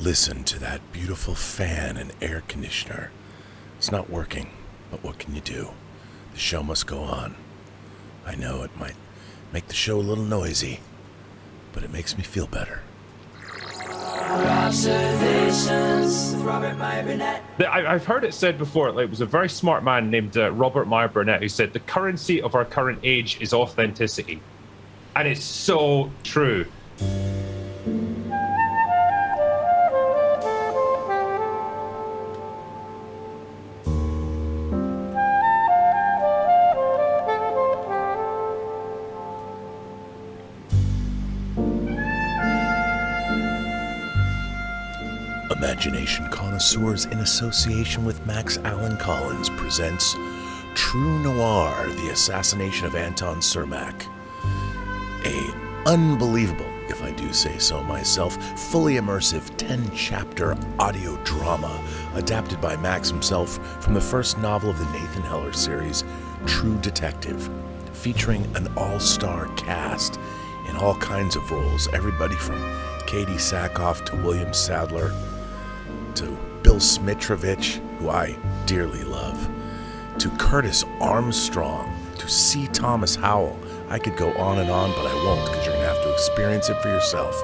Listen to that beautiful fan and air conditioner. It's not working, but what can you do? The show must go on. I know it might make the show a little noisy, but it makes me feel better. Observations with Robert Meyer Burnett. I've heard it said before, like, it was a very smart man named Robert Meyer Burnett who said the currency of our current age is authenticity. And it's so true. Imagination Connoisseurs, in association with Max Allan Collins, presents True Noir, The Assassination of Anton Cermak. A unbelievable, if I do say so myself, fully immersive 10-chapter audio drama adapted by Max himself from the first novel of the Nathan Heller series, True Detective, featuring an all-star cast in all kinds of roles, everybody from Katie Sackhoff to William Sadler, to Bill Smitrovich, who I dearly love, to Curtis Armstrong, to C. Thomas Howell. I could go on and on, but I won't, because you're going to have to experience it for yourself.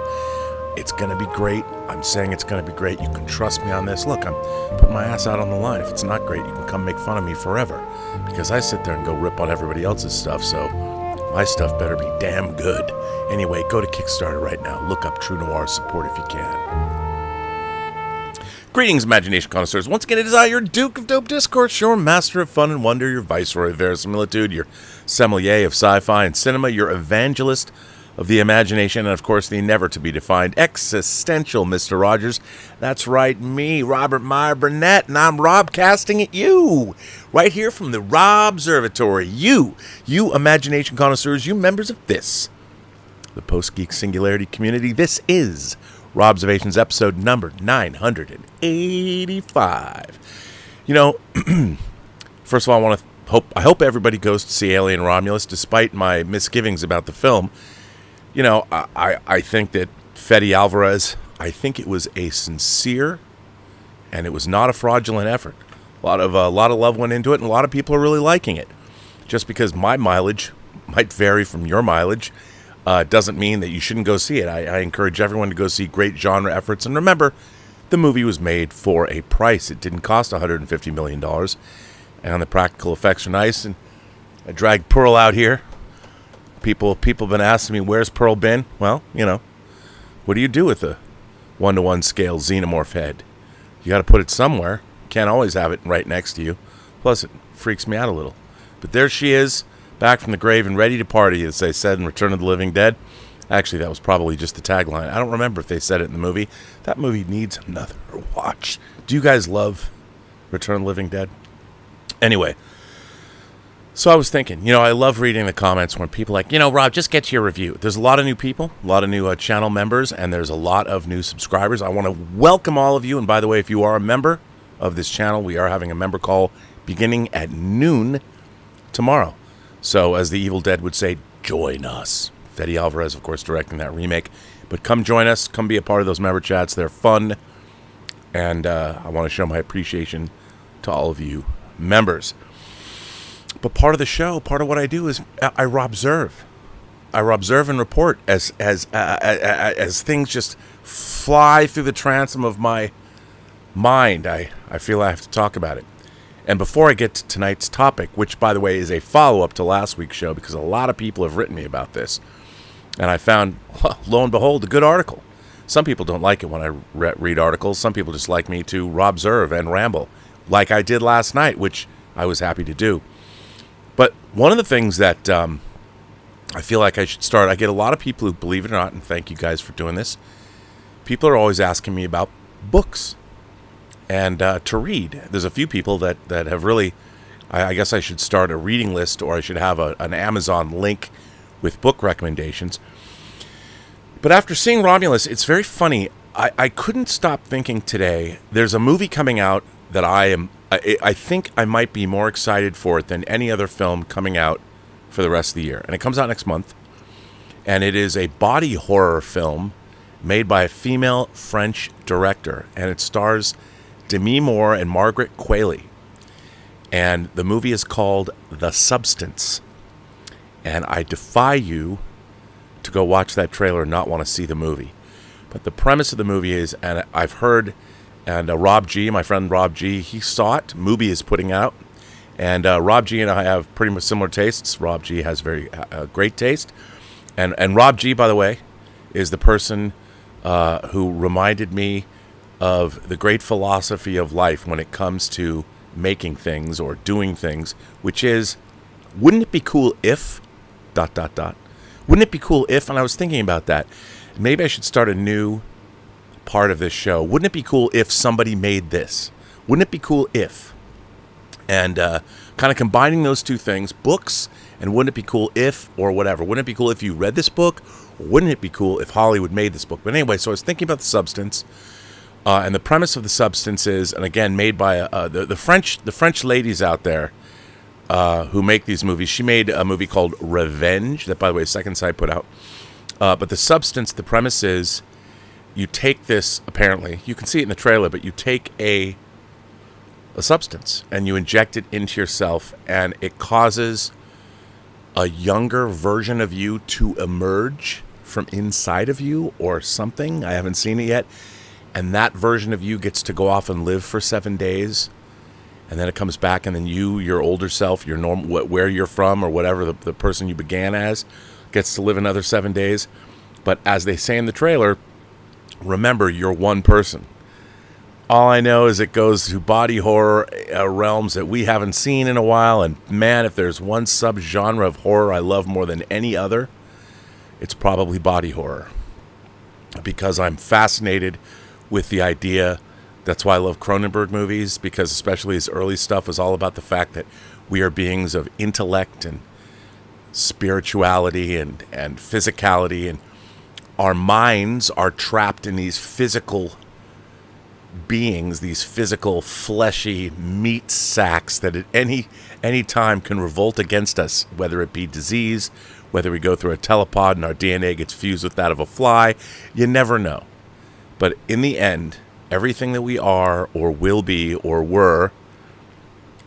It's going to be great. I'm saying it's going to be great. You can trust me on this. Look, I'm putting my ass out on the line. If it's not great, you can come make fun of me forever, because I sit there and go rip on everybody else's stuff, so my stuff better be damn good. Anyway, go to Kickstarter right now. Look up True Noir, support if you can. Greetings, Imagination Connoisseurs. Once again, it is I, your Duke of Dope Discourse, your master of fun and wonder, your viceroy of verisimilitude, your sommelier of sci-fi and cinema, your evangelist of the imagination, and of course, the never-to-be-defined existential Mr. Rogers. That's right, me, Robert Meyer Burnett, and I'm Robcasting at you, right here from the Rob Observatory. You Imagination Connoisseurs, you members of this, the Post-Geek Singularity community. This is Robservations episode number 985. You know, first of all, I hope everybody goes to see Alien Romulus, despite my misgivings about the film. You know, I think that Fede Alvarez, I think it was a sincere, and it was not a fraudulent effort. A lot of love went into it, and a lot of people are really liking it. Just because my mileage might vary from your mileage, doesn't mean that you shouldn't go see it. I encourage everyone to go see great genre efforts. And remember, the movie was made for a price. It didn't cost $150 million. And the practical effects are nice. And I dragged Pearl out here. People have been asking me, where's Pearl been? Well, you know, what do you do with a 1-to-1 scale xenomorph head? You got to put it somewhere. Can't always have it right next to you. Plus, it freaks me out a little. But there she is, back from the grave and ready to party, as they said in Return of the Living Dead. Actually, that was probably just the tagline. I don't remember if they said it in the movie. That movie needs another watch. Do you guys love Return of the Living Dead? Anyway, so I was thinking, you know, I love reading the comments when people are like, you know, Rob, just get to your review. There's a lot of new people, a lot of new channel members, and there's a lot of new subscribers. I want to welcome all of you. And by the way, if you are a member of this channel, we are having a member call beginning at noon tomorrow. So, as the Evil Dead would say, join us. Fede Alvarez, of course, directing that remake. But come join us. Come be a part of those member chats. They're fun. And I want to show my appreciation to all of you members. But part of the show, part of what I do is I observe. I observe and report as things just fly through the transom of my mind. I feel I have to talk about it. And before I get to tonight's topic, which, by the way, is a follow-up to last week's show, because a lot of people have written me about this, and I found, lo and behold, a good article. Some people don't like it when I read articles. Some people just like me to observe and ramble, like I did last night, which I was happy to do. But one of the things that I feel like I should start, I get a lot of people who, believe it or not, and thank you guys for doing this, people are always asking me about books. And to read. There's a few people that have really, I guess I should start a reading list, or I should have an Amazon link with book recommendations. But after seeing Romulus, it's very funny. I couldn't stop thinking today, there's a movie coming out that I think I might be more excited for it than any other film coming out for the rest of the year. And it comes out next month. And it is a body horror film made by a female French director, and it stars Demi Moore and Margaret Qualley. And the movie is called The Substance. And I defy you to go watch that trailer and not want to see the movie. But the premise of the movie is, and I've heard, and Rob G, my friend Rob G, he saw it. Mubi is putting out. And Rob G and I have pretty much similar tastes. Rob G has very great taste. And Rob G, by the way, is the person who reminded me of the great philosophy of life when it comes to making things or doing things, which is, wouldn't it be cool if ... Wouldn't it be cool if, and I was thinking about that, maybe I should start a new part of this show. Wouldn't it be cool if somebody made this? Wouldn't it be cool if? And kind of combining those two things, books, and wouldn't it be cool if, or whatever. Wouldn't it be cool if you read this book? Or wouldn't it be cool if Hollywood made this book? But anyway, so I was thinking about The Substance. And the premise of The Substance is, and again, made by the French ladies out there who make these movies. She made a movie called Revenge, that, by the way, Second Sight put out. But The Substance, the premise is, you take this, apparently, you can see it in the trailer, but you take a substance and you inject it into yourself, and it causes a younger version of you to emerge from inside of you or something. I haven't seen it yet. And that version of you gets to go off and live for 7 days. And then it comes back, and then you, your older self, your normal, where you're from or whatever, the person you began as, gets to live another 7 days. But as they say in the trailer, remember, you're one person. All I know is it goes to body horror realms that we haven't seen in a while. And man, if there's one subgenre of horror I love more than any other, it's probably body horror. Because I'm fascinated with the idea. That's why I love Cronenberg movies, because especially his early stuff was all about the fact that we are beings of intellect and spirituality and physicality, and our minds are trapped in these physical beings, these physical fleshy meat sacks that at any time can revolt against us, whether it be disease, whether we go through a telepod and our DNA gets fused with that of a fly. You never know. But in the end, everything that we are or will be or were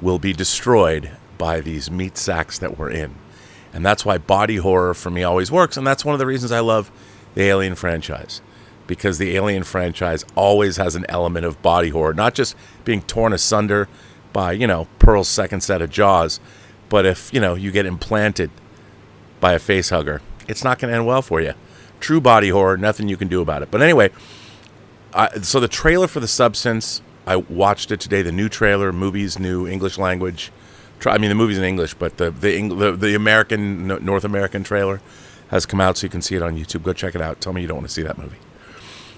will be destroyed by these meat sacks that we're in. And that's why body horror for me always works. And that's one of the reasons I love the Alien franchise. Because the Alien franchise always has an element of body horror. Not just being torn asunder by, Pearl's second set of jaws. But if, you get implanted by a face hugger, it's not going to end well for you. True body horror, nothing you can do about it. But anyway, so the trailer for The Substance, I watched it today. The new trailer, movie's new English language. The movie's in English, but the American, North American trailer has come out, so you can see it on YouTube. Go check it out. Tell me you don't want to see that movie.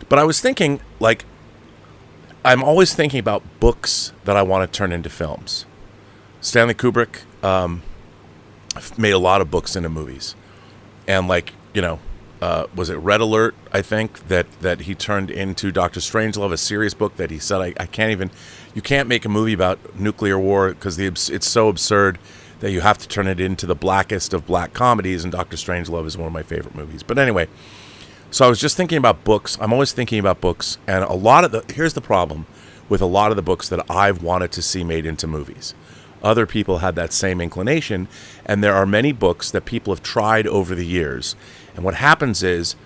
But I was thinking, I'm always thinking about books that I want to turn into films. Stanley Kubrick made a lot of books into movies. And was it Red Alert, I think, that he turned into Dr. Strangelove, a serious book that he said, you can't make a movie about nuclear war because it's so absurd that you have to turn it into the blackest of black comedies, and Dr. Strangelove is one of my favorite movies. But anyway, so I was just thinking about books. I'm always thinking about books, and here's the problem with a lot of the books that I've wanted to see made into movies. Other people had that same inclination, and there are many books that people have tried over the years. And what happens is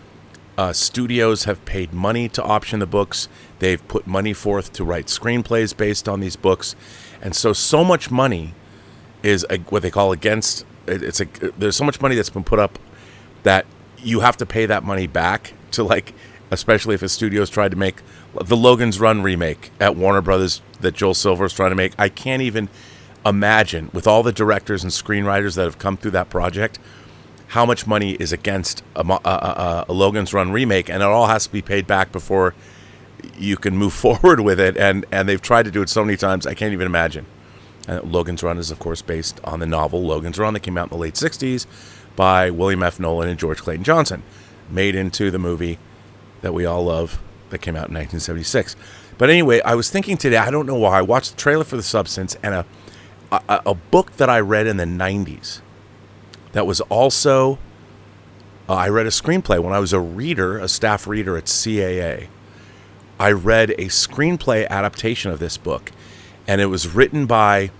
studios have paid money to option the books. They've put money forth to write screenplays based on these books. And so much money is what they call there's so much money that's been put up that you have to pay that money back to, especially if a studio's tried to make the Logan's Run remake at Warner Brothers that Joel Silver's trying to make. I can't even imagine, with all the directors and screenwriters that have come through that project, how much money is against a Logan's Run remake, and it all has to be paid back before you can move forward with it. And they've tried to do it so many times, I can't even imagine. Logan's Run is, of course, based on the novel Logan's Run that came out in the late 60s by William F. Nolan and George Clayton Johnson, made into the movie that we all love that came out in 1976. But anyway, I was thinking today, I don't know why, I watched the trailer for The Substance, and a book that I read in the 90s that was also I read a screenplay when I was a staff reader at CAA. I read a screenplay adaptation of this book, and it was written by,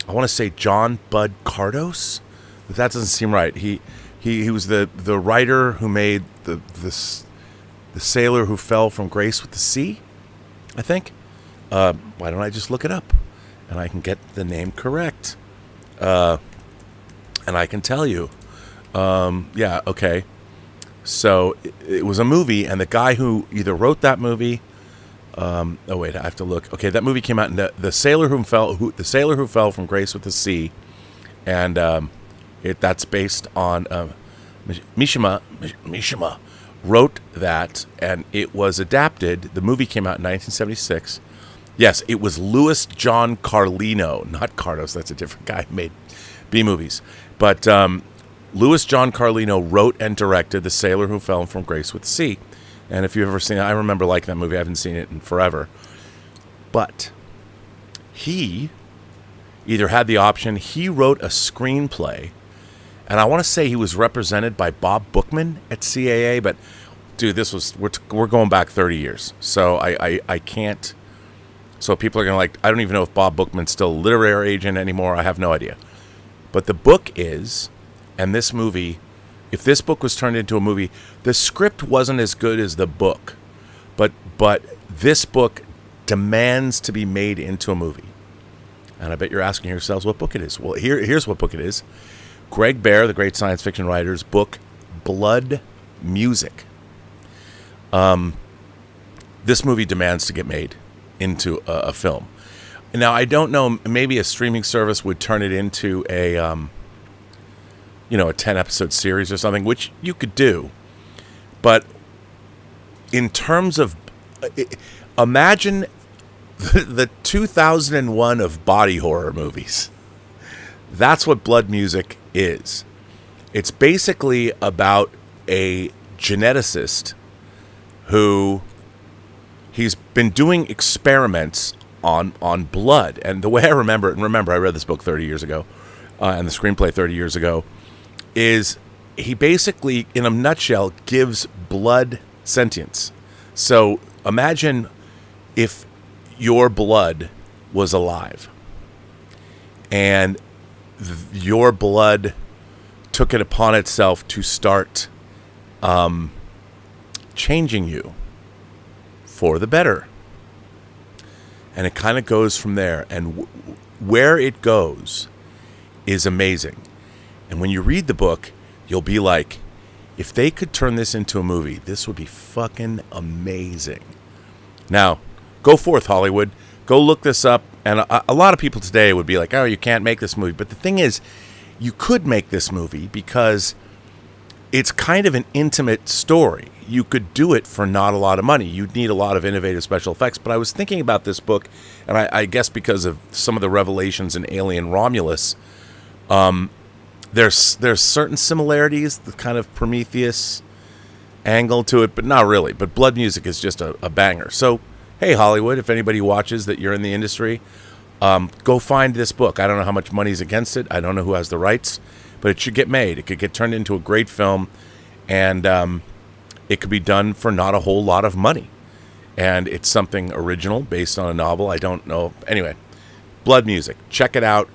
I want to say, John Bud Cardos. But that doesn't seem right. He was the writer who made the Sailor Who Fell from Grace with the Sea, I think. Why don't I just look it up, and I can get the name correct, and I can tell you. Yeah, okay. So it was a movie, and the guy who either wrote that movie. Oh wait, I have to look. Okay, that movie came out in the Sailor Who Fell from Grace with the Sea, and that's based on Mishima wrote that, and it was adapted. The movie came out in 1976. Yes, it was Louis John Carlino, not Cardos. That's a different guy who made B movies, but Louis John Carlino wrote and directed The Sailor Who Fell from Grace with the Sea. And if you've ever seen it, I remember liking that movie. I haven't seen it in forever. But he either had the option, he wrote a screenplay, and I want to say he was represented by Bob Bookman at CAA, but dude, we're going back 30 years. So I can't, so people are going to I don't even know if Bob Bookman's still a literary agent anymore. I have no idea. But the book is, and this movie, if this book was turned into a movie, the script wasn't as good as the book, but this book demands to be made into a movie. And I bet you're asking yourselves what book it is. Well, here's what book it is. Greg Bear, the great science fiction writer's book, Blood Music. This movie demands to get made into a film. Now, I don't know, maybe a streaming service would turn it into a 10-episode series or something, which you could do. But in terms of, imagine the 2001 of body horror movies. That's what Blood Music is. It's basically about a geneticist who he's been doing experiments on blood. And the way I remember it, and remember I read this book 30 years ago, and the screenplay 30 years ago, is he basically, in a nutshell, gives blood sentience. So imagine if your blood was alive and your blood took it upon itself to start changing you for the better. And it kind of goes from there. And where it goes is amazing. And when you read the book, you'll be like, if they could turn this into a movie, this would be fucking amazing. Now, go forth, Hollywood. Go look this up. And a lot of people today would be like, oh, you can't make this movie. But the thing is, you could make this movie because it's kind of an intimate story. You could do it for not a lot of money. You'd need a lot of innovative special effects. But I was thinking about this book, and I guess because of some of the revelations in Alien Romulus, there's certain similarities, the kind of Prometheus angle to it, but not really. But Blood Music is just a banger. So, hey, Hollywood, if anybody watches that you're in the industry, go find this book. I don't know how much money's against it. I don't know who has the rights, but it should get made. It could get turned into a great film, and it could be done for not a whole lot of money. And it's something original based on a novel. I don't know. Anyway, Blood Music. Check it out.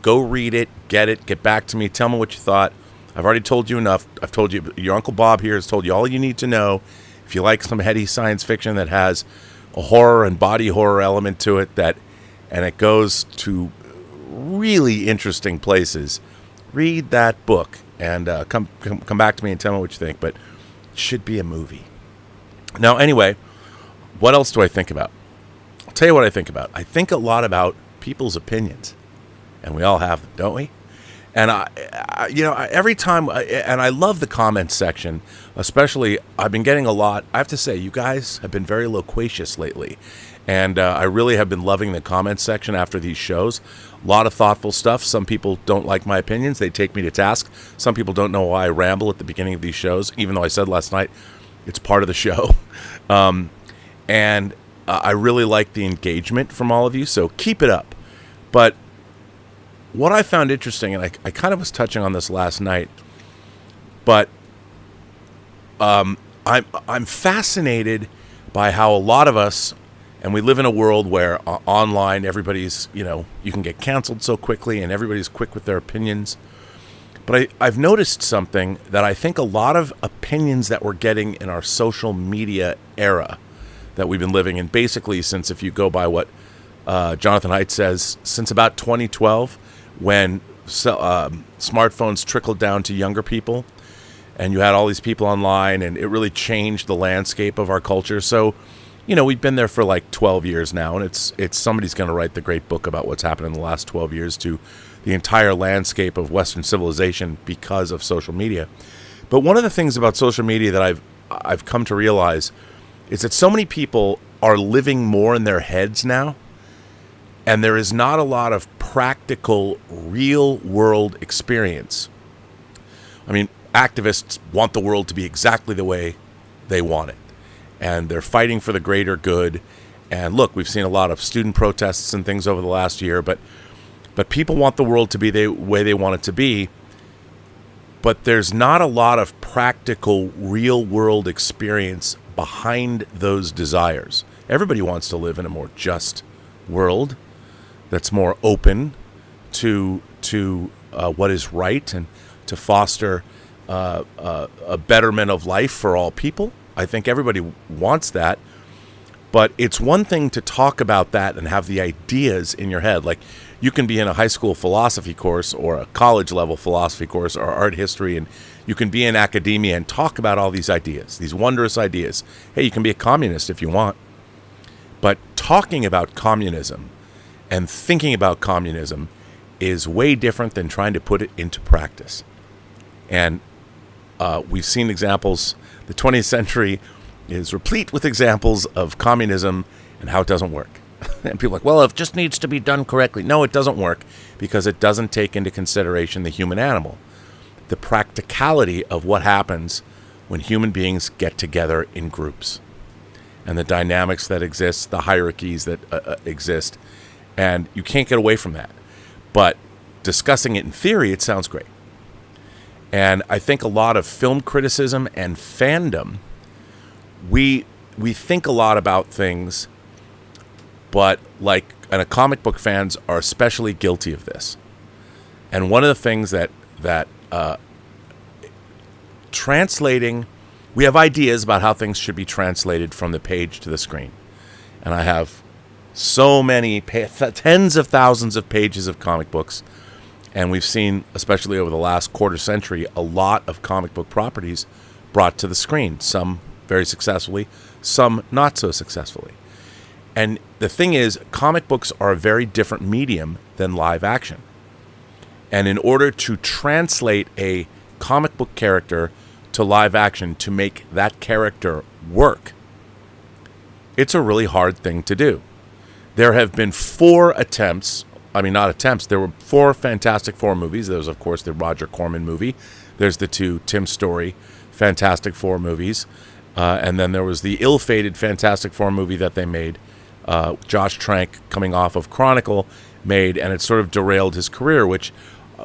Go read it. Get back to me. Tell me what you thought. I've already told you enough. I've told you. Your Uncle Bob here has told you all you need to know. If you like some heady science fiction that has a horror and body horror element to it, and it goes to really interesting places, read that book and come back to me and tell me what you think. But it should be a movie. Now, anyway, what else do I think about? I'll tell you what I think about. I think a lot about people's opinions, and we all have them, don't we? And every time, and I love the comments section, especially. I've been getting a lot. I have to say, you guys have been very loquacious lately, and I really have been loving the comments section after these shows. A lot of thoughtful stuff. Some people don't like my opinions; they take me to task. Some people don't know why I ramble at the beginning of these shows, even though I said last night it's part of the show. And I really like the engagement from all of you, so keep it up. But what I found interesting, and I kind of was touching on this last night, but I'm fascinated by how a lot of us, and we live in a world where online everybody's, you can get canceled so quickly and everybody's quick with their opinions. But I've noticed something that I think a lot of opinions that we're getting in our social media era that we've been living in, basically since, if you go by what Jonathan Haidt says, since about 2012, when smartphones trickled down to younger people, and you had all these people online, and it really changed the landscape of our culture. So, we've been there for like 12 years now, and it's somebody's going to write the great book about what's happened in the last 12 years to the entire landscape of Western civilization because of social media. But one of the things about social media that I've come to realize is that so many people are living more in their heads now, and there is not a lot of practical, real-world experience. I mean, activists want the world to be exactly the way they want it, and they're fighting for the greater good. And look, we've seen a lot of student protests and things over the last year, but people want the world to be the way they want it to be. But there's not a lot of practical, real-world experience behind those desires. Everybody wants to live in a more just world that's more open to what is right and to foster a betterment of life for all people. I think everybody wants that. But it's one thing to talk about that and have the ideas in your head. Like, you can be in a high school philosophy course or a college level philosophy course or art history, and you can be in academia and talk about all these ideas, these wondrous ideas. Hey, you can be a communist if you want. But talking about communism and thinking about communism is way different than trying to put it into practice. And we've seen examples. The 20th century is replete with examples of communism and how it doesn't work. And people are like, well, it just needs to be done correctly. No, it doesn't work because it doesn't take into consideration the human animal, the practicality of what happens when human beings get together in groups, and the dynamics that exist, the hierarchies that exist. And you can't get away from that. But discussing it in theory, it sounds great. And I think a lot of film criticism and fandom, we think a lot about things, but comic book fans are especially guilty of this. And one of the things that translating, we have ideas about how things should be translated from the page to the screen. And I have so many, tens of thousands of pages of comic books. And we've seen, especially over the last quarter century, a lot of comic book properties brought to the screen, some very successfully, some not so successfully. And the thing is, comic books are a very different medium than live action. And in order to translate a comic book character to live action to make that character work, it's a really hard thing to do. There have been there were 4 Fantastic Four movies. There was, of course, the Roger Corman movie. There's the 2 Tim Story Fantastic Four movies. And then there was the ill-fated Fantastic Four movie that they made. Josh Trank, coming off of Chronicle, made, and it sort of derailed his career, which,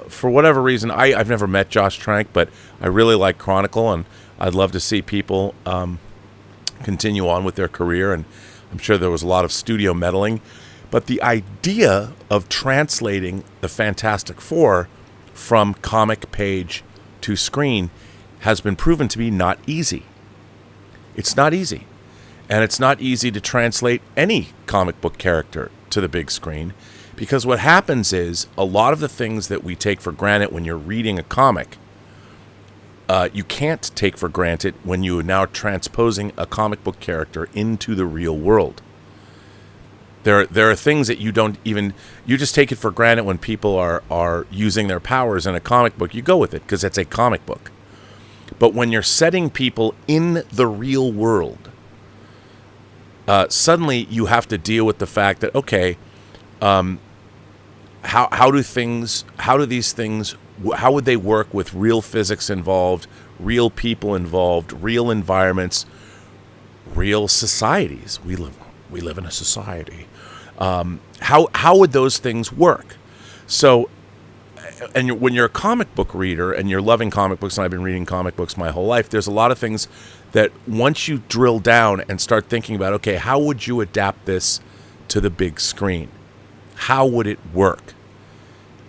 for whatever reason, I've never met Josh Trank, but I really like Chronicle, and I'd love to see people continue on with their career, and I'm sure there was a lot of studio meddling. But the idea of translating the Fantastic Four from comic page to screen has been proven to be not easy. It's not easy. And it's not easy to translate any comic book character to the big screen, because what happens is a lot of the things that we take for granted when you're reading a comic, you can't take for granted when you are now transposing a comic book character into the real world. There are things that you just take it for granted when people are using their powers in a comic book. You go with it because it's a comic book. But when you're setting people in the real world, suddenly you have to deal with the fact that, okay, how would they work with real physics involved, real people involved, real environments, real societies? We live in a society. How would those things work? So and when you're a comic book reader and you're loving comic books, and I've been reading comic books my whole life, there's a lot of things that once you drill down and start thinking about, okay, how would you adapt this to the big screen? How would it work?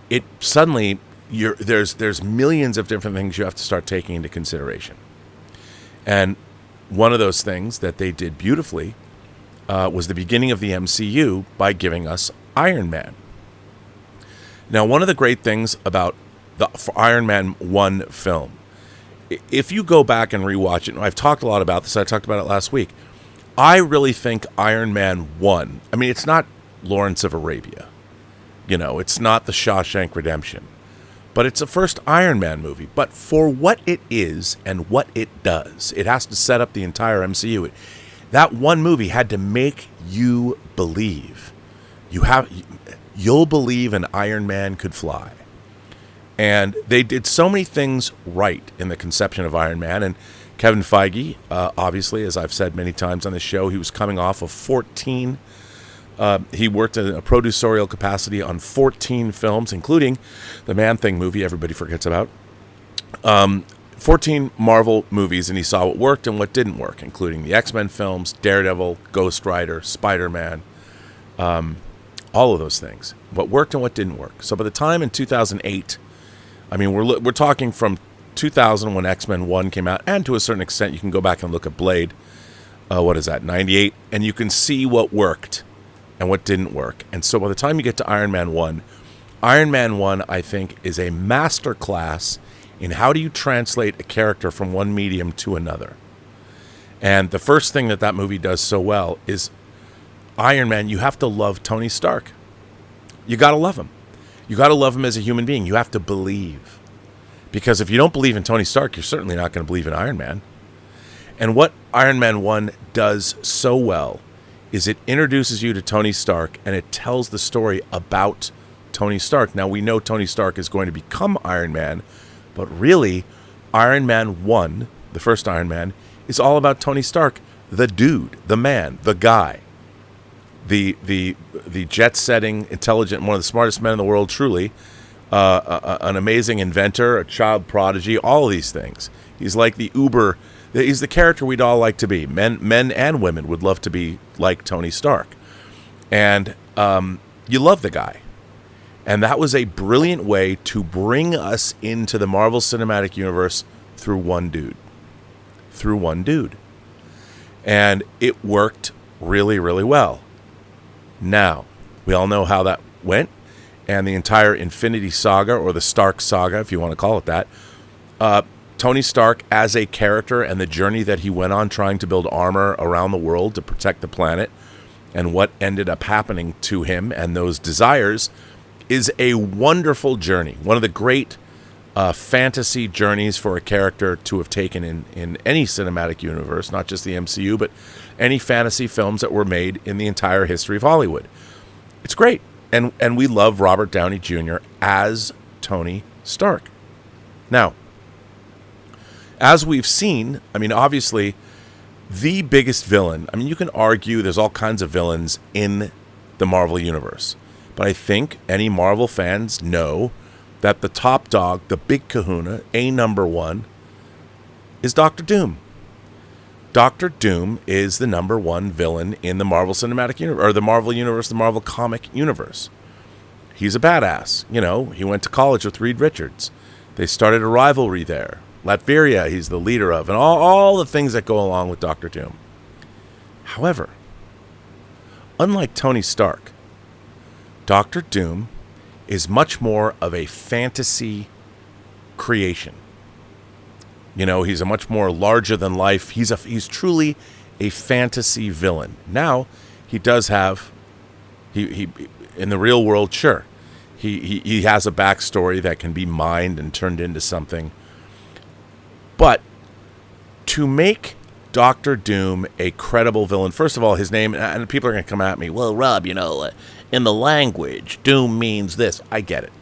It suddenly, there's millions of different things you have to start taking into consideration. And one of those things that they did beautifully was the beginning of the MCU by giving us Iron Man. Now, one of the great things about the Iron Man 1 film, if you go back and rewatch it, and I've talked a lot about this, I talked about it last week, I really think Iron Man 1, I mean, it's not Lawrence of Arabia, it's not the Shawshank Redemption, but it's the first Iron Man movie. But for what it is and what it does, it has to set up the entire MCU. That one movie had to make you believe. You'll believe an Iron Man could fly. And they did so many things right in the conception of Iron Man. And Kevin Feige, obviously, as I've said many times on the show, he was coming off of 14. He worked in a producerial capacity on 14 films, including the Man-Thing movie everybody forgets about. 14 Marvel movies, and he saw what worked and what didn't work, including the X-Men films, Daredevil, Ghost Rider, Spider-Man, all of those things. What worked and what didn't work. So by the time in 2008, I mean, we're talking from 2000 when X-Men 1 came out, and to a certain extent, you can go back and look at Blade. What is that, 98? And you can see what worked and what didn't work. And so by the time you get to Iron Man 1, I think, is a masterclass in how do you translate a character from one medium to another. And the first thing that movie does so well is Iron Man, you have to love Tony Stark. You got to love him. You got to love him as a human being. You have to believe. Because if you don't believe in Tony Stark, you're certainly not going to believe in Iron Man. And what Iron Man 1 does so well is it introduces you to Tony Stark and it tells the story about Tony Stark. Now, we know Tony Stark is going to become Iron Man, but really, Iron Man 1, the first Iron Man, is all about Tony Stark, the dude, the man, the guy. The jet-setting, intelligent, one of the smartest men in the world, truly, an amazing inventor, a child prodigy, all of these things. He's like the uber, he's the character we'd all like to be. Men and women would love to be like Tony Stark. And you love the guy. And that was a brilliant way to bring us into the Marvel Cinematic Universe through one dude. And it worked really, really well. Now, we all know how that went, and the entire Infinity Saga, or the Stark Saga, if you want to call it that, Tony Stark as a character and the journey that he went on trying to build armor around the world to protect the planet, and what ended up happening to him and those desires, is a wonderful journey. One of the great fantasy journeys for a character to have taken in any cinematic universe, not just the MCU, but any fantasy films that were made in the entire history of Hollywood. It's great. And we love Robert Downey Jr. as Tony Stark. Now, as we've seen, I mean, obviously, the biggest villain, I mean, you can argue there's all kinds of villains in the Marvel Universe. But I think any Marvel fans know that the top dog, the big kahuna, number one, is Doctor Doom. Doctor Doom is the number one villain in the Marvel Cinematic Universe, or the Marvel Universe, the Marvel Comic Universe. He's a badass. He went to college with Reed Richards. They started a rivalry there. Latveria, he's the leader of, and all the things that go along with Doctor Doom. However, unlike Tony Stark, Doctor Doom is much more of a fantasy creation. He's a much more larger than life. He's truly a fantasy villain. Now, he does have he in the real world, sure. He has a backstory that can be mined and turned into something. But to make Doctor Doom a credible villain, first of all, his name, and people are going to come at me, well, Rob, in the language, Doom means this. I get it.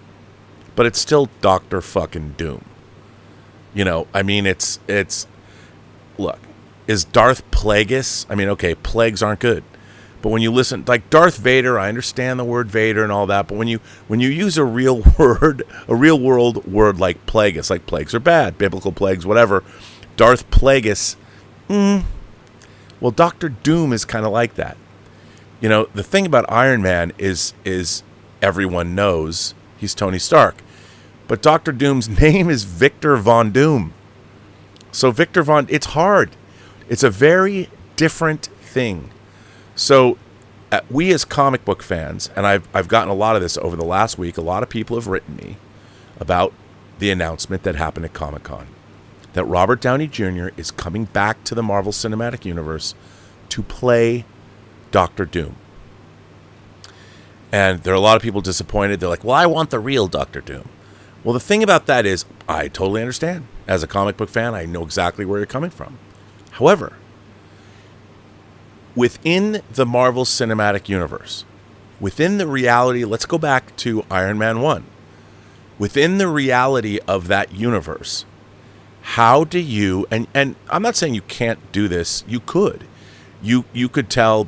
But it's still Doctor fucking Doom. I mean, it's look, is Darth Plagueis? I mean, okay, plagues aren't good. But when you listen, like Darth Vader, I understand the word Vader and all that. But when you use a real world word like Plagueis, like plagues are bad, biblical plagues, whatever. Darth Plagueis, well, Doctor Doom is kind of like that. You know, the thing about Iron Man is everyone knows he's Tony Stark. But Doctor Doom's name is Victor Von Doom. So it's hard. It's a very different thing. So we as comic book fans, and I've gotten a lot of this over the last week, a lot of people have written me about the announcement that happened at Comic-Con, that Robert Downey Jr. is coming back to the Marvel Cinematic Universe to play Doctor Doom. And there are a lot of people disappointed. They're like, well, I want the real Doctor Doom. Well, the thing about that is, I totally understand. As a comic book fan, I know exactly where you're coming from. However, within the Marvel Cinematic Universe, within the reality, let's go back to Iron Man 1. Within the reality of that universe, how do you, and I'm not saying you can't do this, you could. You could tell,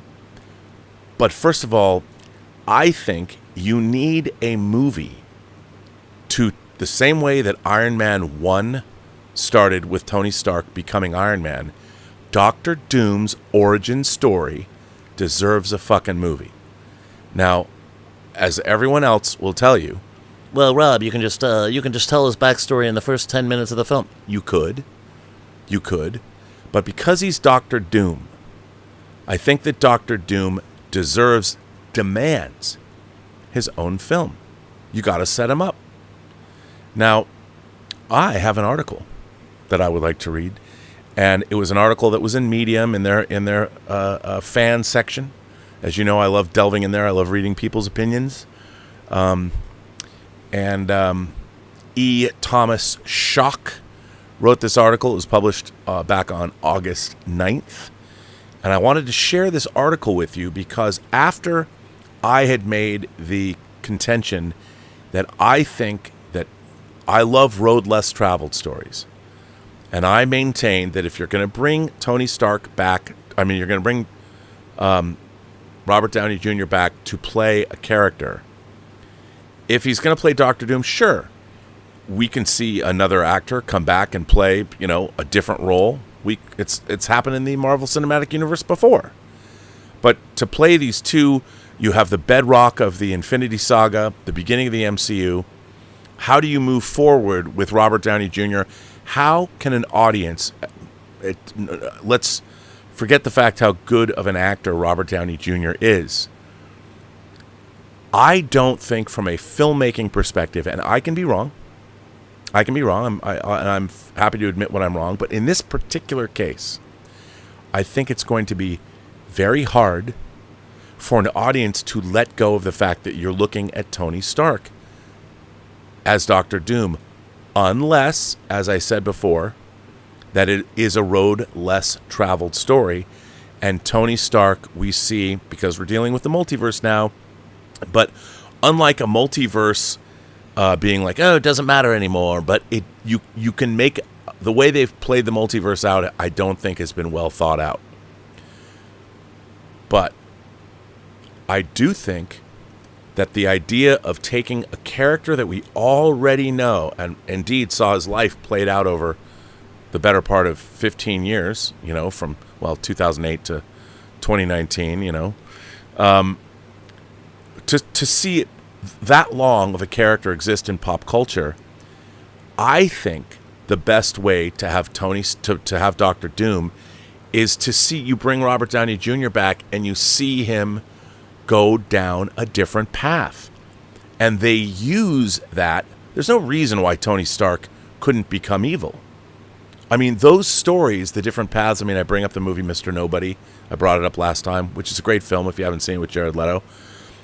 but first of all, I think you need a movie to the same way that Iron Man 1 started with Tony Stark becoming Iron Man. Doctor Doom's origin story deserves a fucking movie. Now, as everyone else will tell you, well, Rob, you can just tell his backstory in the first 10 minutes of the film. You could, but because he's Doctor Doom, I think that Doctor Doom demands his own film. You got to set him up. Now, I have an article that I would like to read, and it was an article that was in Medium in their fan section. As you know, I love delving in there. I love reading people's opinions. E. Thomas Schock wrote this article. It was published back on August 9th. And I wanted to share this article with you because after I had made the contention that I think that I love road less traveled stories. And I maintain that if you're going to bring Tony Stark back, you're going to bring Robert Downey Jr. back to play a character. If he's going to play Doctor Doom, sure, we can see another actor come back and play, a different role. It's happened in the Marvel Cinematic Universe before. But to play these two, you have the bedrock of the Infinity Saga, the beginning of the MCU. How do you move forward with Robert Downey Jr.? How can an audience, let's forget the fact how good of an actor Robert Downey Jr. is. I don't think from a filmmaking perspective, and I can be wrong. I'm happy to admit when I'm wrong. But in this particular case, I think it's going to be very hard for an audience to let go of the fact that you're looking at Tony Stark as Doctor Doom, unless, as I said before, that it is a road less traveled story. And Tony Stark, we see, because we're dealing with the multiverse now, but unlike a multiverse being like, oh, it doesn't matter anymore, but you can make the way they've played the multiverse out, I don't think has been well thought out. But I do think that the idea of taking a character that we already know, and indeed saw his life played out over the better part of 15 years, from, 2008 to 2019, to see that long of a character exist in pop culture, I think the best way to have to have Doctor Doom is to see you bring Robert Downey Jr. back and you see him go down a different path. And they use that. There's no reason why Tony Stark couldn't become evil. Those stories, the different paths, I bring up the movie Mr. Nobody. I brought it up last time, which is a great film if you haven't seen it, with Jared Leto.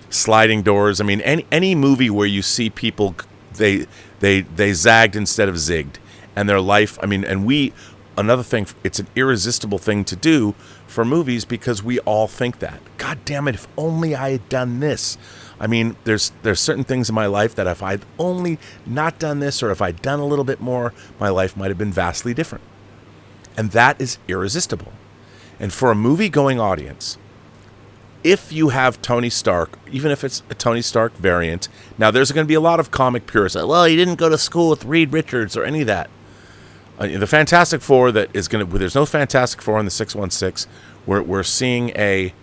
Sliding Doors. Any movie where you see people, they zagged instead of zigged. And their life, another thing, it's an irresistible thing to do for movies because we all think that. God damn it, if only I had done this. There's certain things in my life that if I'd only not done this, or if I'd done a little bit more, my life might have been vastly different. And that is irresistible. And for a movie-going audience, if you have Tony Stark, even if it's a Tony Stark variant, now there's going to be a lot of comic purists. Well, he didn't go to school with Reed Richards or any of that. The Fantastic Four that is going to, there's no Fantastic Four in the 616. We're seeing a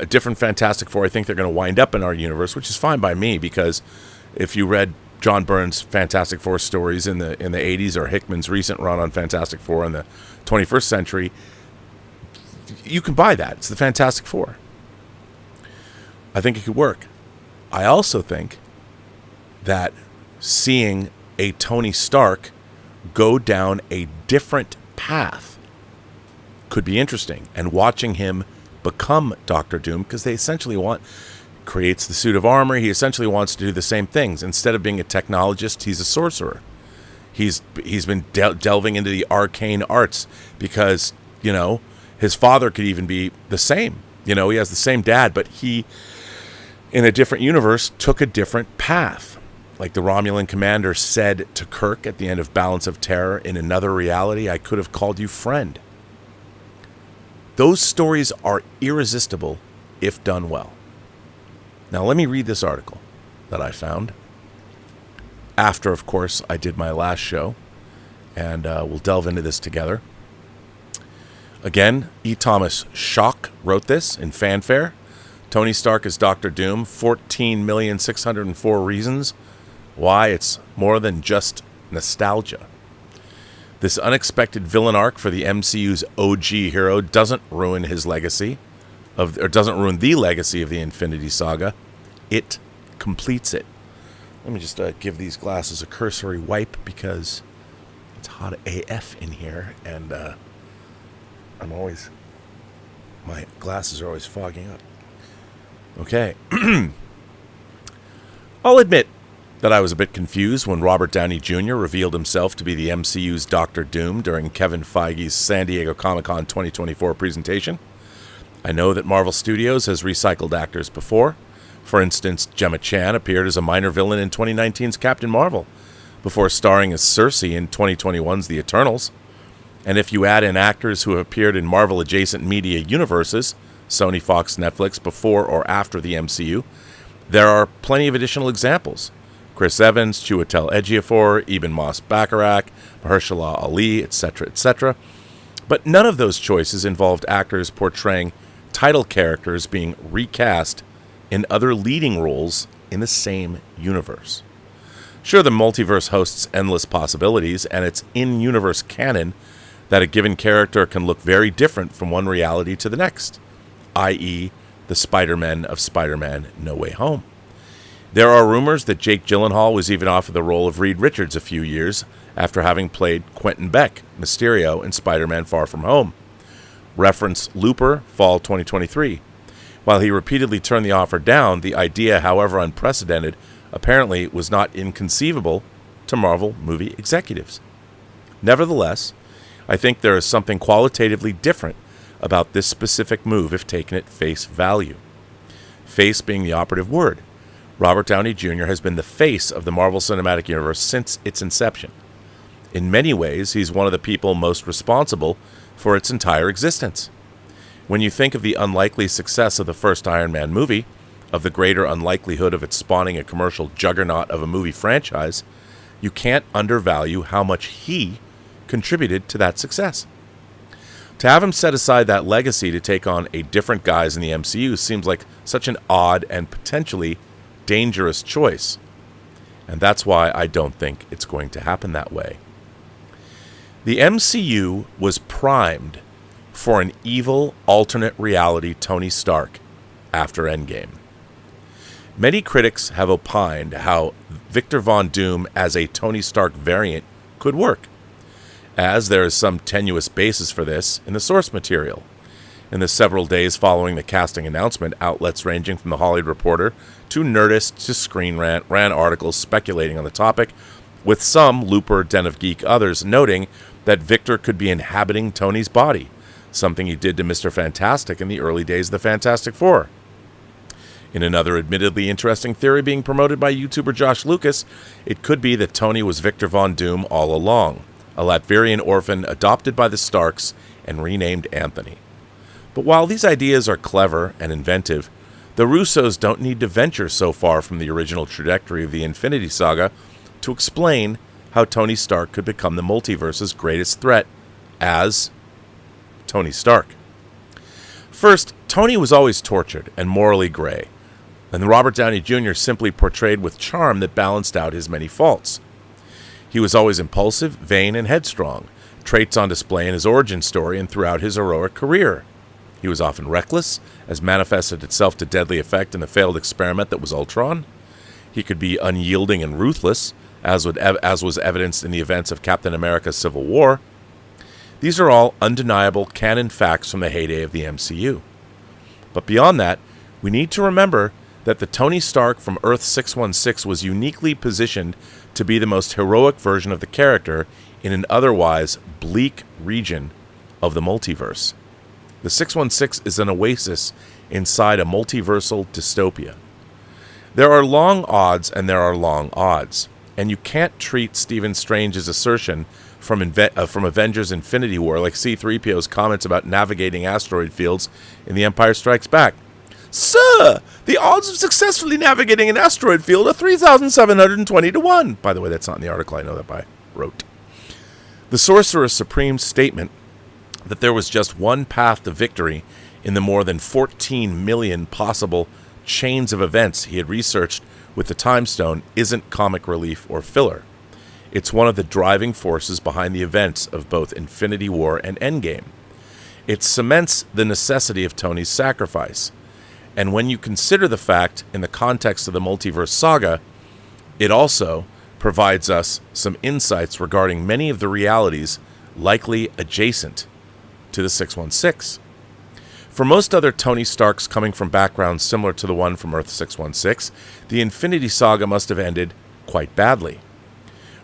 different Fantastic Four. I think they're going to wind up in our universe, which is fine by me, because if you read John Byrne's Fantastic Four stories in the 80s, or Hickman's recent run on Fantastic Four in the 21st century, you can buy that. It's the Fantastic Four. I think it could work. I also think that seeing a Tony Stark go down a different path could be interesting, and watching him become Doctor Doom, because they essentially creates the suit of armor. He essentially wants to do the same things. Instead of being a technologist, he's a sorcerer. He's been delving into the arcane arts, because, his father could even be the same. He has the same dad, but he, in a different universe, took a different path. Like the Romulan commander said to Kirk at the end of Balance of Terror, in another reality, I could have called you friend. Those stories are irresistible if done well. Now, let me read this article that I found after, of course, I did my last show, and we'll delve into this together. Again, E. Thomas Schock wrote this in Fanfare. Tony Stark as Doctor Doom, 14,604 reasons why it's more than just nostalgia. This unexpected villain arc for the MCU's OG hero doesn't ruin his legacy, doesn't ruin the legacy of the Infinity Saga. It completes it. Let me just give these glasses a cursory wipe, because it's hot AF in here, and my glasses are always fogging up. Okay. I'll admit that I was a bit confused when Robert Downey Jr. revealed himself to be the MCU's Doctor Doom during Kevin Feige's San Diego Comic-Con 2024 presentation. I know that Marvel Studios has recycled actors before. For instance, Gemma Chan appeared as a minor villain in 2019's Captain Marvel, before starring as Cersei in 2021's The Eternals. And if you add in actors who have appeared in Marvel-adjacent media universes, Sony, Fox, Netflix, before or after the MCU, there are plenty of additional examples. Chris Evans, Chiwetel Ejiofor, Eben Moss-Bacharach, Mahershala Ali, etc., etc. But none of those choices involved actors portraying title characters being recast in other leading roles in the same universe. Sure, the multiverse hosts endless possibilities, and it's in-universe canon that a given character can look very different from one reality to the next, i.e., the Spider-Man of Spider-Man No Way Home. There are rumors that Jake Gyllenhaal was even offered the role of Reed Richards a few years after having played Quentin Beck, Mysterio, in Spider-Man Far From Home. Reference Looper, Fall 2023. While he repeatedly turned the offer down, the idea, however unprecedented, apparently was not inconceivable to Marvel movie executives. Nevertheless, I think there is something qualitatively different about this specific move if taken at face value. Face being the operative word. Robert Downey Jr. has been the face of the Marvel Cinematic Universe since its inception. In many ways, he's one of the people most responsible for its entire existence. When you think of the unlikely success of the first Iron Man movie, of the greater unlikelihood of it spawning a commercial juggernaut of a movie franchise, you can't undervalue how much he contributed to that success. To have him set aside that legacy to take on a different guise in the MCU seems like such an odd and potentially dangerous choice. And that's why I don't think it's going to happen that way. The MCU was primed for an evil alternate reality Tony Stark after Endgame. Many critics have opined how Victor Von Doom as a Tony Stark variant could work, as there is some tenuous basis for this in the source material. In the several days following the casting announcement, outlets ranging from The Hollywood Reporter to Nerdist to Screen Rant ran articles speculating on the topic, with some, Looper, Den of Geek, others, noting that Victor could be inhabiting Tony's body, something he did to Mr. Fantastic in the early days of the Fantastic Four. In another admittedly interesting theory being promoted by YouTuber Josh Lucas, it could be that Tony was Victor Von Doom all along, a Latvian orphan adopted by the Starks and renamed Anthony. But while these ideas are clever and inventive, the Russos don't need to venture so far from the original trajectory of the Infinity Saga to explain how Tony Stark could become the multiverse's greatest threat as Tony Stark. First, Tony was always tortured and morally gray, and Robert Downey Jr. simply portrayed with charm that balanced out his many faults. He was always impulsive, vain, and headstrong, traits on display in his origin story and throughout his heroic career. He was often reckless, as manifested itself to deadly effect in the failed experiment that was Ultron. He could be unyielding and ruthless, as was evidenced in the events of Captain America's Civil War. These are all undeniable canon facts from the heyday of the MCU. But beyond that, we need to remember that the Tony Stark from Earth 616 was uniquely positioned to be the most heroic version of the character in an otherwise bleak region of the multiverse. The 616 is an oasis inside a multiversal dystopia. There are long odds and there are long odds, and you can't treat Stephen Strange's assertion from Avengers Infinity War like C-3PO's comments about navigating asteroid fields in The Empire Strikes Back. Sir, the odds of successfully navigating an asteroid field are 3,720 to 1. By the way, that's not in the article. I know that by rote. The Sorcerer Supreme's statement that there was just one path to victory in the more than 14 million possible chains of events he had researched with the Time Stone isn't comic relief or filler. It's one of the driving forces behind the events of both Infinity War and Endgame. It cements the necessity of Tony's sacrifice. And when you consider the fact in the context of the multiverse saga, it also provides us some insights regarding many of the realities likely adjacent to the 616. For most other Tony Starks coming from backgrounds similar to the one from Earth 616, the Infinity Saga must have ended quite badly.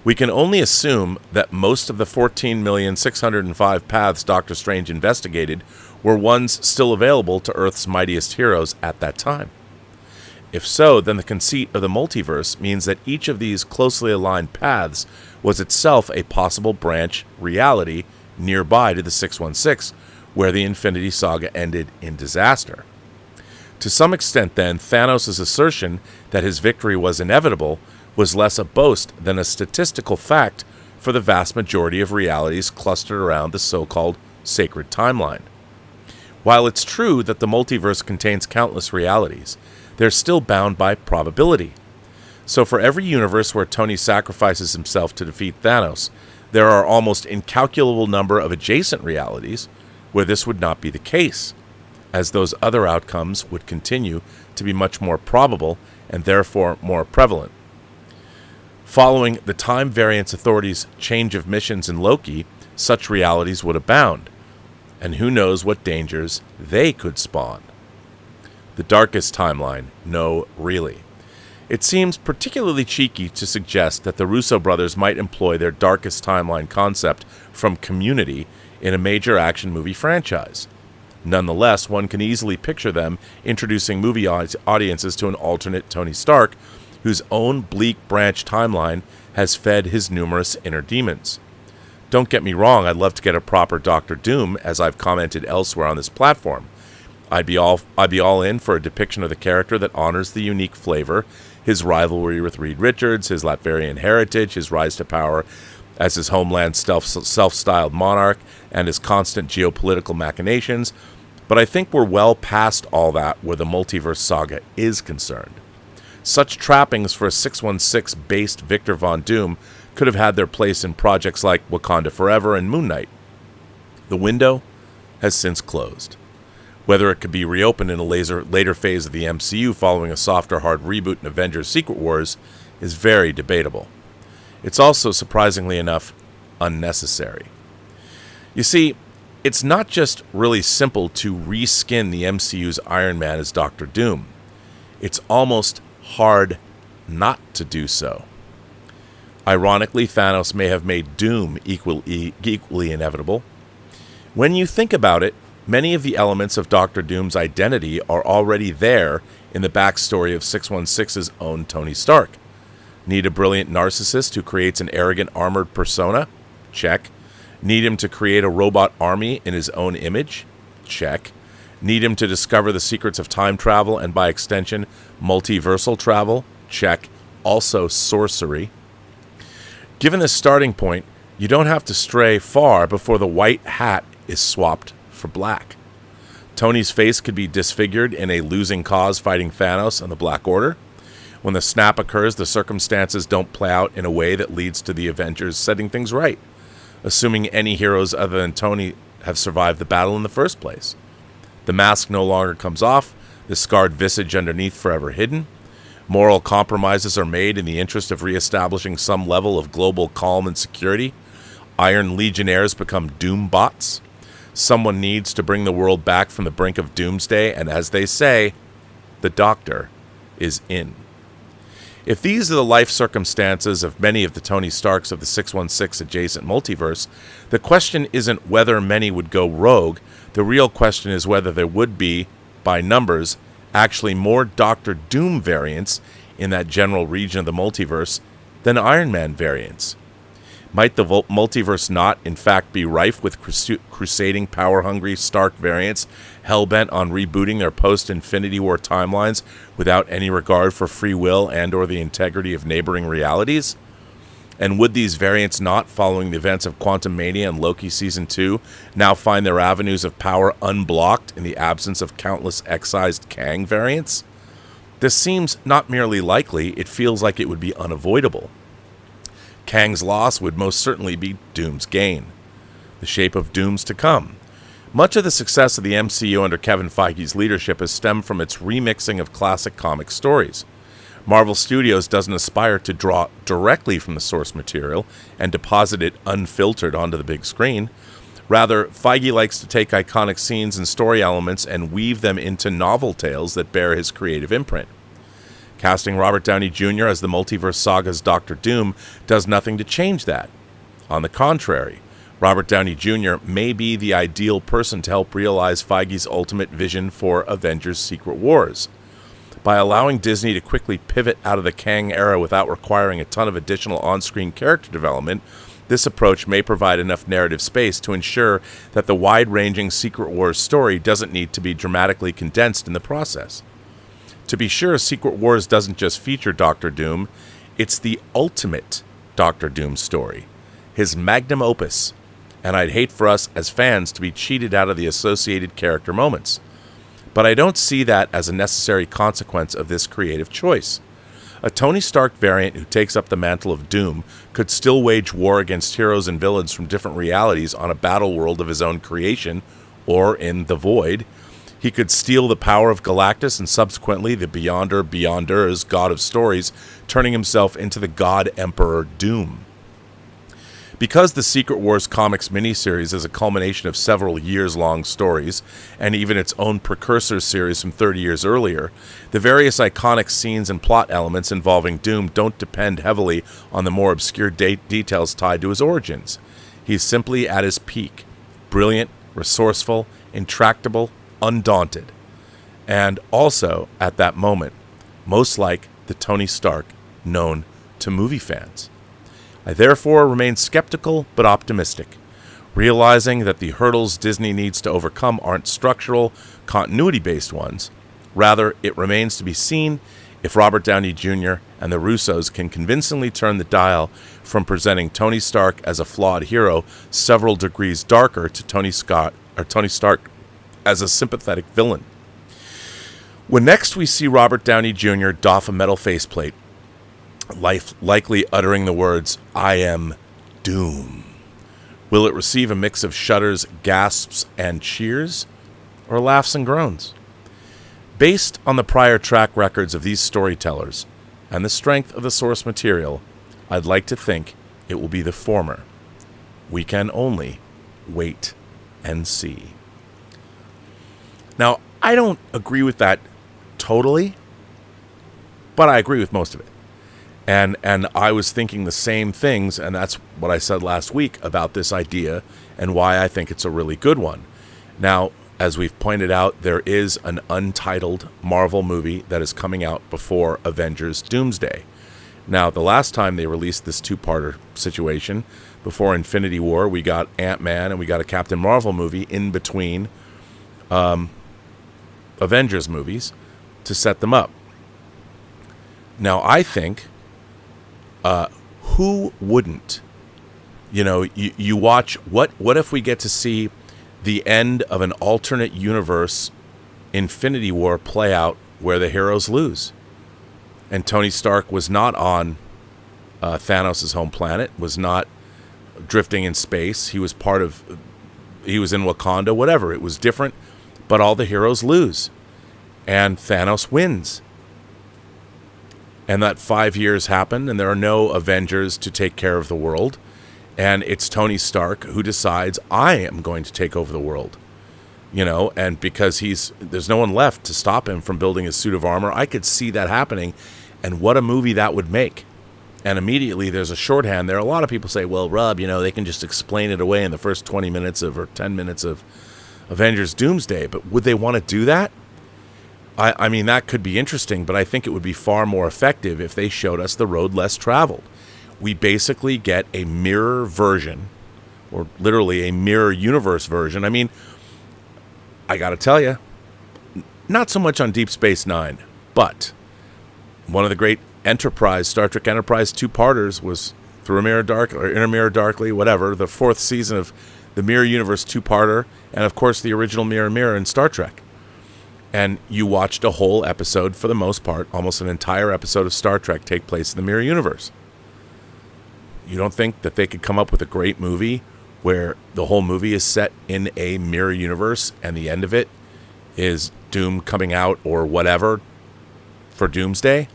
We can only assume that most of the 14,605 paths Doctor Strange investigated were ones still available to Earth's mightiest heroes at that time. If so, then the conceit of the multiverse means that each of these closely aligned paths was itself a possible branch reality nearby to the 616, where the Infinity Saga ended in disaster. To some extent, then, Thanos' assertion that his victory was inevitable was less a boast than a statistical fact for the vast majority of realities clustered around the so-called sacred timeline. While it's true that the multiverse contains countless realities, they're still bound by probability. So for every universe where Tony sacrifices himself to defeat Thanos, there are almost incalculable number of adjacent realities where this would not be the case, as those other outcomes would continue to be much more probable and therefore more prevalent. Following the Time Variance Authority's change of missions in Loki, such realities would abound, and who knows what dangers they could spawn. The darkest timeline, no, really. It seems particularly cheeky to suggest that the Russo brothers might employ their darkest timeline concept from Community in a major action movie franchise. Nonetheless, one can easily picture them introducing movie audiences to an alternate Tony Stark, whose own bleak branch timeline has fed his numerous inner demons. Don't get me wrong, I'd love to get a proper Doctor Doom, as I've commented elsewhere on this platform. I'd be all in for a depiction of the character that honors the unique flavor, his rivalry with Reed Richards, his Latvian heritage, his rise to power as his homeland's self-styled monarch, and his constant geopolitical machinations, but I think we're well past all that where the multiverse saga is concerned. Such trappings for a 616-based Victor Von Doom could have had their place in projects like Wakanda Forever and Moon Knight. The window has since closed. Whether it could be reopened in a later phase of the MCU following a softer hard reboot in Avengers Secret Wars is very debatable. It's also, surprisingly enough, unnecessary. You see, it's not just really simple to reskin the MCU's Iron Man as Doctor Doom. It's almost hard not to do so. Ironically, Thanos may have made Doom equally inevitable. When you think about it, many of the elements of Doctor Doom's identity are already there in the backstory of 616's own Tony Stark. Need a brilliant narcissist who creates an arrogant armored persona? Check. Need him to create a robot army in his own image? Check. Need him to discover the secrets of time travel and, by extension, multiversal travel? Check. Also sorcery. Given this starting point, you don't have to stray far before the white hat is swapped for black. Tony's face could be disfigured in a losing cause fighting Thanos and the Black Order. When the snap occurs, the circumstances don't play out in a way that leads to the Avengers setting things right, assuming any heroes other than Tony have survived the battle in the first place. The mask no longer comes off, the scarred visage underneath forever hidden. Moral compromises are made in the interest of reestablishing some level of global calm and security. Iron Legionnaires become Doom bots. Someone needs to bring the world back from the brink of doomsday, and as they say, the Doctor is in. If these are the life circumstances of many of the Tony Starks of the 616 adjacent multiverse, the question isn't whether many would go rogue. The real question is whether there would be, by numbers, actually more Doctor Doom variants in that general region of the multiverse than Iron Man variants. Might the multiverse not, in fact, be rife with crusading, power-hungry Stark variants hell-bent on rebooting their post-Infinity War timelines without any regard for free will and or the integrity of neighboring realities? And would these variants not, following the events of Quantum Mania and Loki Season 2, now find their avenues of power unblocked in the absence of countless excised Kang variants? This seems not merely likely, it feels like it would be unavoidable. Kang's loss would most certainly be Doom's gain, the shape of Doom's to come. Much of the success of the MCU under Kevin Feige's leadership has stemmed from its remixing of classic comic stories. Marvel Studios doesn't aspire to draw directly from the source material and deposit it unfiltered onto the big screen. Rather, Feige likes to take iconic scenes and story elements and weave them into novel tales that bear his creative imprint. Casting Robert Downey Jr. as the multiverse saga's Doctor Doom does nothing to change that. On the contrary, Robert Downey Jr. may be the ideal person to help realize Feige's ultimate vision for Avengers Secret Wars. By allowing Disney to quickly pivot out of the Kang era without requiring a ton of additional on-screen character development, this approach may provide enough narrative space to ensure that the wide-ranging Secret Wars story doesn't need to be dramatically condensed in the process. To be sure, Secret Wars doesn't just feature Doctor Doom, it's the ultimate Doctor Doom story, his magnum opus, and I'd hate for us as fans to be cheated out of the associated character moments. But I don't see that as a necessary consequence of this creative choice. A Tony Stark variant who takes up the mantle of Doom could still wage war against heroes and villains from different realities on a battle world of his own creation, or in the Void. He could steal the power of Galactus and subsequently the Beyonders, god of stories, turning himself into the God Emperor Doom. Because the Secret Wars comics miniseries is a culmination of several years-long stories, and even its own precursor series from 30 years earlier, the various iconic scenes and plot elements involving Doom don't depend heavily on the more obscure details tied to his origins. He's simply at his peak, brilliant, resourceful, intractable, undaunted, and also, at that moment, most like the Tony Stark known to movie fans. I therefore remain skeptical but optimistic, realizing that the hurdles Disney needs to overcome aren't structural, continuity-based ones. Rather, it remains to be seen if Robert Downey Jr. and the Russos can convincingly turn the dial from presenting Tony Stark as a flawed hero several degrees darker to Tony Stark as a sympathetic villain. When next we see Robert Downey Jr. doff a metal faceplate, likely uttering the words, "I am Doom," will it receive a mix of shudders, gasps, and cheers, or laughs and groans? Based on the prior track records of these storytellers and the strength of the source material, I'd like to think it will be the former. We can only wait and see. Now, I don't agree with that totally, but I agree with most of it. And I was thinking the same things, and that's what I said last week about this idea and why I think it's a really good one. Now, as we've pointed out, there is an untitled Marvel movie that is coming out before Avengers Doomsday. Now, the last time they released this two-parter situation, before Infinity War, we got Ant-Man and we got a Captain Marvel movie in between Avengers movies to set them up. Now, I think, who wouldn't? You know, you watch, what if we get to see the end of an alternate universe Infinity War play out where the heroes lose? And Tony Stark was not on Thanos' home planet, was not drifting in space. He was in Wakanda, whatever. It was different, but all the heroes lose. And Thanos wins. And that 5 years happen, and there are no Avengers to take care of the world. And it's Tony Stark who decides, I am going to take over the world. You know, and because there's no one left to stop him from building his suit of armor, I could see that happening. And what a movie that would make. And immediately there's a shorthand there. A lot of people say, well, Rob, you know, they can just explain it away in the first 20 minutes or 10 minutes of Avengers Doomsday. But would they want to do that? I mean, that could be interesting, but I think it would be far more effective if they showed us the road less traveled. We basically get a mirror version, or literally a mirror universe version. I mean, I got to tell you, not so much on Deep Space Nine, but one of the great Star Trek Enterprise two-parters was Through a Mirror Dark, or In a Mirror Darkly, whatever, the 4th season of the Mirror Universe two-parter, and of course the original Mirror Mirror in Star Trek. And you watched a whole episode, for the most part, almost an entire episode of Star Trek take place in the Mirror Universe. You don't think that they could come up with a great movie where the whole movie is set in a mirror universe and the end of it is Doom coming out or whatever for Doomsday?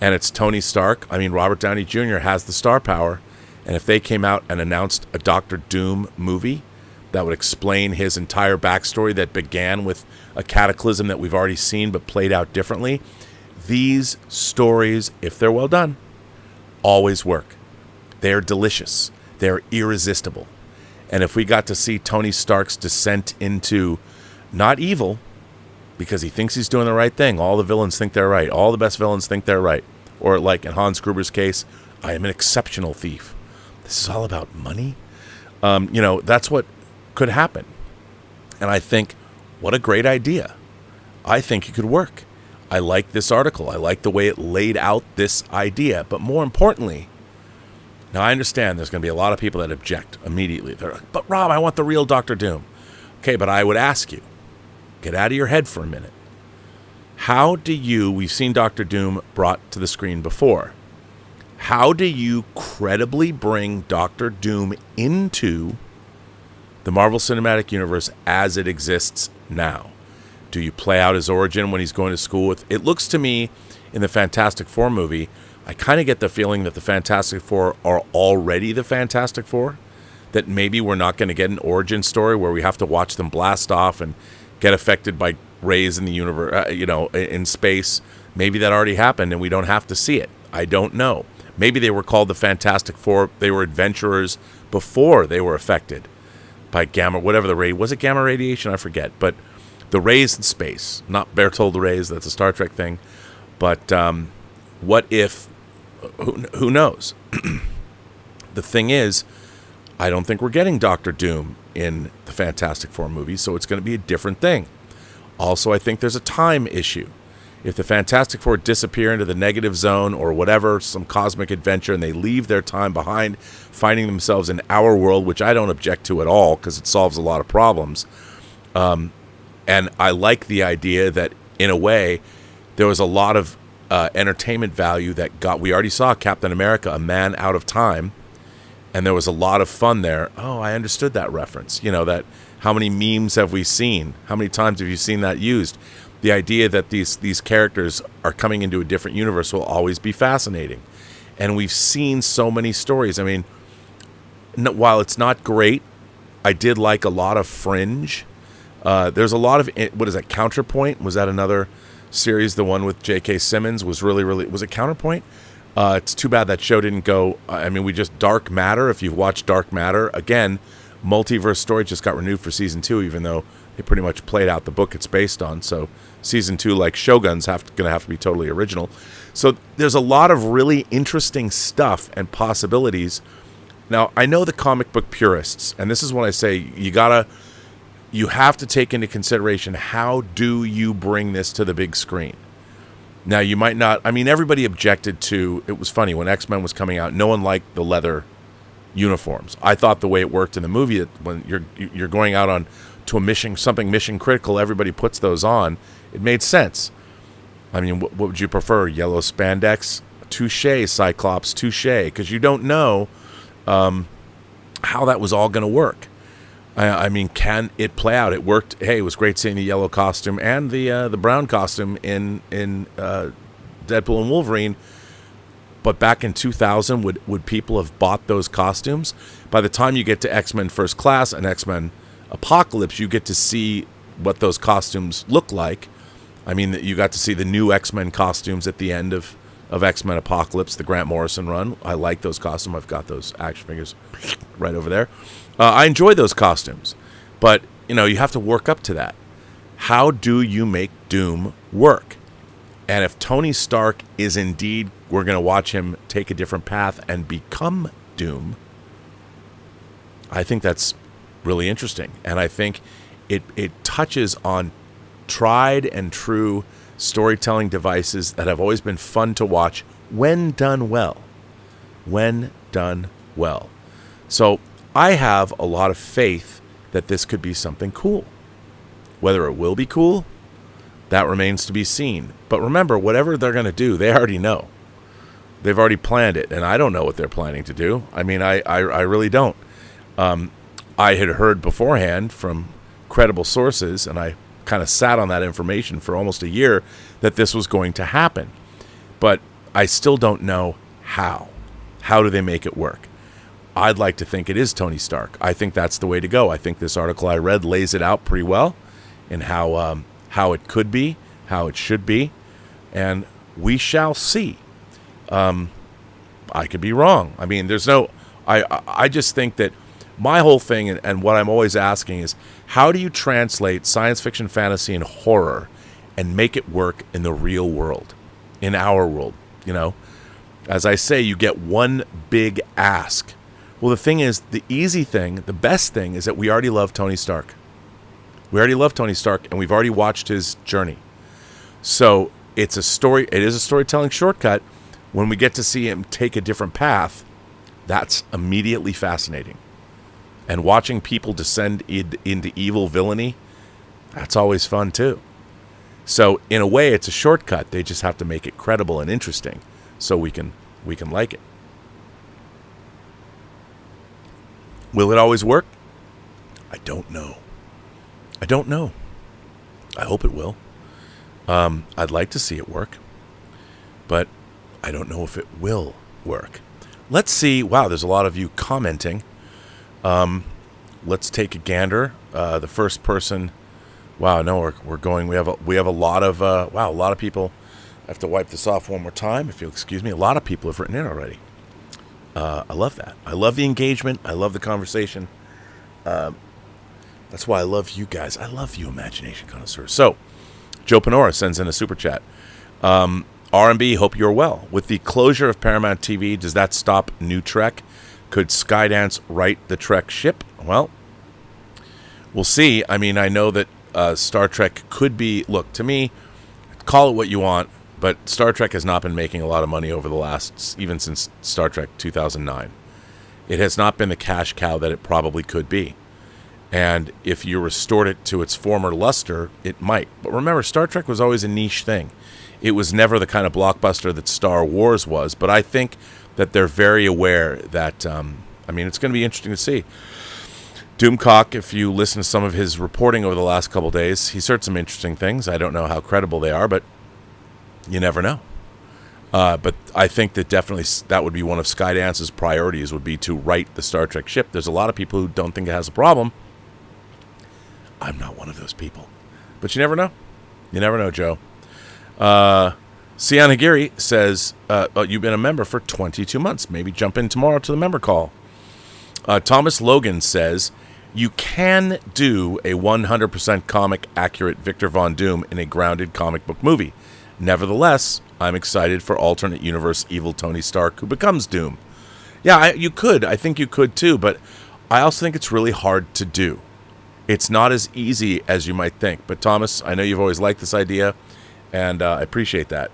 And it's Tony Stark. I mean, Robert Downey Jr. has the star power. And if they came out and announced a Doctor Doom movie that would explain his entire backstory that began with a cataclysm that we've already seen but played out differently, these stories, if they're well done, always work. They're delicious. They're irresistible. And if we got to see Tony Stark's descent into not evil, because he thinks he's doing the right thing. All the villains think they're right. All the best villains think they're right. Or like in Hans Gruber's case, I am an exceptional thief. This is all about money. You know, that's what could happen. And I think, what a great idea. I think it could work. I like this article. I like the way it laid out this idea. But more importantly, now I understand there's going to be a lot of people that object immediately. They're like, but Rob, I want the real Doctor Doom. Okay, but I would ask you, get out of your head for a minute. How do you, we've seen Doctor Doom brought to the screen before. How do you credibly bring Doctor Doom into the Marvel Cinematic Universe as it exists now? Do you play out his origin when he's going to school with... It looks to me, in the Fantastic Four movie, I kind of get the feeling that the Fantastic Four are already the Fantastic Four. That maybe we're not going to get an origin story where we have to watch them blast off and get affected by rays in the universe, in space. Maybe that already happened and we don't have to see it. I don't know. Maybe they were called the Fantastic Four. They were adventurers before they were affected by gamma, whatever the ray was. It gamma radiation? I forget. But the rays in space, not Berthold rays. That's a Star Trek thing. But what if? Who knows? The thing is, I don't think we're getting Doctor Doom in the Fantastic Four movie, so it's going to be a different thing. Also, I think there's a time issue. If the Fantastic Four disappear into the negative zone or whatever, some cosmic adventure, and they leave their time behind, finding themselves in our world, which I don't object to at all because it solves a lot of problems. And I like the idea that, in a way, there was a lot of entertainment value that we already saw Captain America, a man out of time, and there was a lot of fun there. Oh, I understood that reference. You know, that how many memes have we seen? How many times have you seen that used? The idea that these characters are coming into a different universe will always be fascinating. And we've seen so many stories. I mean, while it's not great, I did like a lot of Fringe. There's a lot of, what is that, Counterpoint? Was that another series? The one with J.K. Simmons was really, was it Counterpoint? It's too bad that show didn't go. I mean, Dark Matter, if you've watched Dark Matter, again, multiverse story just got renewed for season 2, even though they pretty much played out the book it's based on. So season 2, like Shogun's, going to have to be totally original. So there's a lot of really interesting stuff and possibilities. Now, I know the comic book purists, and this is when I say you gotta you have to take into consideration, how do you bring this to the big screen? Now, you might not, I mean, everybody objected to, it was funny, when X-Men was coming out, no one liked the leather uniforms. I thought the way it worked in the movie, that when you're going out on to a mission, something mission critical, everybody puts those on. It made sense. I mean, what would you prefer? Yellow spandex? Touche, Cyclops, touche, because you don't know how that was all going to work. I mean, can it play out? It worked. Hey, it was great seeing the yellow costume and the brown costume in Deadpool and Wolverine. But back in 2000, would people have bought those costumes? By the time you get to X-Men First Class and X-Men Apocalypse, you get to see what those costumes look like. I mean, you got to see the new X-Men costumes at the end of X-Men Apocalypse, the Grant Morrison run. I like those costumes. I've got those action figures right over there. I enjoy those costumes. But, you know, you have to work up to that. How do you make Doom work? And if Tony Stark is indeed, we're going to watch him take a different path and become Doom, I think that's really interesting. And I think it touches on tried and true storytelling devices that have always been fun to watch when done well. When done well. So I have a lot of faith that this could be something cool. Whether it will be cool, that remains to be seen. But remember, whatever they're going to do, they already know. They've already planned it, and I don't know what they're planning to do. I mean, I really don't. I had heard beforehand from credible sources, and I kind of sat on that information for almost a year, that this was going to happen. But I still don't know how. How do they make it work? I'd like to think it is Tony Stark. I think that's the way to go. I think this article I read lays it out pretty well in how it could be, how it should be, and we shall see. I could be wrong. I mean, there's no... I just think that my whole thing, and what I'm always asking is, how do you translate science fiction, fantasy, and horror and make it work in the real world, in our world, you know? As I say, you get one big ask. Well, the thing is, the easy thing, the best thing, is that we already love Tony Stark. We already love Tony Stark, and we've already watched his journey. So it's a story. It is a storytelling shortcut. When we get to see him take a different path, that's immediately fascinating. And watching people descend into evil villainy, that's always fun too. So in a way, it's a shortcut. They just have to make it credible and interesting, so we can like it. Will it always work? I don't know. I hope it will. I'd like to see it work, but I don't know if it will work. Let's see. Wow, there's a lot of you commenting. Let's take a gander. The first person. Wow, no, we're going. We have a lot of wow, a lot of people. I have to wipe this off one more time, if you'll excuse me. A lot of people have written in already. I love that. I love the engagement. I love the conversation. That's why I love you guys. I love you, imagination connoisseurs. So, Joe Panora sends in a super chat. R&B, hope you're well. With the closure of Paramount TV, does that stop New Trek? Could Skydance right the Trek ship? Well, we'll see. I mean, I know that Star Trek could be... Look, to me, call it what you want, but Star Trek has not been making a lot of money over the last... Even since Star Trek 2009. It has not been the cash cow that it probably could be. And if you restored it to its former luster, it might. But remember, Star Trek was always a niche thing. It was never the kind of blockbuster that Star Wars was. But I think that they're very aware that, I mean, it's going to be interesting to see. Doomcock, if you listen to some of his reporting over the last couple days, he's heard some interesting things. I don't know how credible they are, but you never know. But I think that definitely that would be one of Skydance's priorities, would be to right the Star Trek ship. There's a lot of people who don't think it has a problem. I'm not one of those people. But you never know. You never know, Joe. Sian Hagiri says, you've been a member for 22 months. Maybe jump in tomorrow to the member call. Thomas Logan says, you can do a 100% comic accurate Victor Von Doom in a grounded comic book movie. Nevertheless, I'm excited for alternate universe evil Tony Stark who becomes Doom. Yeah, you could. I think you could too, but I also think it's really hard to do. It's not as easy as you might think. But Thomas, I know you've always liked this idea, and I appreciate that.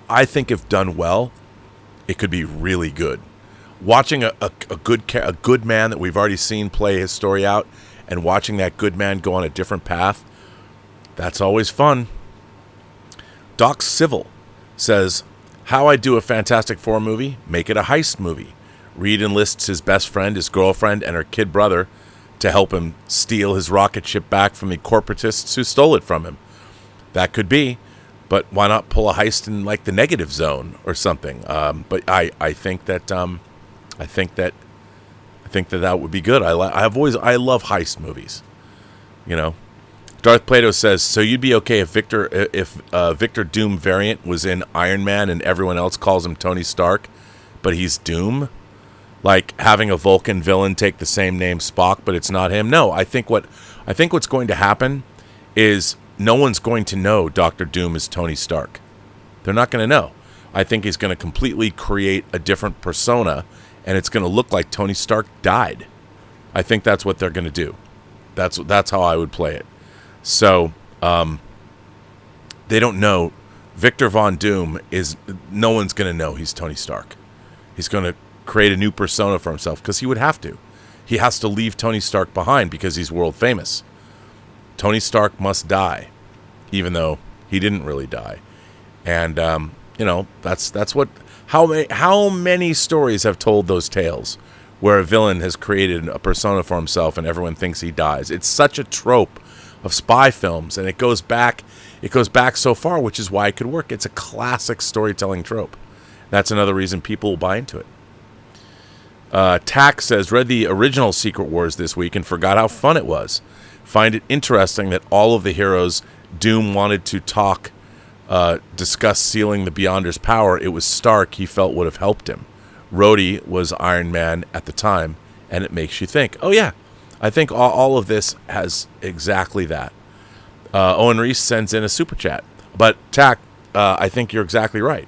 I think if done well, it could be really good. Watching a good man that we've already seen play his story out, and watching that good man go on a different path, that's always fun. Doc Civil says, how I do a Fantastic Four movie? Make it a heist movie. Reed enlists his best friend, his girlfriend, and her kid brother to help him steal his rocket ship back from the corporatists who stole it from him. That could be, but why not pull a heist in like the Negative Zone or something? But I think that that would be good. I love heist movies. You know, Darth Plato says, so you'd be okay if Victor Doom variant was in Iron Man and everyone else calls him Tony Stark, but he's Doom? Like having a Vulcan villain take the same name Spock, but it's not him? No, I think what's going to happen is no one's going to know Dr. Doom is Tony Stark. They're not going to know. I think he's going to completely create a different persona, and it's going to look like Tony Stark died. I think that's what they're going to do. That's how I would play it. So, they don't know. Victor Von Doom is, no one's going to know he's Tony Stark. He's going to create a new persona for himself because he would have to. He has to leave Tony Stark behind because he's world famous. Tony Stark must die, even though he didn't really die. And, that's what, how many stories have told those tales where a villain has created a persona for himself and everyone thinks he dies. It's such a trope of spy films, and it goes back so far, which is why it could work. It's a classic storytelling trope. That's another reason people will buy into it. Tack says, read the original Secret Wars this week and forgot how fun it was. Find it interesting that all of the heroes Doom wanted to discuss sealing the Beyonder's power, it was Stark he felt would have helped him. Rhodey was Iron Man at the time, and it makes you think, oh yeah, I think all of this has exactly that. Owen Reese sends in a super chat. But Tack, I think you're exactly right.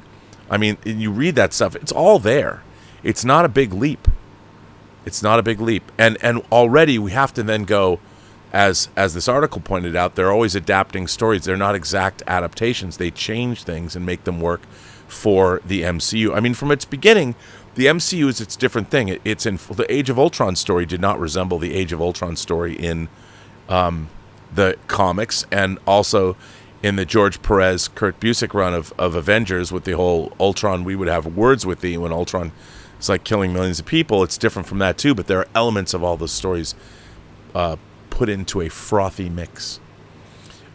I mean, you read that stuff, it's all there. It's not a big leap. It's not a big leap. And already we have to then go, as this article pointed out, they're always adapting stories. They're not exact adaptations. They change things and make them work for the MCU. I mean, from its beginning, the MCU is its different thing. It's in the Age of Ultron story did not resemble the Age of Ultron story in the comics, and also in the George Perez, Kurt Busiek run of Avengers with the whole Ultron, we would have words with thee when Ultron is like killing millions of people. It's different from that too, but there are elements of all those stories put into a frothy mix.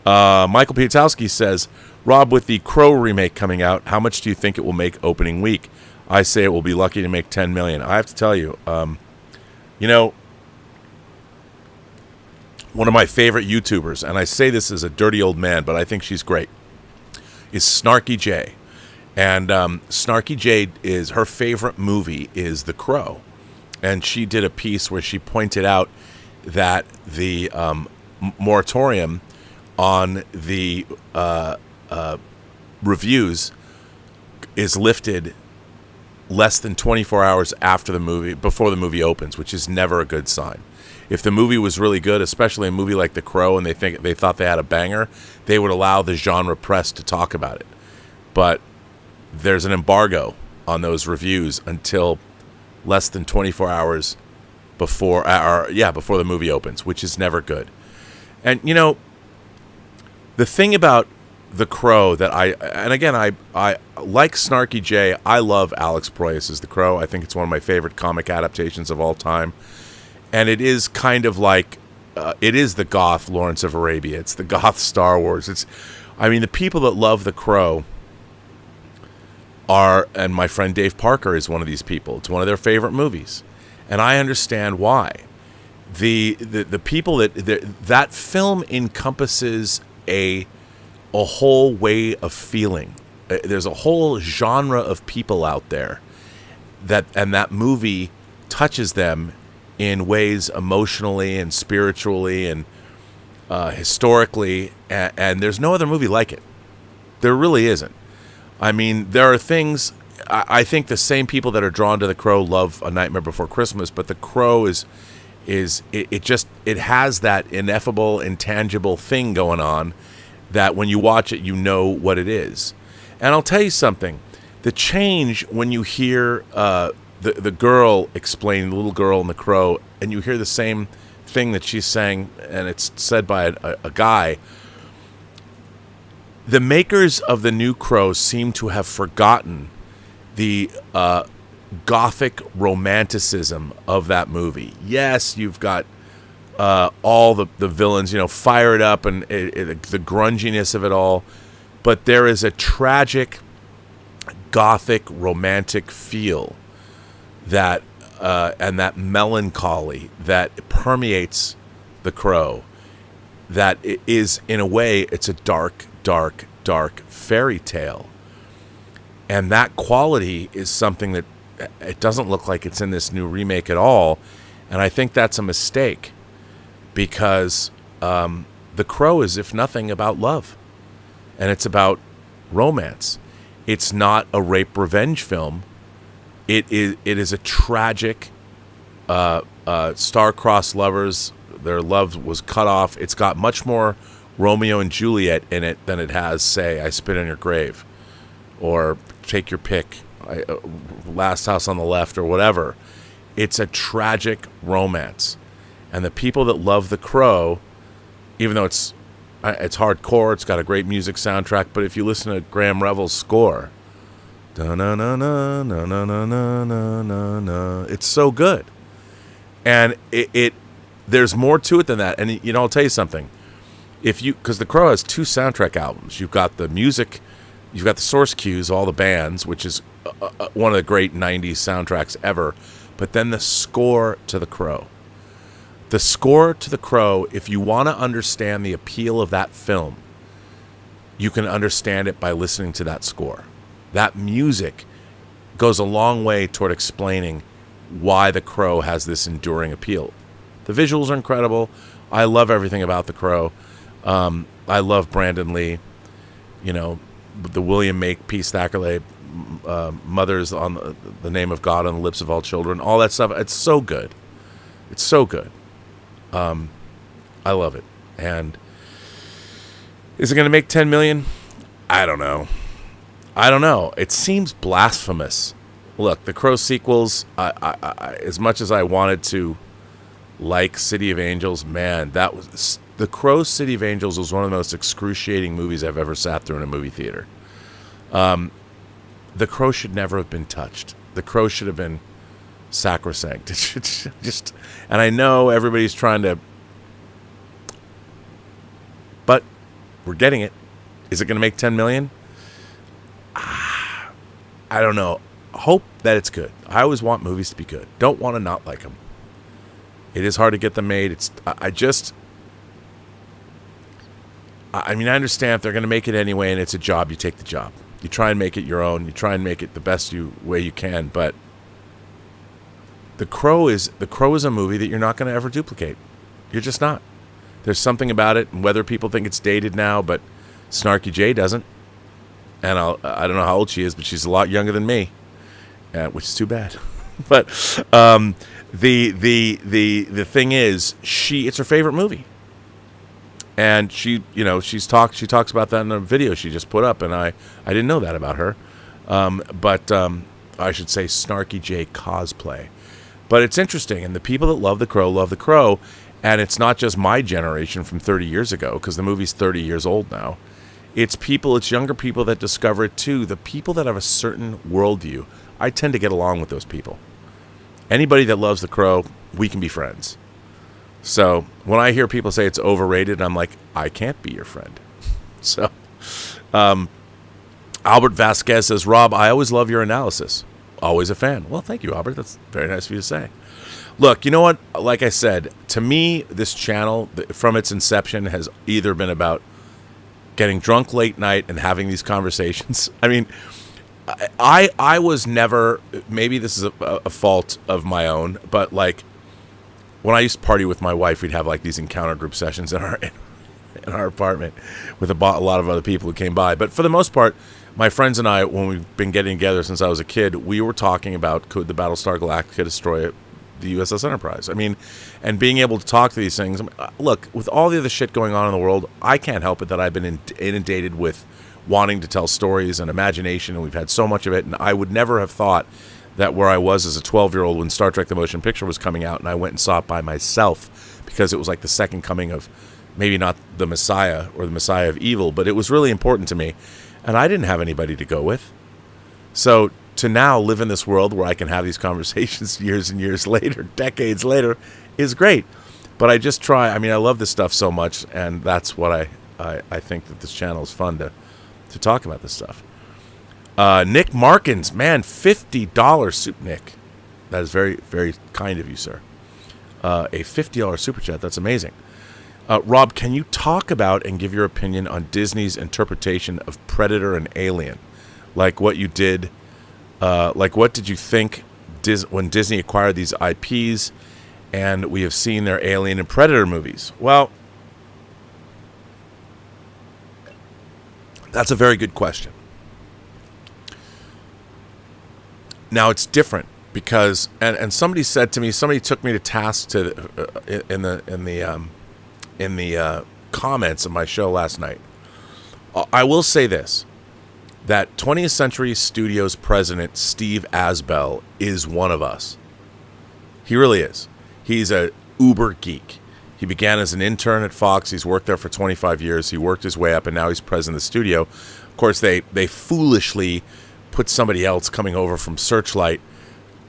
Michael Piatowski says, Rob, with the Crow remake coming out, how much do you think it will make opening week? I say it will be lucky to make 10 million. I have to tell you, one of my favorite YouTubers, and I say this as a dirty old man, but I think she's great, is Snarky J. And Snarky J, is her favorite movie is The Crow. And she did a piece where she pointed out that the moratorium on the reviews is lifted less than 24 hours after the movie, before the movie opens, which is never a good sign. If the movie was really good, especially a movie like The Crow, and they thought they had a banger, they would allow the genre press to talk about it. But there's an embargo on those reviews until less than 24 hours before the movie opens, which is never good. And the thing about The Crow that I like Snarky J. I love Alex Proyas' The Crow. I think it's one of my favorite comic adaptations of all time. And it is kind of like, it is the goth Lawrence of Arabia. It's the goth Star Wars. The people that love The Crow are, and my friend Dave Parker is one of these people. It's one of their favorite movies. And I understand why. The people that film encompasses a whole way of feeling. There's a whole genre of people out there that movie touches them in ways emotionally and spiritually and historically, and there's no other movie like it. There really isn't. I mean, there are things. I think the same people that are drawn to The Crow love A Nightmare Before Christmas, but The Crow is is it has that ineffable, intangible thing going on that when you watch it, you know what it is. And I'll tell you something, the change when you hear the girl explain, the little girl in The Crow, and you hear the same thing that she's saying, and it's said by a guy. The makers of the new Crow seem to have forgotten the gothic romanticism of that movie. Yes, you've got all the villains, fired up, and the grunginess of it all, but there is a tragic, gothic, romantic feel that and that melancholy that permeates The Crow. That is, in a way, it's a dark, dark, dark fairy tale. And that quality is something that it doesn't look like it's in this new remake at all. And I think that's a mistake because The Crow is, if nothing, about love. And it's about romance. It's not a rape revenge film. It is a tragic star-crossed lovers. Their love was cut off. It's got much more Romeo and Juliet in it than it has, say, I Spit on Your Grave, or take your pick, Last House on the Left, or whatever. It's a tragic romance. And the people that love The Crow, even though it's hardcore, it's got a great music soundtrack, but if you listen to Graham Revell's score, it's so good. And there's more to it than that. And I'll tell you something. Because The Crow has 2 soundtrack albums. You've got the music, you've got the source cues, all the bands, which is one of the great 90s soundtracks ever. But then the score to The Crow. The score to The Crow, if you want to understand the appeal of that film, you can understand it by listening to that score. That music goes a long way toward explaining why The Crow has this enduring appeal. The visuals are incredible. I love everything about The Crow. I love Brandon Lee. The William Makepeace Thackeray, Mothers on the Name of God on the Lips of All Children, all that stuff. It's so good. It's so good. I love it. And is it going to make 10 million? I don't know. It seems blasphemous. Look, the Crow sequels, I as much as I wanted to like City of Angels, man, The Crow City of Angels was one of the most excruciating movies I've ever sat through in a movie theater. The Crow should never have been touched. The Crow should have been sacrosanct. And I know everybody's trying to, but we're getting it. Is it going to make 10 million? I don't know. Hope that it's good. I always want movies to be good. Don't want to not like them. It is hard to get them made. I understand if they're going to make it anyway and it's a job, you take the job. You try and make it your own. You try and make it the best way you can. But The Crow is a movie that you're not going to ever duplicate. You're just not. There's something about it, and whether people think it's dated now, but Snarky J doesn't. And I don't know how old she is, but she's a lot younger than me, which is too bad. But the thing is, it's her favorite movie, and she talks about that in a video she just put up, and I didn't know that about her. But I should say Snarky J cosplay. But it's interesting, and the people that love The Crow, and it's not just my generation from 30 years ago, because the movie's 30 years old now. It's younger people that discover it too. The people that have a certain worldview, I tend to get along with those people. Anybody that loves The Crow, we can be friends. So when I hear people say it's overrated, I'm like, I can't be your friend. So Albert Vasquez says, Rob, I always love your analysis. Always a fan. Well, thank you, Albert. That's very nice of you to say. Look, you know what? Like I said, to me, this channel, from its inception, has either been about getting drunk late night and having these conversations. I mean, I was never, maybe this is a fault of my own, but like when I used to party with my wife, we'd have like these encounter group sessions in our apartment with a lot of other people who came by. But for the most part, my friends and I, when we've been getting together since I was a kid, we were talking about, could the Battlestar Galactica destroy the USS Enterprise. I mean, and being able to talk to these things. Look, with all the other shit going on in the world, I can't help it that I've been inundated with wanting to tell stories and imagination, and we've had so much of it. And I would never have thought that where I was as a 12-year-old when Star Trek The Motion Picture was coming out, and I went and saw it by myself because it was like the second coming of maybe not the Messiah or the Messiah of evil, but it was really important to me. And I didn't have anybody to go with. So to now live in this world where I can have these conversations years and years later, decades later, is great. But I just try. I mean, I love this stuff so much, and that's what I think that this channel is fun to talk about this stuff. Nick Markins, man, $50 soup, Nick. That is very, very kind of you, sir. A $50 super chat. That's amazing. Rob, can you talk about and give your opinion on Disney's interpretation of Predator and Alien? Like what you did, like what did you think when Disney acquired these IPs and we have seen their Alien and Predator movies? Well, that's a very good question. Now it's different because, and somebody said to me, somebody took me to task in the comments of my show last night. I will say this, that 20th Century Studios president Steve Asbell is one of us. He really is. He's a uber geek. He began as an intern at Fox. He's worked there for 25 years. He worked his way up, and now he's president of the studio. Of course, they foolishly put somebody else coming over from Searchlight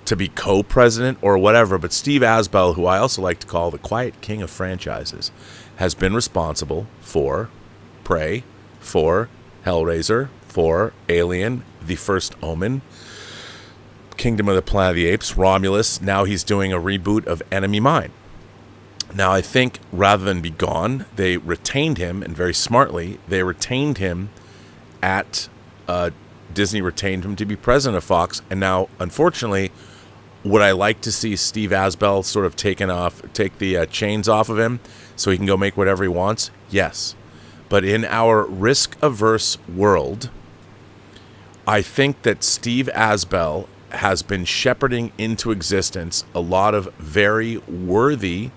to be co-president or whatever. But Steve Asbell, who I also like to call the quiet king of franchises, has been responsible for Prey, for Hellraiser, for Alien, The First Omen, Kingdom of the Planet of the Apes, Romulus. Now he's doing a reboot of Enemy Mine. Now I think rather than be gone, they retained him, and very smartly, they retained him at Disney retained him to be president of Fox. And now, unfortunately, would I like to see Steve Asbell sort of take the chains off of him so he can go make whatever he wants? Yes. But in our risk-averse world, I think that Steve Asbell has been shepherding into existence a lot of very worthy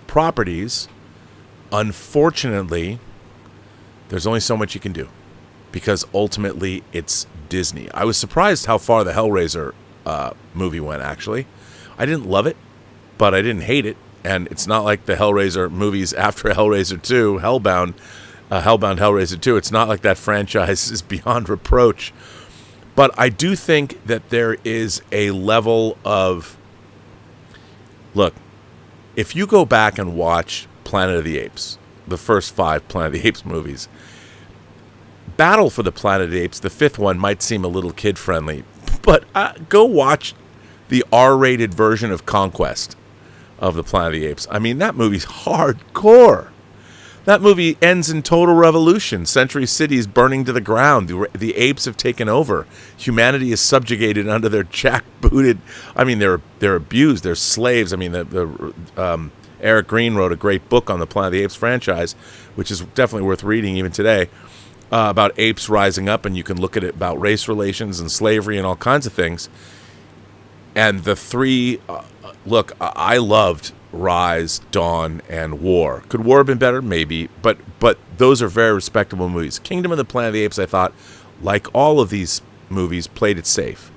properties. Unfortunately, there's only so much you can do because ultimately it's Disney. I was surprised how far the Hellraiser movie went, actually. I didn't love it, but I didn't hate it. And it's not like the Hellraiser movies after Hellraiser 2, Hellbound Hellraiser 2. It's not like that franchise is beyond reproach. But I do think that there is a level of... Look, if you go back and watch Planet of the Apes, the first 5 Planet of the Apes movies, Battle for the Planet of the Apes, the 5th one, might seem a little kid-friendly. But go watch the R-rated version of Conquest of the Planet of the Apes. I mean, that movie's hardcore. That movie ends in total revolution. Century City is burning to the ground. The apes have taken over. Humanity is subjugated under their jackbooted... I mean, they're abused. They're slaves. I mean, Eric Green wrote a great book on the Planet of the Apes franchise, which is definitely worth reading even today, about apes rising up, and you can look at it about race relations and slavery and all kinds of things. And the three... look, I loved Rise, Dawn, and War. Could War have been better? Maybe. But those are very respectable movies. Kingdom of the Planet of the Apes, I thought, like all of these movies, played it safe.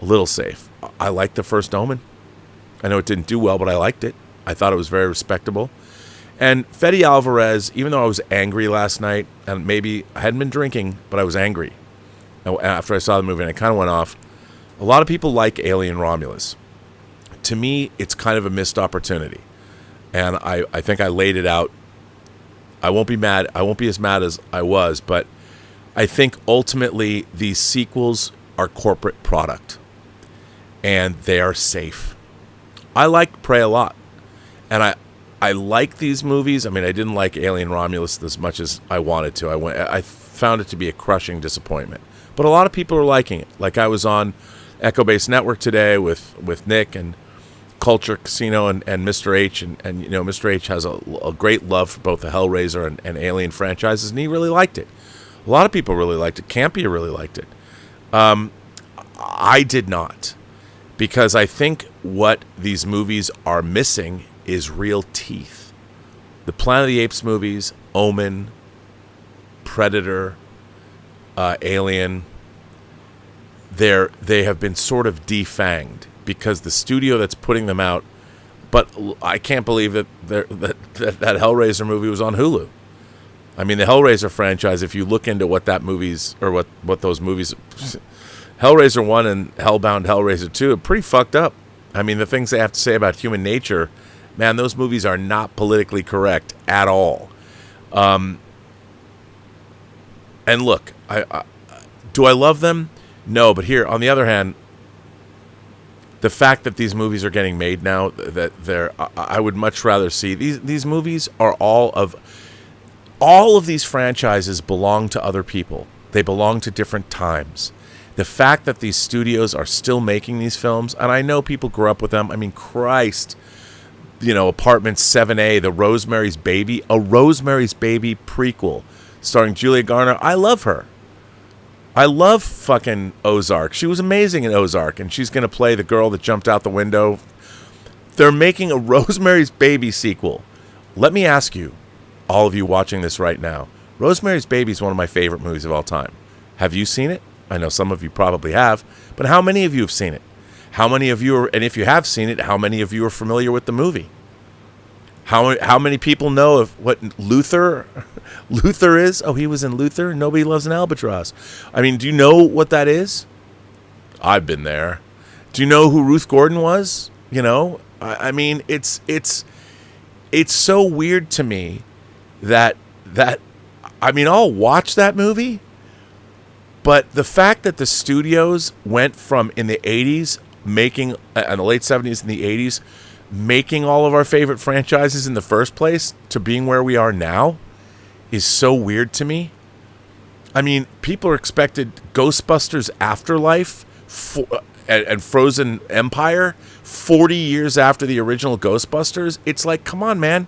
A little safe. I liked The First Omen. I know it didn't do well, but I liked it. I thought it was very respectable. And Fede Alvarez, even though I was angry last night, and maybe I hadn't been drinking, but I was angry after I saw the movie, and I kind of went off. A lot of people like Alien Romulus. To me, it's kind of a missed opportunity. And I think I laid it out. I won't be mad. I won't be as mad as I was, but I think ultimately these sequels are corporate product. And they are safe. I like Prey a lot. And I like these movies. I mean, I didn't like Alien Romulus as much as I wanted to. I found it to be a crushing disappointment. But a lot of people are liking it. Like I was on Echo Base Network today with Nick and Culture Casino and Mr. H, and you know, Mr. H has a great love for both the Hellraiser and Alien franchises, and he really liked it. A lot of people really liked it. Campia really liked it. I did not. because I think what these movies are missing is real teeth. The Planet of the Apes movies, Omen, Predator, Alien, they have been sort of defanged because the studio that's putting them out. But I can't believe that Hellraiser movie was on Hulu. I mean, the Hellraiser franchise, if you look into what that movies, or what those movies, Hellraiser 1 and Hellbound Hellraiser 2 are pretty fucked up. I mean, the things they have to say about human nature, man, those movies are not politically correct at all. And look, do I love them? No, but here, on the other hand, the fact that these movies are getting made now, I would much rather see these movies are all of these franchises belong to other people. They belong to different times. The fact that these studios are still making these films, and I know people grew up with them. I mean, Christ, Apartment 7A, The Rosemary's Baby, a Rosemary's Baby prequel starring Julia Garner. I love her. I love fucking Ozark. She was amazing in Ozark, and she's going to play the girl that jumped out the window. They're making a Rosemary's Baby sequel. Let me ask you, all of you watching this right now, Rosemary's Baby is one of my favorite movies of all time. Have you seen it? I know some of you probably have, but how many of you have seen it? How many of you and if you have seen it, how many of you are familiar with the movie? How many people know of what Luther is? Oh, he was in Luther. Nobody Loves an Albatross. I mean, do you know what that is? I've been there. Do you know who Ruth Gordon was? I mean, it's so weird to me that I mean, I'll watch that movie, but the fact that the studios went from in the 80s making, in the late 70s and the 80s, making all of our favorite franchises in the first place to being where we are now is so weird to me. I mean, people are expected Ghostbusters Afterlife and Frozen Empire 40 years after the original Ghostbusters. It's like, come on, man.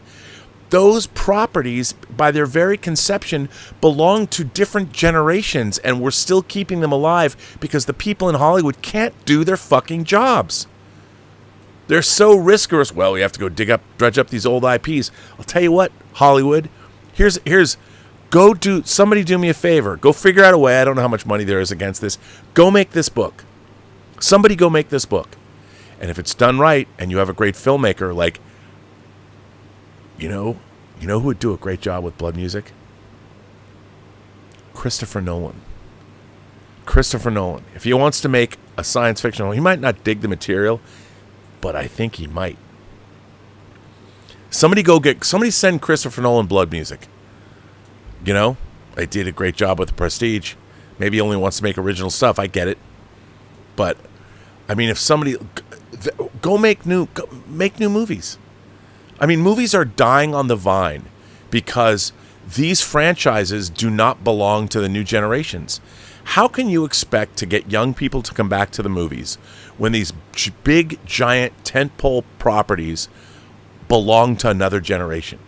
Those properties, by their very conception, belong to different generations, and we're still keeping them alive because the people in Hollywood can't do their fucking jobs. They're so risk-averse. Well, we have to go dredge up these old IPs. I'll tell you what, Hollywood, somebody do me a favor. Go figure out a way. I don't know how much money there is against this. Go make this book. Somebody go make this book. And if it's done right, and you have a great filmmaker, like, you know who would do a great job with blood music? Christopher Nolan. If he wants to make a science fiction, he might not dig the material, but I think he might. Somebody send Christopher Nolan blood music. They did a great job with The Prestige. Maybe he only wants to make original stuff. I get it. But, I mean, if somebody... Go make new movies. I mean, movies are dying on the vine because these franchises do not belong to the new generations. How can you expect to get young people to come back to the movies when these big, giant tentpole properties belong to another generation,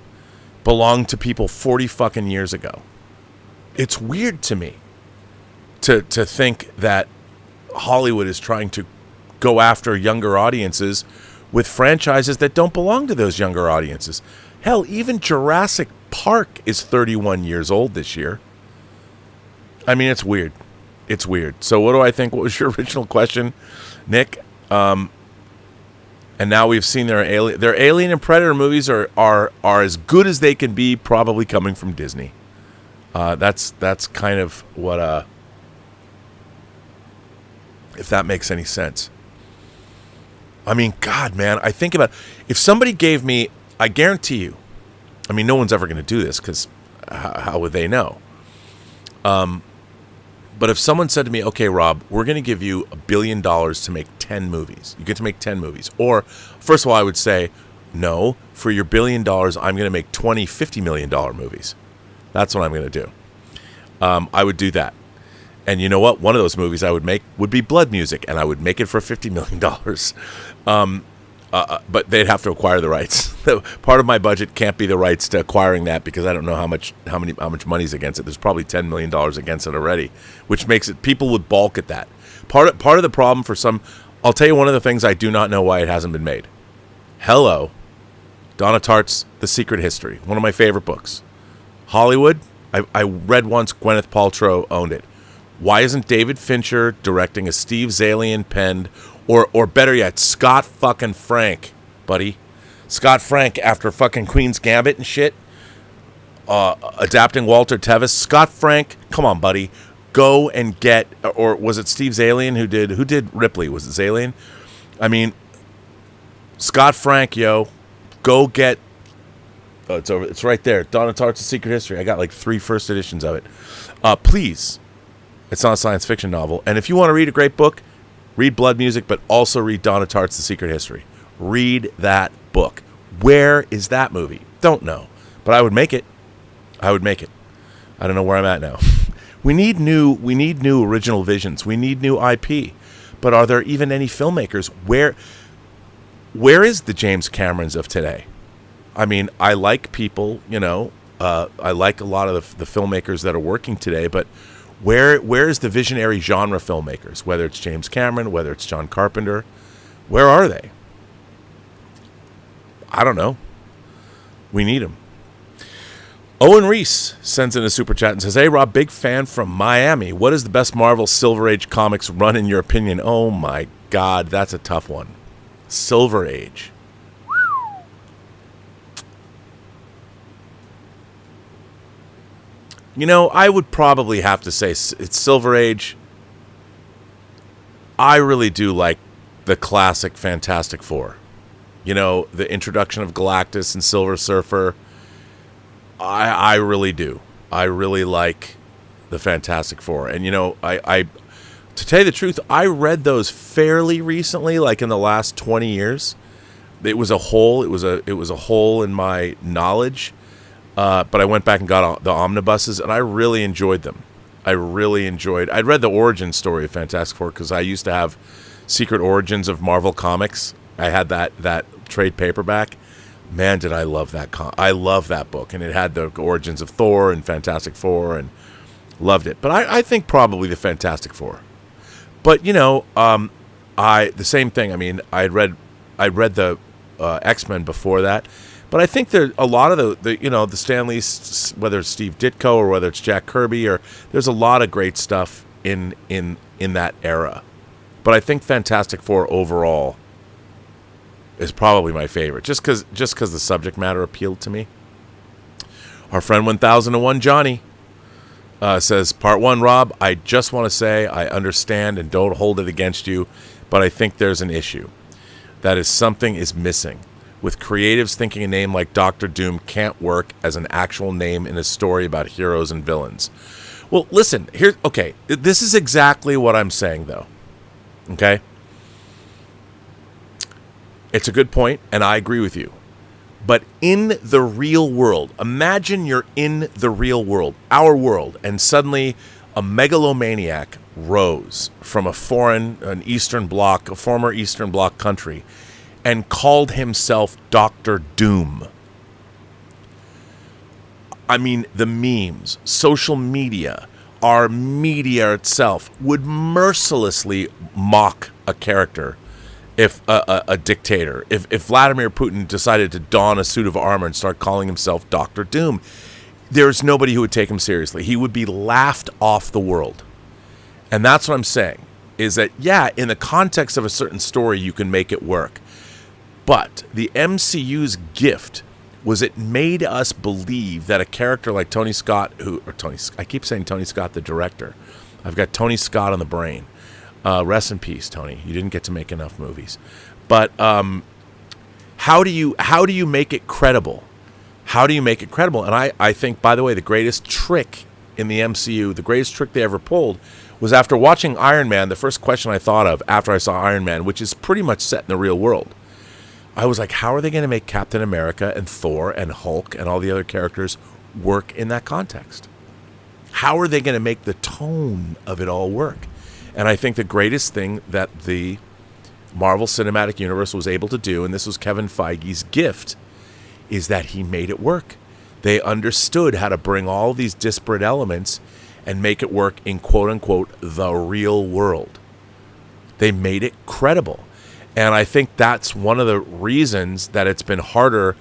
belong to people 40 fucking years ago? It's weird to me to think that Hollywood is trying to go after younger audiences with franchises that don't belong to those younger audiences. Hell, even Jurassic Park is 31 years old this year. I mean, it's weird. It's weird. So what do I think? What was your original question, Nick? And now we've seen their Alien and Predator movies are as good as they can be, probably coming from Disney. That's kind of what if that makes any sense. I mean, God, man, I think about if somebody gave me, I guarantee you, I mean, no one's ever going to do this because how would they know? But if someone said to me, okay, Rob, we're going to give you $1 billion to make 10 movies. You get to make 10 movies. Or, first of all, I would say, no, for your $1 billion, I'm going to make 20 $50 million movies. That's what I'm going to do. I would do that. And you know what? One of those movies I would make would be Blood Music, and I would make it for $50 million. But they'd have to acquire the rights. Part of my budget can't be the rights to acquiring that because I don't know how much money's against it. There's probably $10 million against it already, which makes it people would balk at that. Part of the problem for some I'll tell you one of the things I do not know why it hasn't been made. Hello, Donna Tartt's The Secret History, one of my favorite books. Hollywood, I read once Gwyneth Paltrow owned it. Why isn't David Fincher directing a Steve Zalian penned, or better yet, Scott fucking Frank, buddy? Scott Frank, after fucking Queen's Gambit and shit, adapting Walter Tevis. Scott Frank, come on, buddy. Go and get, or was it Steve Zalian who did Ripley? Was it Zalian? I mean, Scott Frank, yo, go get. Oh, it's over. It's right there. Donna Tartt's A Secret History. I got like 3 first editions of it. Please, it's not a science fiction novel. And if you want to read a great book, read Blood Music, but also read Donna Tartt's The Secret History. Read that book. Where is that movie? Don't know, but I would make it. I would make it. I don't know where I'm at now. We need new original visions. We need new IP. But are there even any filmmakers? Where is the James Camerons of today? I mean, I like people, I like a lot of the filmmakers that are working today, but where is the visionary genre filmmakers? Whether it's James Cameron, whether it's John Carpenter, where are they? I don't know. We need them. Owen Reese sends in a super chat and says, "Hey Rob, big fan from Miami. What is the best Marvel Silver Age comics run in your opinion?" Oh my God, that's a tough one. Silver Age. I would probably have to say it's Silver Age. I really do like the classic Fantastic Four. The introduction of Galactus and Silver Surfer. I really do. I really like the Fantastic Four. And, I to tell you the truth, I read those fairly recently, like in the last 20 years. It was a hole. It was a hole in my knowledge. But I went back and got the omnibuses, and I really enjoyed them. I'd read the origin story of Fantastic Four because I used to have Secret Origins of Marvel Comics. I had that trade paperback. Man, did I love that I love that book, and it had the origins of Thor and Fantastic Four, and loved it. But I think probably the Fantastic Four. But the same thing. I mean, I read the X-Men before that. But I think there a lot of the Stan Lee, whether it's Steve Ditko or whether it's Jack Kirby, or there's a lot of great stuff in that era. But I think Fantastic Four overall is probably my favorite, just because the subject matter appealed to me. Our friend 1001 Johnny says, Part 1, Rob, I just want to say I understand and don't hold it against you, but I think there's an issue. That is, something is missing. With creatives thinking a name like Dr. Doom can't work as an actual name in a story about heroes and villains. Well, listen, this is exactly what I'm saying, though. Okay? It's a good point, and I agree with you. But in the real world, imagine you're in the real world, our world, and suddenly a megalomaniac rose from a former Eastern Bloc country and called himself Dr. Doom. I mean, the memes, social media, our media itself would mercilessly mock a character. If a dictator, if Vladimir Putin decided to don a suit of armor and start calling himself Dr. Doom, there's nobody who would take him seriously. He would be laughed off the world. And that's what I'm saying, is that, yeah, in the context of a certain story, you can make it work. But the MCU's gift was it made us believe that a character like Tony Scott, I keep saying Tony Scott, the director. I've got Tony Scott on the brain. Rest in peace, Tony. You didn't get to make enough movies. But how do you make it credible? How do you make it credible? And I think, by the way, the greatest trick in the MCU, the greatest trick they ever pulled, was after watching Iron Man, the first question I thought of after I saw Iron Man, which is pretty much set in the real world, I was like, how are they going to make Captain America and Thor and Hulk and all the other characters work in that context? How are they going to make the tone of it all work? And I think the greatest thing that the Marvel Cinematic Universe was able to do, and this was Kevin Feige's gift, is that he made it work. They understood how to bring all these disparate elements and make it work in quote-unquote the real world. They made it credible. And I think that's one of the reasons that it's been harder.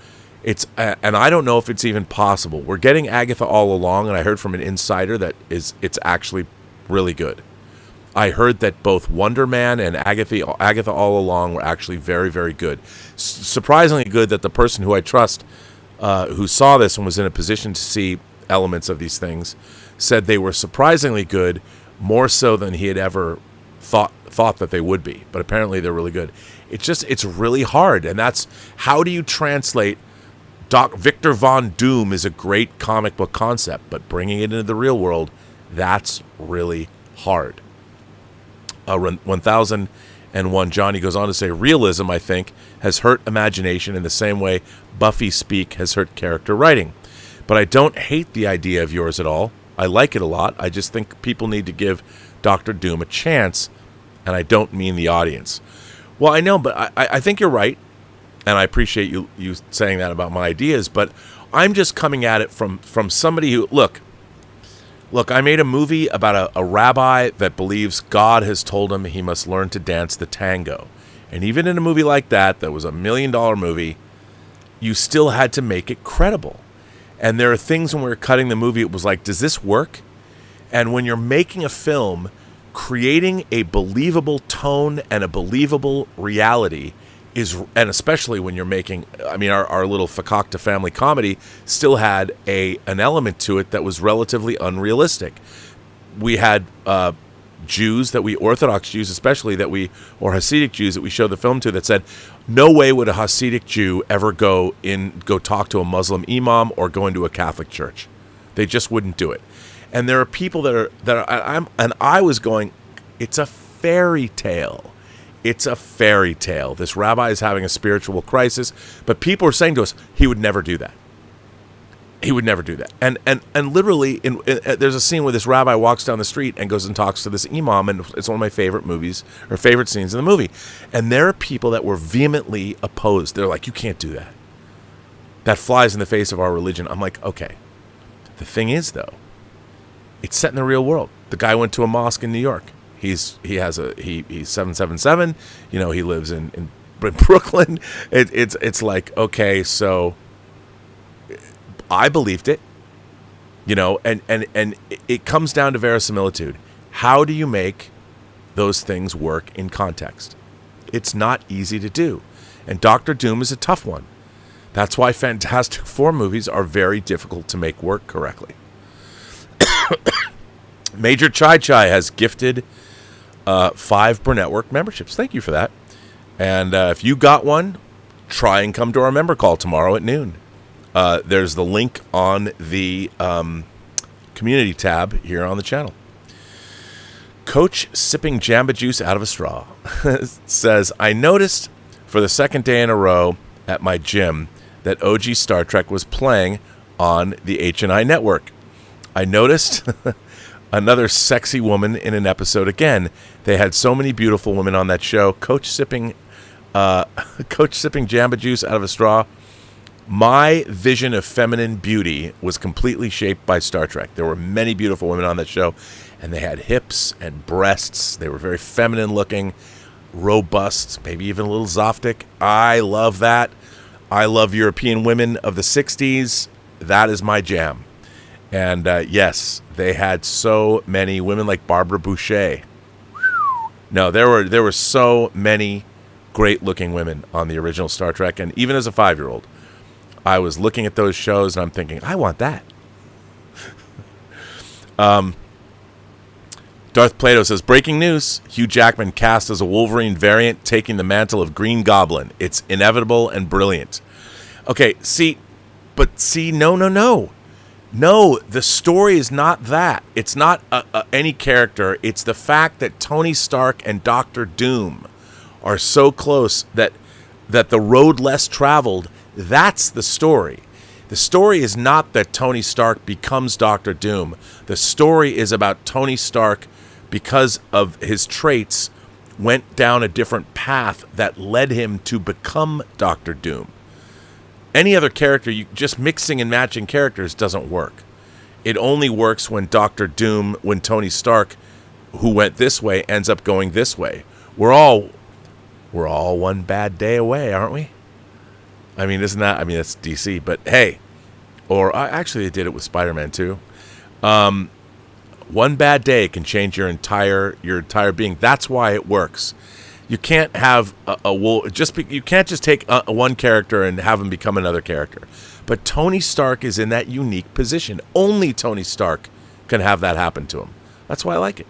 And I don't know if it's even possible. We're getting Agatha All Along, and I heard from an insider that it's actually really good. I heard that both Wonder Man and Agatha All Along were actually very, very good. Surprisingly good that the person who I trust, who saw this and was in a position to see elements of these things, said they were surprisingly good, more so than he had ever thought that they would be. But apparently they're really good. It's really hard, and that's how do you translate Victor Von Doom is a great comic book concept, but bringing it into the real world, that's really hard. 1001 Johnny goes on to say, realism, I think, has hurt imagination in the same way Buffy speak has hurt character writing. But I don't hate the idea of yours at all. I like it a lot. I just think people need to give Dr. Doom a chance, and I don't mean the audience. Well, I know, but I think you're right. And I appreciate you saying that about my ideas, but I'm just coming at it from somebody who, look, I made a movie about a rabbi that believes God has told him he must learn to dance the tango. And even in a movie like that was $1 million movie, you still had to make it credible. And there are things when we were cutting the movie, it was like, does this work? And when you're making a film, creating a believable tone and a believable reality and especially when you're making, I mean, our little Fakakta family comedy still had an element to it that was relatively unrealistic. We had Jews Orthodox Jews especially or Hasidic Jews that we showed the film to that said, no way would a Hasidic Jew ever go talk to a Muslim imam or go into a Catholic church. They just wouldn't do it. And there are people I was going, it's a fairy tale. It's a fairy tale. This rabbi is having a spiritual crisis, but people are saying to us, he would never do that. He would never do that. And literally, there's a scene where this rabbi walks down the street and goes and talks to this imam, and it's one of my favorite movies, or favorite scenes in the movie. And there are people that were vehemently opposed. They're like, you can't do that. That flies in the face of our religion. I'm like, okay. The thing is, though, it's set in the real world. The guy went to a mosque in New York. He's 777. He lives in Brooklyn. It's like, okay, so I believed it, and it comes down to verisimilitude. How do you make those things work in context? It's not easy to do, and Dr. Doom is a tough one. That's why Fantastic Four movies are very difficult to make work correctly. Major Chai Chai has gifted 5 Burnettwork memberships. Thank you for that. And if you got one, try and come to our member call tomorrow at noon. There's the link on the community tab here on the channel. Coach sipping Jamba Juice out of a straw says, I noticed for the second day in a row at my gym that OG Star Trek was playing on the H&I network. I noticed another sexy woman in an episode again. They had so many beautiful women on that show. Coach sipping Jamba Juice out of a straw. My vision of feminine beauty was completely shaped by Star Trek. There were many beautiful women on that show, and they had hips and breasts. They were very feminine looking, robust, maybe even a little Zoftic. I love that. I love European women of the 60s. That is my jam. And yes, they had so many women like Barbara Boucher. No, there were so many great-looking women on the original Star Trek, and even as a 5-year-old, I was looking at those shows and I'm thinking, I want that. Darth Plato says, breaking news, Hugh Jackman cast as a Wolverine variant taking the mantle of Green Goblin. It's inevitable and brilliant. Okay, no. No, the story is not that. It's not any character. It's the fact that Tony Stark and Doctor Doom are so close that the road less traveled, that's the story. The story is not that Tony Stark becomes Doctor Doom. The story is about Tony Stark, because of his traits, went down a different path that led him to become Doctor Doom. Any other character, just mixing and matching characters doesn't work. It only works when Doctor Doom, when Tony Stark, who went this way, ends up going this way. we're all one bad day away, aren't we? I mean, isn't that? I mean, that's DC, but hey, actually, they did it with Spider-Man too. One bad day can change your entire being. That's why it works. You can't have you can't just take one character and have him become another character. But Tony Stark is in that unique position. Only Tony Stark can have that happen to him. That's why I like it.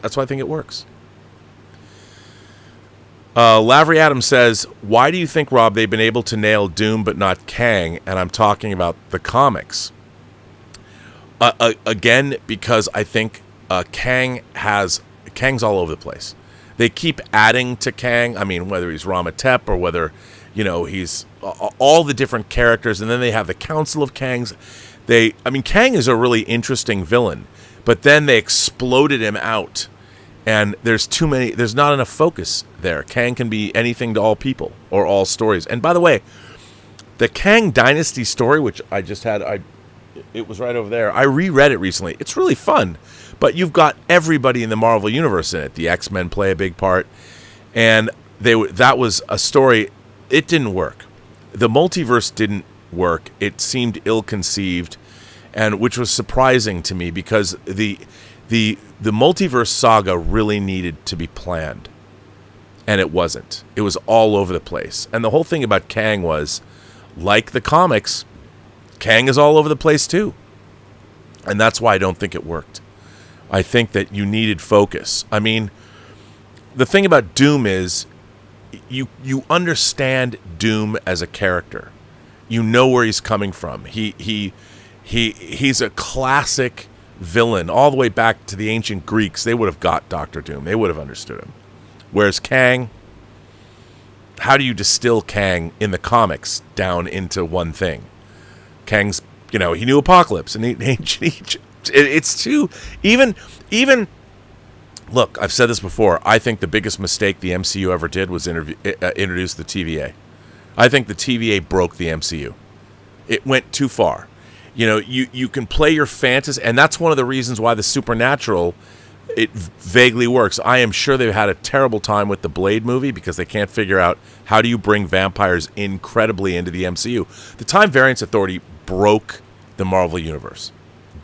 That's why I think it works. Lavery Adams says, why do you think, Rob, they've been able to nail Doom but not Kang? And I'm talking about the comics. Again, because I think Kang's all over the place. They keep adding to Kang. I mean, whether he's Ramatep or whether, he's all the different characters. And then they have the Council of Kangs. Kang is a really interesting villain. But then they exploded him out. And there's not enough focus there. Kang can be anything to all people or all stories. And by the way, the Kang Dynasty story, which I just had, it was right over there. I reread it recently. It's really fun. But you've got everybody in the Marvel Universe in it. The X-Men play a big part. And that was a story. It didn't work. The multiverse didn't work. It seemed ill-conceived, and which was surprising to me because the multiverse saga really needed to be planned. And it wasn't. It was all over the place. And the whole thing about Kang was, like the comics, Kang is all over the place too. And that's why I don't think it worked. I think that you needed focus. I mean, the thing about Doom is you understand Doom as a character. You know where he's coming from. He's a classic villain all the way back to the ancient Greeks. They would have got Dr. Doom. They would have understood him. Whereas Kang, how do you distill Kang in the comics down into one thing? Kang's, he knew Apocalypse and ancient Egypt. It's too even. Look, I've said this before. I think the biggest mistake the MCU ever did was introduce the TVA. I think the TVA broke the MCU. It went too far. You can play your fantasy, and that's one of the reasons why the supernatural, it vaguely works. I am sure they've had a terrible time with the Blade movie because they can't figure out how do you bring vampires incredibly into the MCU. The Time Variance Authority broke the Marvel Universe.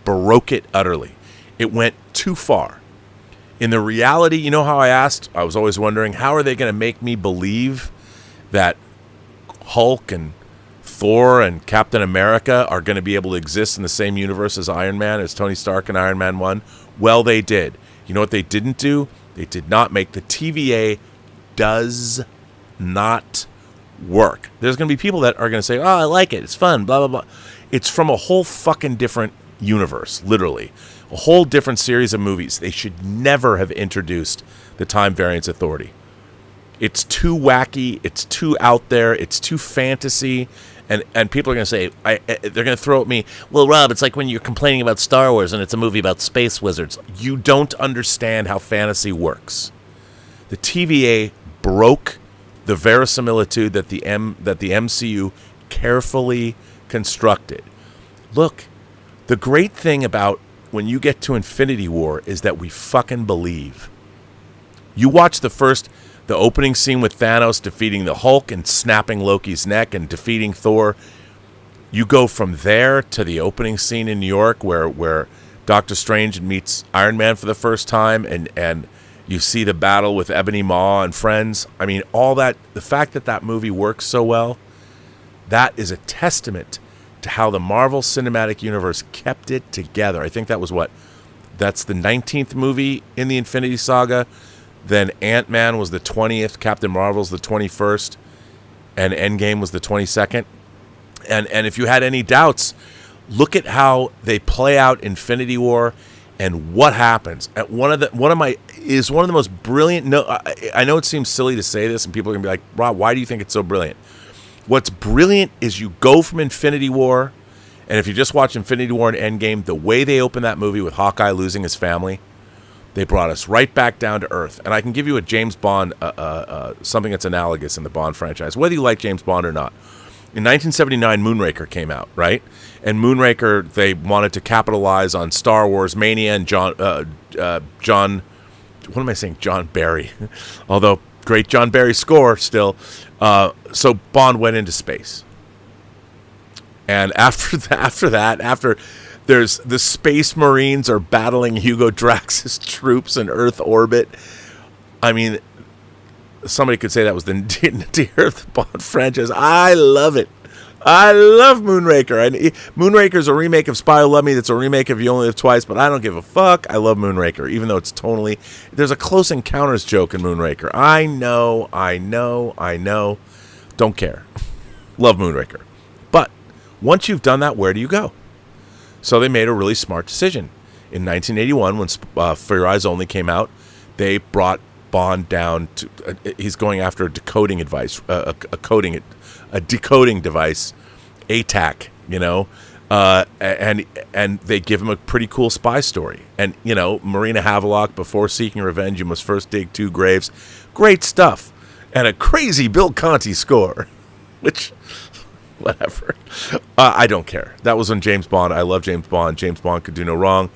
Broke it utterly. It went too far. In the reality, how I was always wondering, how are they going to make me believe that Hulk and Thor and Captain America are going to be able to exist in the same universe as Iron Man, as Tony Stark and Iron Man 1? Well, they did. You know what they didn't do? They did not make the TVA does not work. There's going to be people that are going to say, oh, I like it. It's fun, blah, blah, blah. It's from a whole fucking different universe, literally. A whole different series of movies. They should never have introduced the Time Variance Authority. It's too wacky. It's too out there. It's too fantasy. And people are going to say, they're going to throw at me, well, Rob, it's like when you're complaining about Star Wars and it's a movie about space wizards. You don't understand how fantasy works. The TVA broke the verisimilitude that the MCU carefully constructed. Look, the great thing about when you get to Infinity War is that we fucking believe. You watch the opening scene with Thanos defeating the Hulk and snapping Loki's neck and defeating Thor. You go from there to the opening scene in New York where Doctor Strange meets Iron Man for the first time and you see the battle with Ebony Maw and friends. I mean, all that, the fact that movie works so well, that is a testament to how the Marvel Cinematic Universe kept it together. I think that's the 19th movie in the Infinity Saga. Then Ant-Man was the 20th, Captain Marvel's the 21st, and Endgame was the 22nd. And if you had any doubts, look at how they play out Infinity War and what happens. At one of the most brilliant. No, I know it seems silly to say this, and people are gonna be like, Rob, why do you think it's so brilliant? What's brilliant is you go from Infinity War, and if you just watch Infinity War and Endgame, the way they open that movie with Hawkeye losing his family, they brought us right back down to earth. And I can give you a James Bond, something that's analogous in the Bond franchise, whether you like James Bond or not. In 1979, Moonraker came out, right? And Moonraker, they wanted to capitalize on Star Wars mania and John what am I saying? John Barry. Although, great John Barry score still. So Bond went into space. And after there's the Space Marines are battling Hugo Drax's troops in Earth orbit. I mean, somebody could say that was the nadir of the Bond franchise. I love it. I love Moonraker. Moonraker's a remake of Spy Who Loved Me. That's a remake of You Only Live Twice, but I don't give a fuck. I love Moonraker, even though it's totally... There's a Close Encounters joke in Moonraker. I know. Don't care. Love Moonraker. But once you've done that, where do you go? So they made a really smart decision. In 1981, when For Your Eyes Only came out, they brought Bond down to... he's going after a decoding device, a decoding device, ATAC, and they give him a pretty cool spy story. And, Marina Havelock, before seeking revenge, you must first dig 2 graves. Great stuff. And a crazy Bill Conti score, which... whatever. I don't care. That was when James Bond. I love James Bond. James Bond could do no wrong.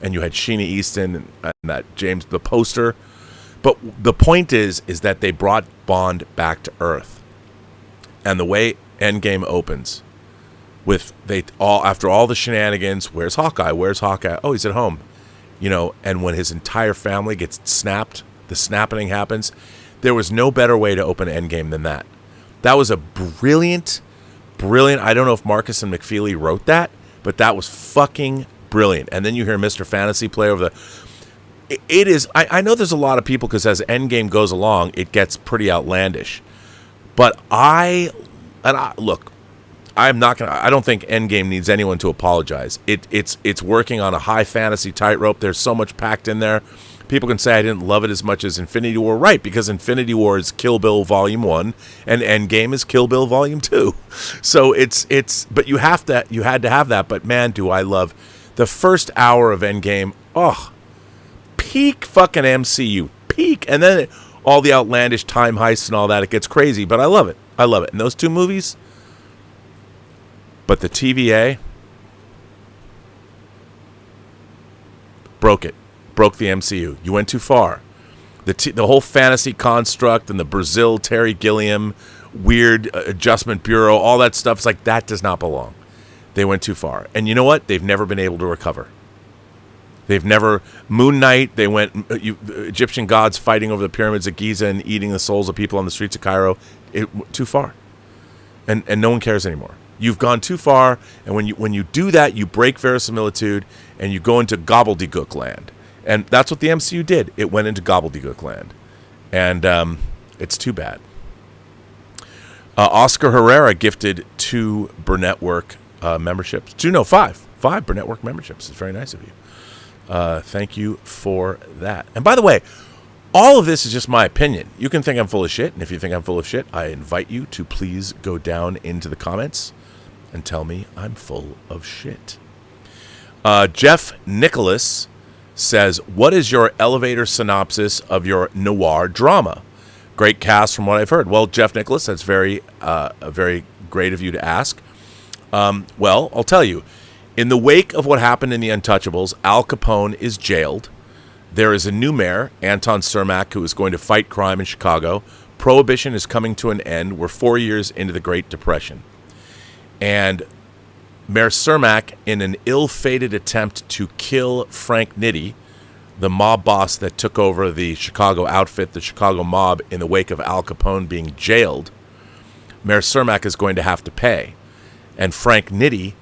And you had Sheena Easton and that James, the poster. But the point is that they brought Bond back to Earth. And the way Endgame opens, with after all the shenanigans, where's Hawkeye? Where's Hawkeye? Oh, he's at home. And when his entire family gets snapped, the snapping happens. There was no better way to open Endgame than that. That was a brilliant. I don't know if Marcus and McFeely wrote that, but that was fucking brilliant. And then you hear Mr. Fantasy play over the... It is... I know there's a lot of people, because as Endgame goes along, it gets pretty outlandish. But look, I'm not gonna... I don't think Endgame needs anyone to apologize. It's working on a high fantasy tightrope. There's so much packed in there. People can say I didn't love it as much as Infinity War. Right, because Infinity War is Kill Bill Volume 1 and Endgame is Kill Bill Volume 2. So it's but you had to have that. But man, do I love the first hour of Endgame. Oh, peak fucking MCU. Peak. And then all the outlandish time heists and all that, it gets crazy, but I love it. And those 2 movies. But the TVA broke it. Broke the MCU. You went too far. The whole fantasy construct and the Brazil, Terry Gilliam, weird adjustment bureau, all that stuff, it's like, that does not belong. They went too far. And you know what? They've never been able to recover. They've never... Moon Knight, they went... Egyptian gods fighting over the pyramids of Giza and eating the souls of people on the streets of Cairo. Too far. And no one cares anymore. You've gone too far, and when you do that, you break verisimilitude, and you go into gobbledygook land. And that's what the MCU did. It went into gobbledygook land. And it's too bad. Oscar Herrera gifted 2 Burnettwork memberships. 5 Burnettwork memberships. It's very nice of you. Thank you for that. And by the way, all of this is just my opinion. You can think I'm full of shit. And if you think I'm full of shit, I invite you to please go down into the comments and tell me I'm full of shit. Jeff Nicholas says, what is your elevator synopsis of your noir drama? Great cast from what I've heard. Well, Jeff Nicholas, that's very great of you to ask. Well, I'll tell you. In the wake of what happened in The Untouchables, Al Capone is jailed. There is a new mayor, Anton Cermak, who is going to fight crime in Chicago. Prohibition is coming to an end. We're 4 years into the Great Depression. And Mayor Cermak, in an ill-fated attempt to kill Frank Nitti, the mob boss that took over the Chicago outfit, the Chicago mob, in the wake of Al Capone being jailed, Mayor Cermak is going to have to pay. And Frank Nitti,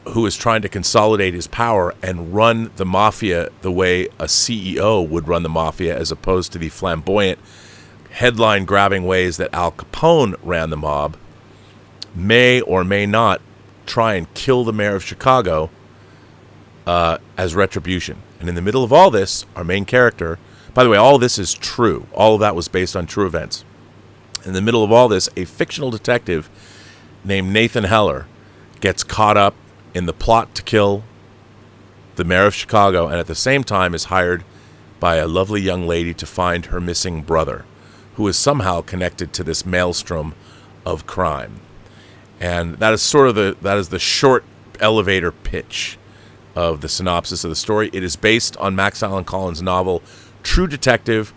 who is trying to consolidate his power and run the mafia the way a CEO would run the mafia, as opposed to the flamboyant, headline-grabbing ways that Al Capone ran the mob, may or may not try and kill the mayor of Chicago as retribution. And in the middle of all this, our main character... By the way, all this is true. All of that was based on true events. In the middle of all this, a fictional detective named Nathan Heller gets caught up in the plot to kill the mayor of Chicago, and at the same time is hired by a lovely young lady to find her missing brother, who is somehow connected to this maelstrom of crime. And that is the short elevator pitch of the synopsis of the story. It is based on Max Allan Collins' novel True Detective,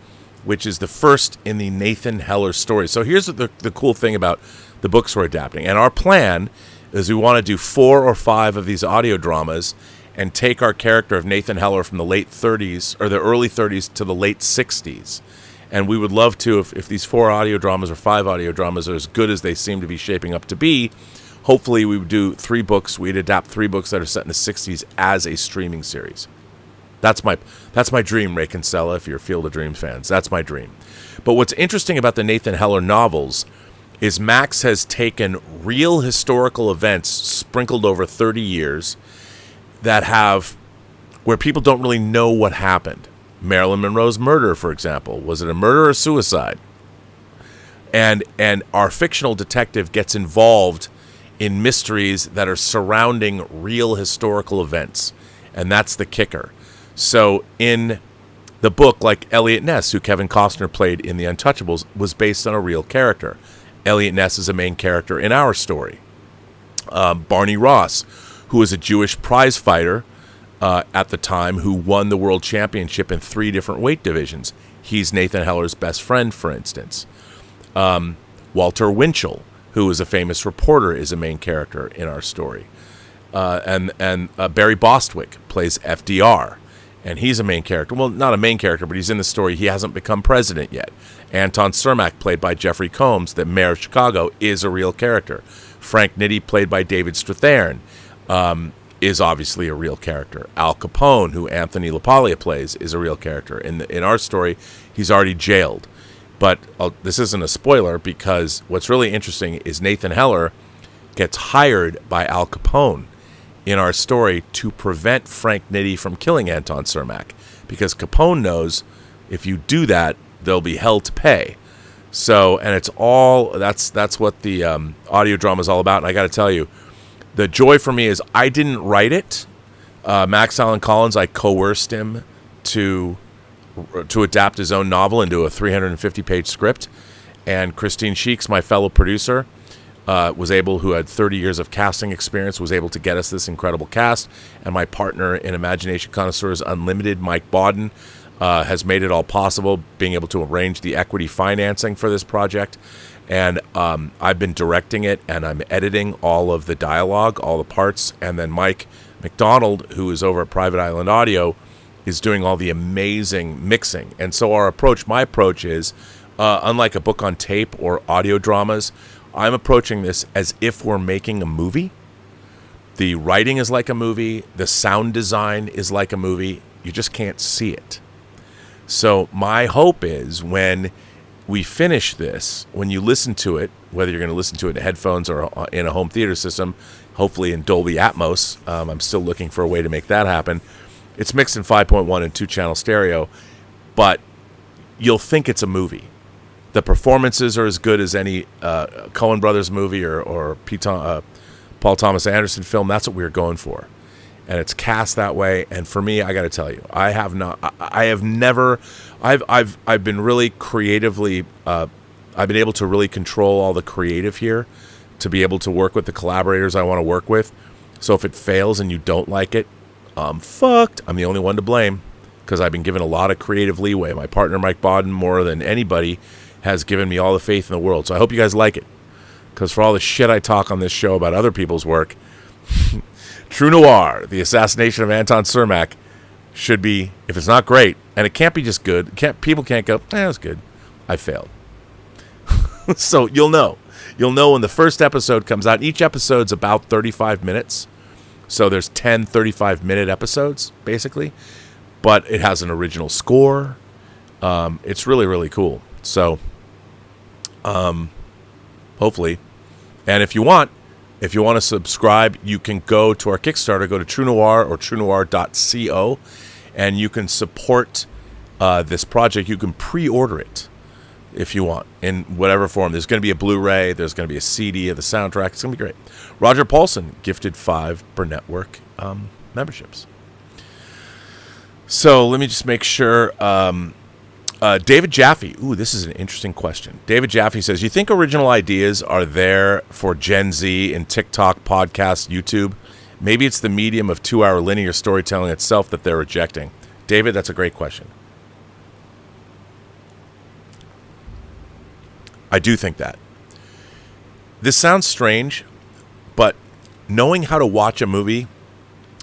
which is the first in the Nathan Heller story. So here's the cool thing about the books we're adapting. And our plan is we want to do 4 or 5 of these audio dramas and take our character of Nathan Heller from the late 30s or the early 30s to the late 60s. And we would love to, if these 4 audio dramas or 5 audio dramas are as good as they seem to be shaping up to be, hopefully we would do 3 books. We'd adapt 3 books that are set in the 60s as a streaming series. That's my dream, Ray Kinsella, if you're Field of Dreams fans. That's my dream. But what's interesting about the Nathan Heller novels is Max has taken real historical events sprinkled over 30 years where people don't really know what happened. Marilyn Monroe's murder, for example. Was it a murder or suicide? And our fictional detective gets involved in mysteries that are surrounding real historical events. And that's the kicker. So in the book, like Elliot Ness, who Kevin Costner played in The Untouchables, was based on a real character. Elliot Ness is a main character in our story. Barney Ross, who was a Jewish prize fighter at the time, who won the world championship in 3 different weight divisions. He's Nathan Heller's best friend, for instance. Walter Winchell, who is a famous reporter, is a main character in our story. And Barry Bostwick plays FDR, and he's a main character. Well, not a main character, but he's in the story. He hasn't become president yet. Anton Cermak, played by Jeffrey Combs, the mayor of Chicago, is a real character. Frank Nitti, played by David Strathairn, is obviously a real character. Al Capone, who Anthony LaPaglia plays, is a real character. In our story, he's already jailed. But this isn't a spoiler, because what's really interesting is Nathan Heller gets hired by Al Capone in our story to prevent Frank Nitti from killing Anton Cermak, because Capone knows if you do that, there'll be hell to pay. So, and it's all, that's what the audio drama is all about. And I got to tell you, the joy for me is I didn't write it. Max Allan Collins, I coerced him to adapt his own novel into a 350-page script. And Christine Sheeks, my fellow producer, who had 30 years of casting experience, was able to get us this incredible cast. And my partner in Imagination Connoisseurs Unlimited, Mike Bodden, has made it all possible, being able to arrange the equity financing for this project. And I've been directing it, and I'm editing all of the dialogue, all the parts. And then Mike McDonald, who is over at Private Island Audio, is doing all the amazing mixing. And so my approach is, unlike a book on tape or audio dramas, I'm approaching this as if we're making a movie. The writing is like a movie. The sound design is like a movie. You just can't see it. So my hope is when we finish this, when you listen to it, whether you're going to listen to it in headphones or in a home theater system, hopefully in Dolby Atmos, I'm still looking for a way to make that happen. It's mixed in 5.1 and 2-channel stereo, but you'll think it's a movie. The performances are as good as any Coen Brothers movie or Paul Thomas Anderson film. That's what we were going for. And it's cast that way. And for me, I got to tell you, I've been really creatively, I've been able to really control all the creative here to be able to work with the collaborators I want to work with. So if it fails and you don't like it, I'm fucked. I'm the only one to blame, because I've been given a lot of creative leeway. My partner, Mike Bodden, more than anybody, has given me all the faith in the world. So I hope you guys like it, because for all the shit I talk on this show about other people's work, True Noir, the assassination of Anton Cermak, should be, if it's not great, and it can't be just good, people can't go, it's good, I failed. So you'll know when the first episode comes out. Each episode's about 35 minutes, so there's 10 35-minute episodes, basically, but it has an original score. It's really, really cool. So, hopefully, and if you want to subscribe, you can go to our Kickstarter, go to True Noir or truenoir.co, and you can support this project. You can pre-order it if you want, in whatever form. There's going to be a Blu-ray. There's going to be a CD of the soundtrack. It's going to be great. Roger Paulson gifted 5 Burnettwork memberships. So let me just make sure. David Jaffe. Ooh, this is an interesting question. David Jaffe says, you think original ideas are there for Gen Z in TikTok, podcast, YouTube? Maybe it's the medium of 2-hour linear storytelling itself that they're rejecting. David, that's a great question. I do think that. This sounds strange, but knowing how to watch a movie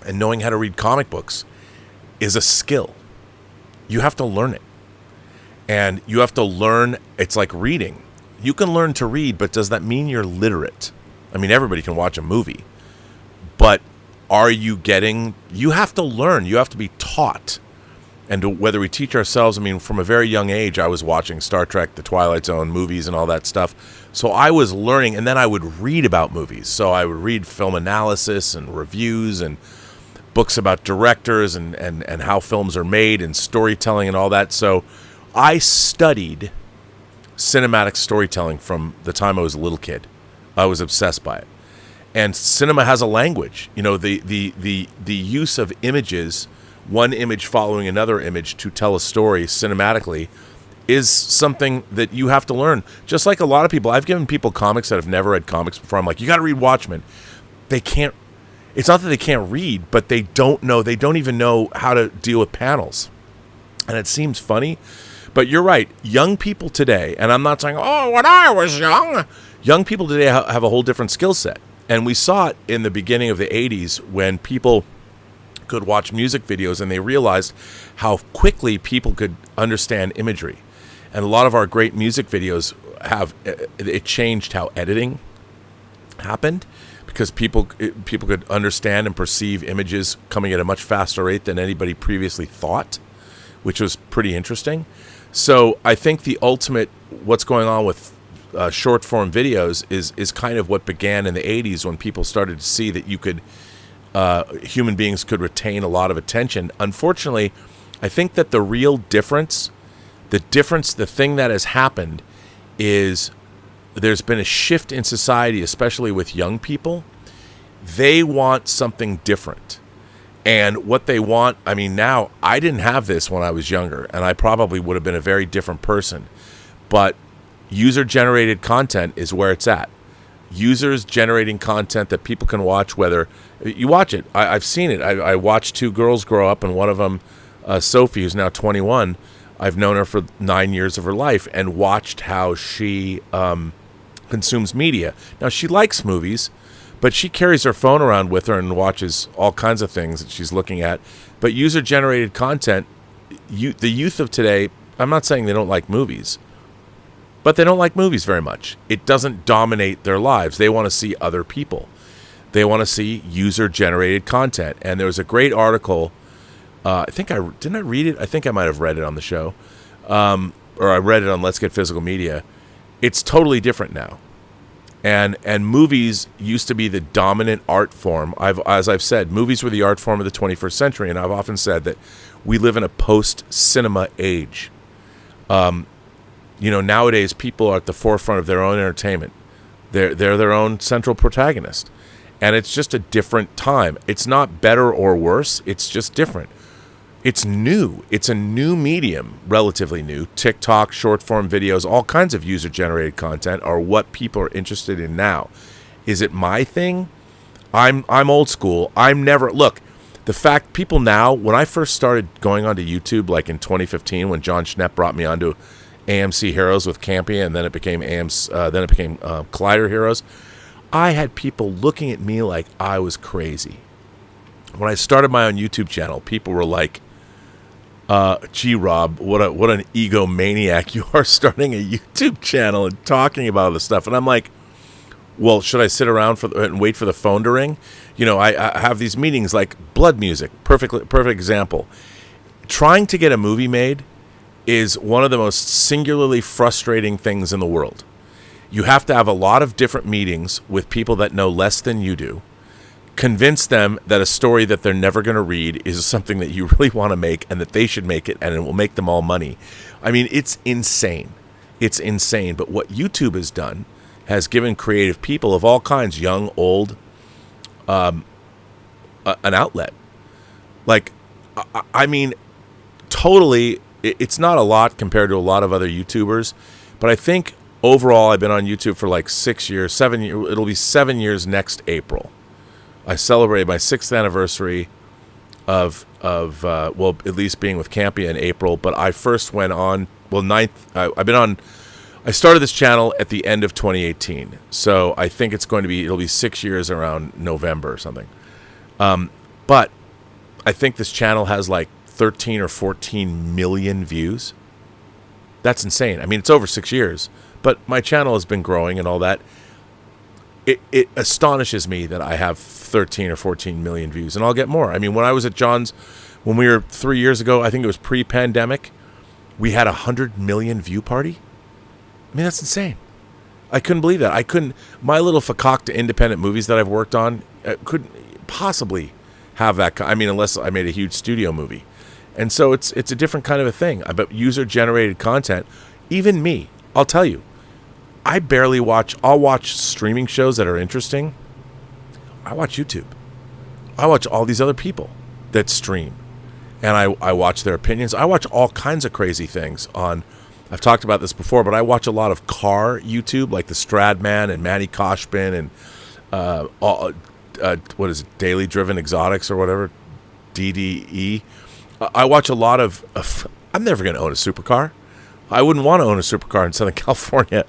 and knowing how to read comic books is a skill. You have to learn it. And you have to learn, it's like reading. You can learn to read, but does that mean you're literate? I mean, everybody can watch a movie. But you have to learn. You have to be taught. And whether we teach ourselves, I mean, from a very young age, I was watching Star Trek, The Twilight Zone, movies and all that stuff. So I was learning, and then I would read about movies. So I would read film analysis and reviews and books about directors and how films are made and storytelling and all that. So I studied cinematic storytelling from the time I was a little kid. I was obsessed by it. And cinema has a language. You know, the use of images, one image following another image to tell a story cinematically is something that you have to learn. Just like a lot of people, I've given people comics that have never read comics before. I'm like, you got to read Watchmen. They can't. It's not that they can't read, but they don't know. They don't even know how to deal with panels. And it seems funny, but you're right. Young people today, and I'm not saying, oh, when I was young people today have a whole different skill set. And we saw it in the beginning of the 80s when people could watch music videos and they realized how quickly people could understand imagery. And a lot of our great music videos it changed how editing happened, because people could understand and perceive images coming at a much faster rate than anybody previously thought, which was pretty interesting. So I think the ultimate, what's going on with short form videos is kind of what began in the 80s when people started to see that you could, human beings could retain a lot of attention. Unfortunately, I think that the real difference, the thing that has happened is there's been a shift in society, especially with young people. They want something different. And what they want, I mean, now, I didn't have this when I was younger, and I probably would have been a very different person. But user-generated content is where it's at. Users generating content that people can watch, whether you watch it. I've seen it. I watched two girls grow up, and one of them, Sophie, who's now 21, I've known her for 9 years of her life and watched how she consumes media. Now, she likes movies, but she carries her phone around with her and watches all kinds of things that she's looking at. But user-generated content, the youth of today, I'm not saying they don't like movies, but they don't like movies very much. It doesn't dominate their lives. They want to see other people. They want to see user-generated content. And there was a great article. Didn't I read it? I think I might have read it on the show, or I read it on Let's Get Physical Media. It's totally different now, and movies used to be the dominant art form. As I've said, movies were the art form of the 21st century, and I've often said that we live in a post-cinema age. Nowadays people are at the forefront of their own entertainment. They're their own central protagonist, and it's just a different time. It's not better or worse. It's just different. It's new. It's a new medium, relatively new. TikTok, short-form videos, all kinds of user-generated content are what people are interested in now. Is it my thing? I'm old school. Look, the fact people now, when I first started going onto YouTube, like in 2015, when John Schnepp brought me onto AMC Heroes with Campy, and then it became Collider Heroes, I had people looking at me like I was crazy. When I started my own YouTube channel, people were like, gee, Rob, what an egomaniac you are, starting a YouTube channel and talking about all this stuff. And I'm like, well, should I sit around and wait for the phone to ring? I have these meetings like Blood Music, perfect example. Trying to get a movie made is one of the most singularly frustrating things in the world. You have to have a lot of different meetings with people that know less than you do, convince them that a story that they're never going to read is something that you really want to make and that they should make it and it will make them all money. I mean, it's insane. It's insane. But what YouTube has done has given creative people of all kinds, young, old, an outlet. Like, I mean, totally, it's not a lot compared to a lot of other YouTubers, but I think overall I've been on YouTube for like 7 years. It'll be 7 years next April. I celebrated my 6th anniversary of at least being with Campy in April, but I first went on, 9th, I've been I started this channel at the end of 2018, so I think it'll be 6 years around November or something. But I think this channel has like 13 or 14 million views. That's insane. I mean, it's over 6 years, but my channel has been growing and all that. It astonishes me that I have 13 or 14 million views, and I'll get more. I mean, when I was at John's, when we were 3 years ago, I think it was pre-pandemic, we had 100 million view party. I mean, that's insane. I couldn't believe that. My little fakakta independent movies that I've worked on couldn't possibly have that. I mean, unless I made a huge studio movie. And so it's a different kind of a thing. But user-generated content, even me, I'll tell you, I barely watch. I'll watch streaming shows that are interesting. I watch YouTube. I watch all these other people that stream. And I watch their opinions. I watch all kinds of crazy things on... I've talked about this before, but I watch a lot of car YouTube, like the Stradman and Manny Koshbin and what is it, Daily Driven Exotics or whatever, DDE. I watch a lot of... I'm never going to own a supercar. I wouldn't want to own a supercar in Southern California.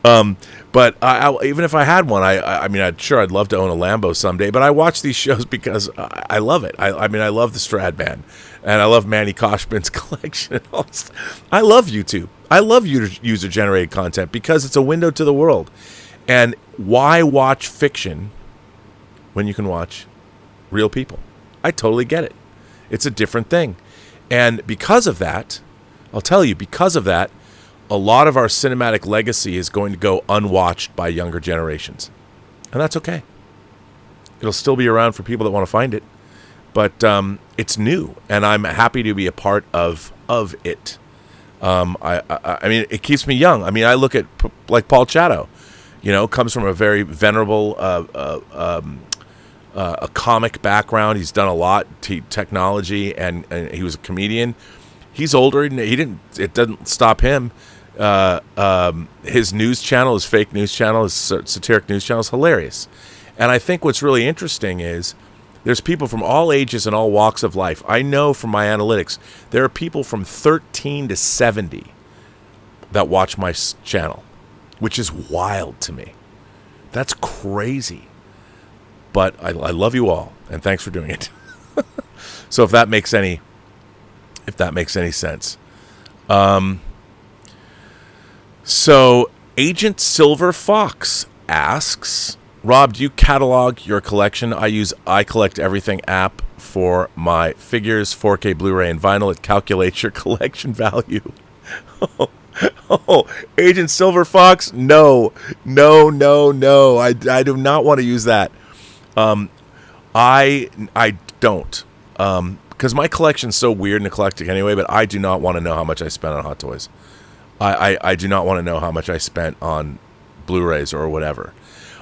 But even if I had one, I mean, I'd love to own a Lambo someday. But I watch these shows because I love it. I mean, I love the Stradman. And I love Manny Koshbin's collection. And all this. I love YouTube. I love user-generated content because it's a window to the world. And why watch fiction when you can watch real people? I totally get it. It's a different thing. And because of that, I'll tell you, because of that, a lot of our cinematic legacy is going to go unwatched by younger generations. And that's okay. It'll still be around for people that want to find it. But it's new, and I'm happy to be a part of it. I mean, it keeps me young. I mean, I look at, like Paul Chatto, comes from a very venerable a comic background. He's done a lot, technology, and he was a comedian. He's older. It doesn't stop him. His news channel, his fake news channel, his satiric news channel is hilarious. And I think what's really interesting is there's people from all ages and all walks of life. I know from my analytics, there are people from 13 to 70 that watch my channel, which is wild to me. That's crazy. But I love you all, and thanks for doing it. So if that makes any sense. So Agent Silver Fox asks, Rob, do you catalog your collection? I use iCollectEverything app for my figures, 4K Blu-ray and vinyl. It calculates your collection value. Oh, Agent Silver Fox? No. I do not want to use that. I don't. Because my collection's so weird and eclectic anyway, but I do not want to know how much I spent on Hot Toys. I do not want to know how much I spent on Blu-rays or whatever.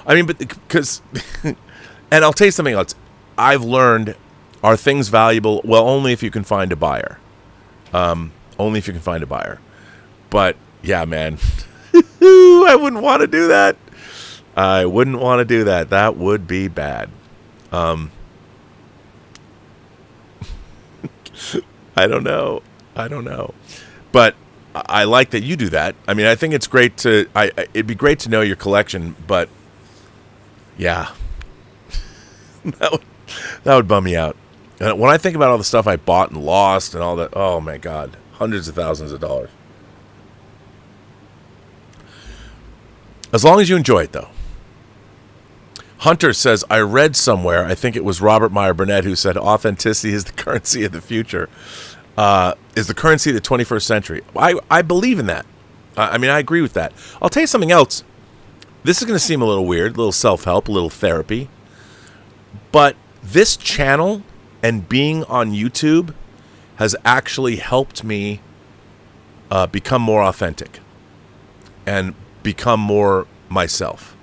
I mean, but because, and I'll tell you something else. I've learned, are things valuable? Well, only if you can find a buyer. Only if you can find a buyer. But yeah, man, I wouldn't want to do that. I wouldn't want to do that. That would be bad. I don't know. But I like that you do that. I mean, I think it's great to. It'd be great to know your collection, but yeah, that would bum me out. And when I think about all the stuff I bought and lost and all that, oh my God, hundreds of thousands of dollars. As long as you enjoy it, though. Hunter says, I read somewhere, I think it was Robert Meyer Burnett, who said authenticity is the currency of the future, is the currency of the 21st century. I believe in that. I mean, I agree with that. I'll tell you something else. This is going to seem a little weird, a little self-help, a little therapy. But this channel and being on YouTube has actually helped me become more authentic and become more myself,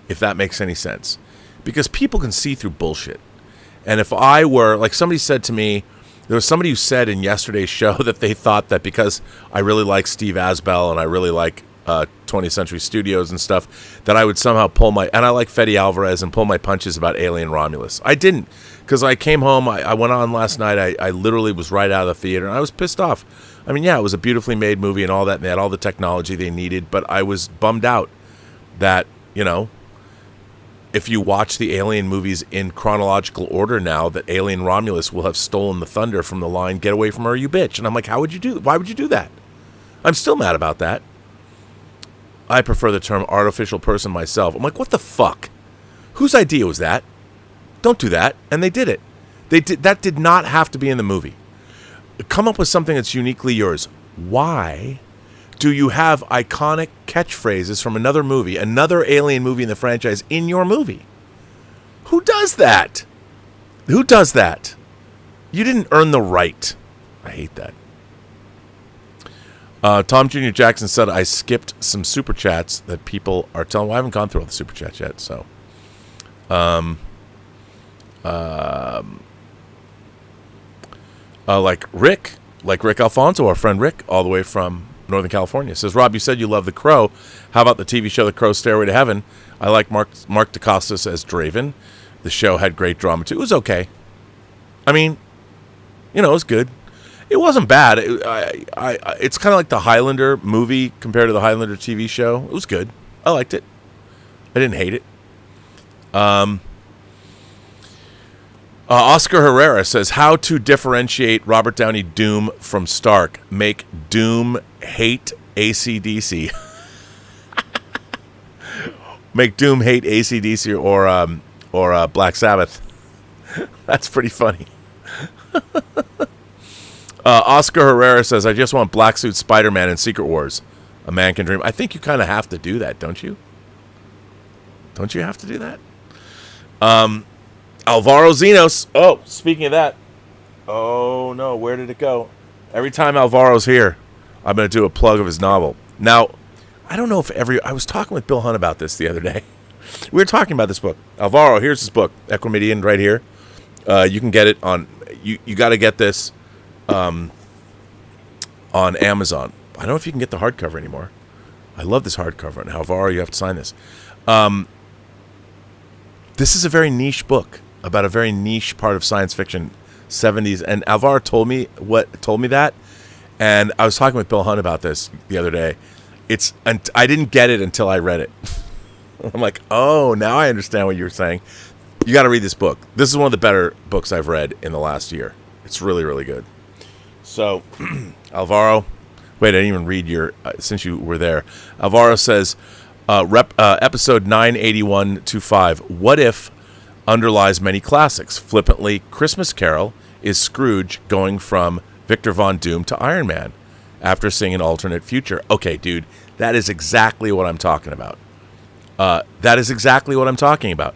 if that makes any sense. Because people can see through bullshit. And if I were, like somebody said to me, there was somebody who said in yesterday's show that they thought that because I really like Steve Asbell and I really like 20th Century Studios and stuff, that I would somehow and I like Fede Alvarez and pull my punches about Alien Romulus. I didn't, because I came home, I went on last night, I literally was right out of the theater, and I was pissed off. I mean, yeah, it was a beautifully made movie and all that, and they had all the technology they needed, but I was bummed out that, if you watch the Alien movies in chronological order now, that Alien Romulus will have stolen the thunder from the line, "Get away from her, you bitch." And I'm like, why would you do that? I'm still mad about that. I prefer the term artificial person myself. I'm like, what the fuck? Whose idea was that? Don't do that. And they did it. That did not have to be in the movie. Come up with something that's uniquely yours. Why do you have iconic catchphrases from another movie, another Alien movie in the franchise, in your movie? Who does that? Who does that? You didn't earn the right. I hate that. Tom Jr. Jackson said, I skipped some super chats that people are telling. Well, I haven't gone through all the super chats yet, so. Like Rick Alfonso, our friend Rick, all the way from Northern California, says, Rob, you said you love The Crow. How about the TV show The Crow Stairway to Heaven? I like Mark DeCostas as Draven. The show had great drama, too. It was okay. I mean, it was good. It wasn't bad. It's kind of like the Highlander movie compared to the Highlander TV show. It was good. I liked it. I didn't hate it. Oscar Herrera says, how to differentiate Robert Downey Doom from Stark. Make Doom hate AC/DC. Make Doom hate AC/DC or Black Sabbath. That's pretty funny. Oscar Herrera says, I just want Black Suit Spider-Man in Secret Wars. A Man Can Dream. I think you kind of have to do that, don't you? Don't you have to do that? Alvaro Zenos. Oh, speaking of that. Oh, no. Where did it go? Every time Alvaro's here, I'm going to do a plug of his novel. Now, I don't know if I was talking with Bill Hunt about this the other day. We were talking about this book. Alvaro, here's his book. Equimedian right here. You can get it on... You got to get this on Amazon. I don't know if you can get the hardcover anymore. I love this hardcover. And Alvaro, you have to sign this. This is a very niche book about a very niche part of science fiction, 70s. And Alvaro told me that. And I was talking with Bill Hunt about this the other day. I didn't get it until I read it. I'm like, oh, now I understand what you were saying. You got to read this book. This is one of the better books I've read in the last year. It's really, really good. So, Alvaro, wait, I didn't even read your, since you were there. Alvaro says, episode 98125, what if underlies many classics? Flippantly, Christmas Carol is Scrooge going from Victor Von Doom to Iron Man after seeing an alternate future. Okay, dude, that is exactly what I'm talking about. That is exactly what I'm talking about.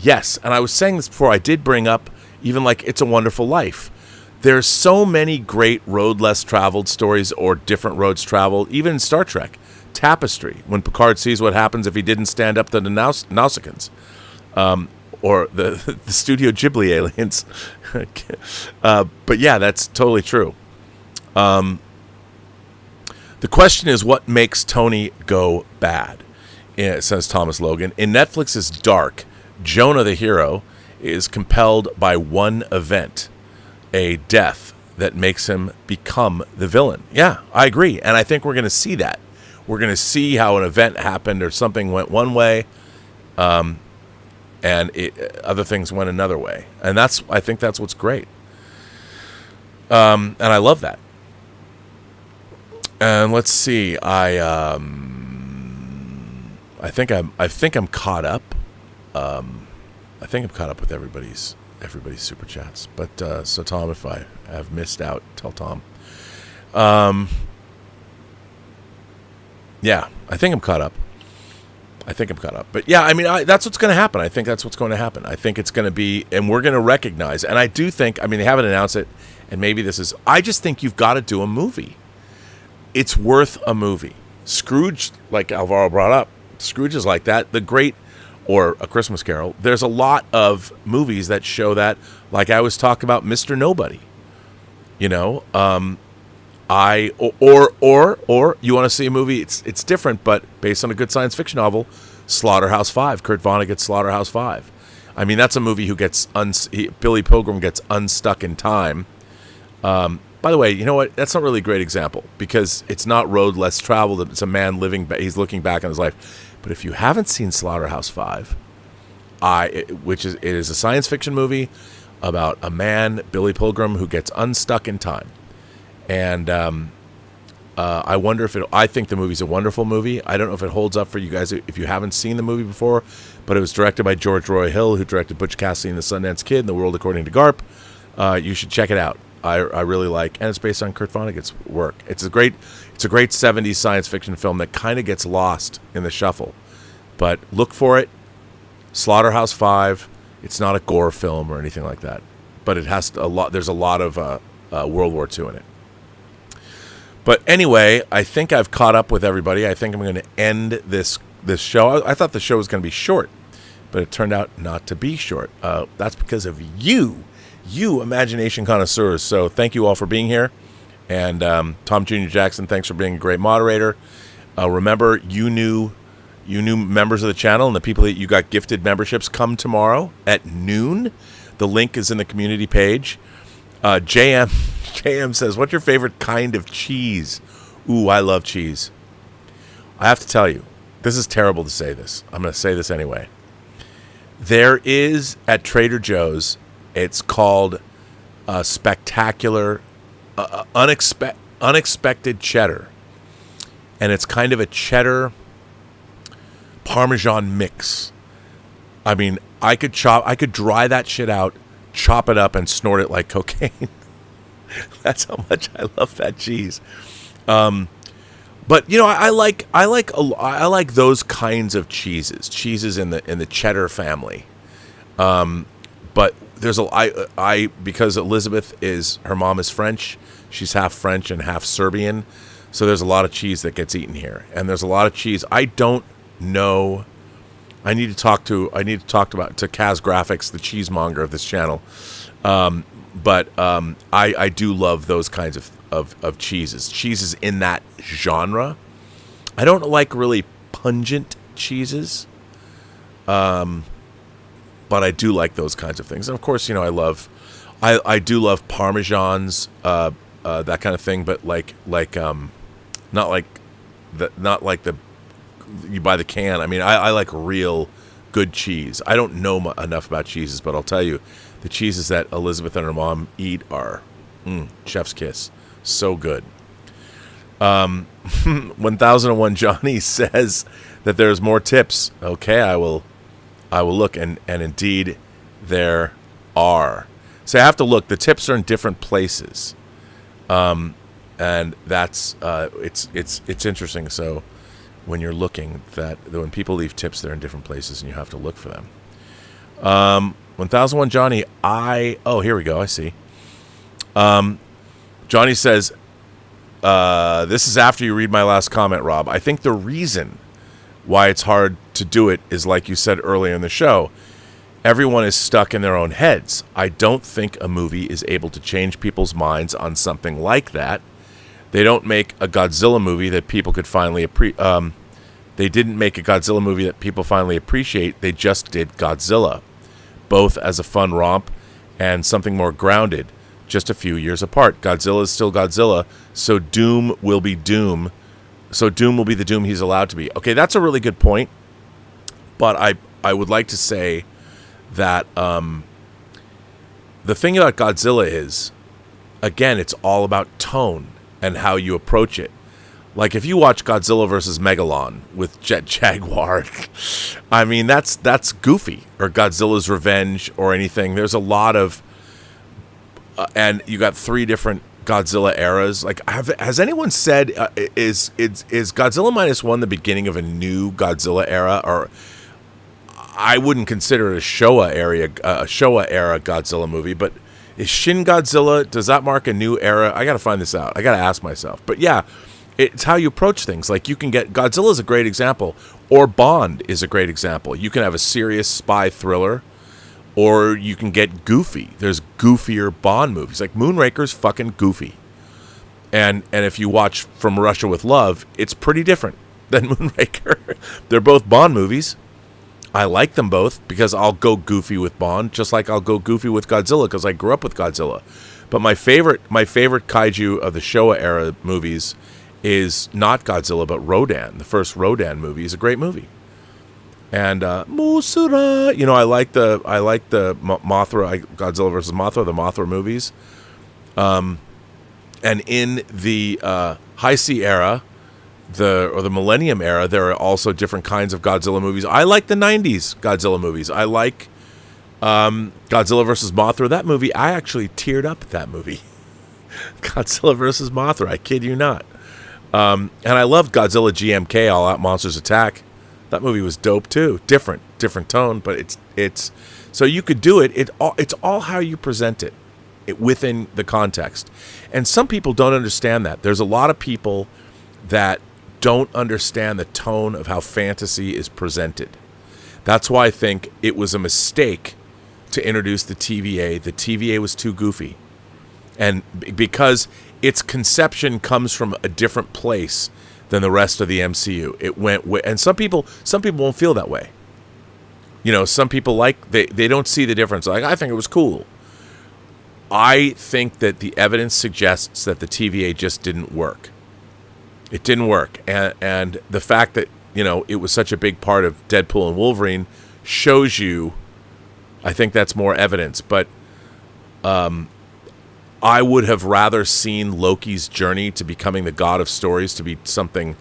Yes, and I was saying this before. I did bring up even like It's a Wonderful Life. There's so many great road less traveled stories or different roads traveled, even in Star Trek. Tapestry, when Picard sees what happens if he didn't stand up to the Nausicaans. Or the Studio Ghibli aliens. But yeah, that's totally true. The question is, what makes Tony go bad? Says Thomas Logan. In Netflix's Dark, Jonah the hero is compelled by one event, a death that makes him become the villain. Yeah, I agree. And I think we're going to see that. We're going to see how an event happened or something went one way, and other things went another way. And I think that's what's great. And I love that. And let's see. I think I'm caught up. I think I'm caught up with everybody's super chats. But so Tom, if I have missed out, tell Tom. Yeah, I think I'm caught up. But yeah, I mean, that's what's going to happen. I think that's what's going to happen. I think it's going to be, and we're going to recognize. And I do think, I mean, they haven't announced it, and maybe this is. I just think you've got to do a movie. It's worth a movie. Scrooge, like Alvaro brought up, Scrooge is like that. The Great, or A Christmas Carol. There's a lot of movies that show that. Like I always talk about Mr. Nobody. You know, or you want to see a movie? It's different, but based on a good science fiction novel, Slaughterhouse 5. Kurt Vonnegut's Slaughterhouse 5. I mean, that's a movie who gets Billy Pilgrim gets unstuck in time. By the way, you know what? That's not really a great example because it's not road less traveled. It's a man he's looking back on his life. But if you haven't seen Slaughterhouse-Five, it is a science fiction movie about a man, Billy Pilgrim, who gets unstuck in time. And I wonder I think the movie's a wonderful movie. I don't know if it holds up for you guys if you haven't seen the movie before, but it was directed by George Roy Hill, who directed Butch Cassidy and the Sundance Kid and The World According to Garp. You should check it out. I really like, and it's based on Kurt Vonnegut's work. It's a great 70s science fiction film that kind of gets lost in the shuffle. But look for it. Slaughterhouse-Five. It's not a gore film or anything like that, but it has a lot. There's a lot of World War II in it. But anyway, I think I've caught up with everybody. I think I'm going to end this show. I thought the show was going to be short, but it turned out not to be short. That's because of you imagination connoisseurs. So thank you all for being here. And Tom Jr. Jackson, thanks for being a great moderator. Remember, you new members of the channel and the people that you got gifted memberships come tomorrow at noon. The link is in the community page. JM says, what's your favorite kind of cheese? Ooh, I love cheese. I have to tell you, this is terrible to say this. I'm going to say this anyway. There is at Trader Joe's, it's called spectacular, unexpected cheddar. And it's kind of a cheddar Parmesan mix. I mean, I could dry that shit out, chop it up, and snort it like cocaine. That's how much I love that cheese. But you know, I like those kinds of cheeses in the cheddar family. But there's because Elizabeth her mom is French. She's half French and half Serbian. So there's a lot of cheese that gets eaten here, and there's a lot of cheese I don't know. I need to talk to Kaz Graphics, the cheesemonger of this channel. But I do love those kinds of cheeses in that genre. I don't like really pungent cheeses, but I do like those kinds of things. And of course, you know, I do love Parmesans, that kind of thing, but not like the you buy the can. I mean, I like real good cheese. I don't know enough about cheeses, but I'll tell you, the cheeses that Elizabeth and her mom eat are chef's kiss. So good. 1001 Johnny says that there's more tips. Okay, I will look, and indeed there are. So I have to look. The tips are in different places, and that's it's interesting. So when you're looking, when people leave tips, they're in different places, and you have to look for them. 1001 Johnny, here we go. I see. Johnny says, this is after you read my last comment, Rob. I think the reason why it's hard to do it is, like you said earlier in the show, everyone is stuck in their own heads. I don't think a movie is able to change people's minds on something like that. They don't make a Godzilla movie that people could finally appreciate. They didn't make a Godzilla movie that people finally appreciate. They just did Godzilla, both as a fun romp and something more grounded, just a few years apart. Godzilla is still Godzilla, so Doom will be Doom. So Doom will be the Doom he's allowed to be. Okay, that's a really good point. But I would like to say that the thing about Godzilla is, again, it's all about tone and how you approach it. Like if you watch Godzilla vs. Megalon with Jet Jaguar, I mean, that's goofy. Or Godzilla's Revenge or anything. There's a lot of... and you got 3 different Godzilla eras. Like, has anyone said, is Godzilla -1 the beginning of a new Godzilla era? Or I wouldn't consider it a Showa era Godzilla movie, but is Shin Godzilla, does that mark a new era? I got to find this out. I got to ask myself. But yeah, it's how you approach things. Like, you can get... Godzilla is a great example, or Bond is a great example. You can have a serious spy thriller, or you can get goofy. There's goofier Bond movies. Like, Moonraker's fucking goofy. And if you watch From Russia with Love, it's pretty different than Moonraker. They're both Bond movies. I like them both because I'll go goofy with Bond, just like I'll go goofy with Godzilla because I grew up with Godzilla. But my favorite kaiju of the Showa era movies is not Godzilla, but Rodan. The first Rodan movie is a great movie. And Musura, you know, I like the Mothra, Godzilla versus Mothra, the Mothra movies. And in the High Sea era, the Millennium era, there are also different kinds of Godzilla movies. I like the 90s Godzilla movies. I like Godzilla versus Mothra. That movie, I actually teared up at that movie. Godzilla versus Mothra, I kid you not. And I loved Godzilla GMK, All Out Monsters Attack. That movie was dope too. Different tone, but it's so you could do it. It's all how you present it within the context. And some people don't understand that. There's a lot of people that don't understand the tone of how fantasy is presented. That's why I think it was a mistake to introduce the TVA. The TVA was too goofy. And because its conception comes from a different place than the rest of the MCU. It went and some people won't feel that way. You know, some people they don't see the difference. Like, I think it was cool. I think that the evidence suggests that the TVA just didn't work. It didn't work. And the fact that, you know, it was such a big part of Deadpool and Wolverine shows you, I think that's more evidence. But I would have rather seen Loki's journey to becoming the god of stories to be something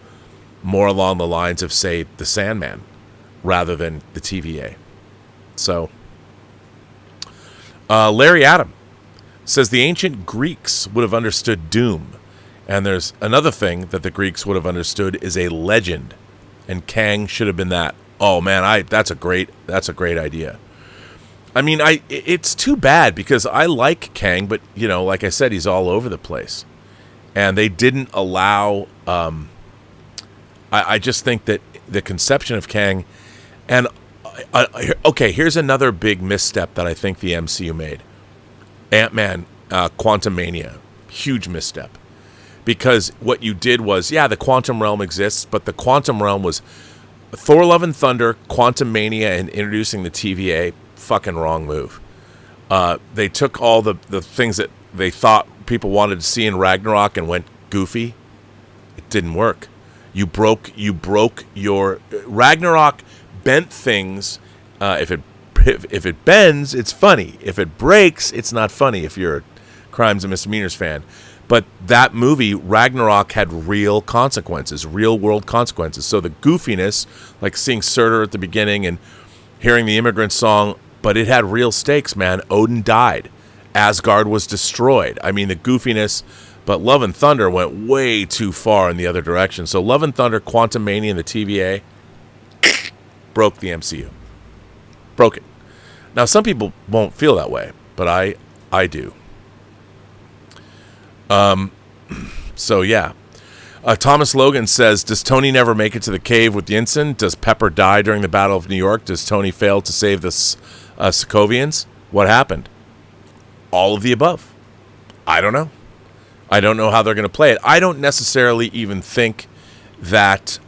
more along the lines of, say, the Sandman, rather than the TVA. So, Larry Adam says the ancient Greeks would have understood doom. And there's another thing that the Greeks would have understood is a legend. And Kang should have been that. Oh man, that's a great idea. I mean, it's too bad because I like Kang, but, you know, like I said, he's all over the place. And they didn't allow... I just think that the conception of Kang... And, okay, here's another big misstep that I think the MCU made. Ant-Man, Quantumania. Huge misstep. Because what you did was, yeah, the quantum realm exists, but the quantum realm was Thor Love and Thunder, Quantumania, and introducing the TVA... fucking wrong move. They took all the things that they thought people wanted to see in Ragnarok and went goofy. It didn't work. You broke your Ragnarok bent things. If it bends, it's funny. If it breaks, it's not funny. If you're a Crimes and Misdemeanors fan. But that movie, Ragnarok, had real consequences, real world consequences. So the goofiness, like seeing Surtur at the beginning and hearing the immigrant song, but it had real stakes, man. Odin died. Asgard was destroyed. I mean, the goofiness, but Love and Thunder went way too far in the other direction. So Love and Thunder, Quantumania, and the TVA broke the MCU. Broke it. Now, some people won't feel that way, but I do. So, yeah. Thomas Logan says, does Tony never make it to the cave with Yinsen? Does Pepper die during the Battle of New York? Does Tony fail to save the Sokovians? What happened? All of the above. I don't know. I don't know how they're going to play it. I don't necessarily even think that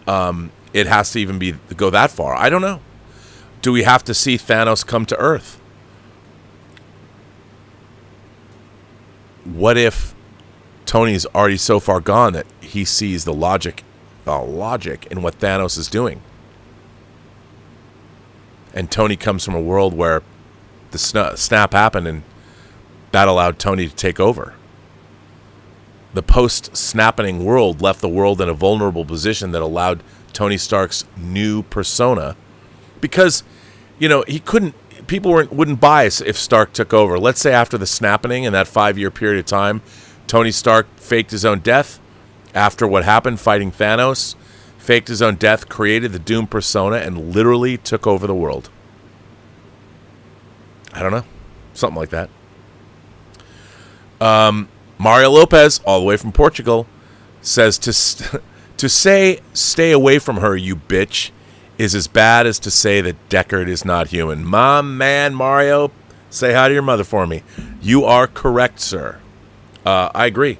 it has to even go that far. I don't know. Do we have to see Thanos come to Earth? What if Tony's already so far gone that he sees the logic in what Thanos is doing? And Tony comes from a world where the snap happened and that allowed Tony to take over. The post-snapping world left the world in a vulnerable position that allowed Tony Stark's new persona, because, you know, people wouldn't buy if Stark took over. Let's say after the snapping in that 5-year period of time, Tony Stark faked his own death after what happened fighting Thanos, faked his own death, created the Doom persona, and literally took over the world. I don't know. Something like that. Mario Lopez, all the way from Portugal, says to say stay away from her, you bitch, is as bad as to say that Deckard is not human. My man, Mario, say hi to your mother for me. You are correct, sir. I agree.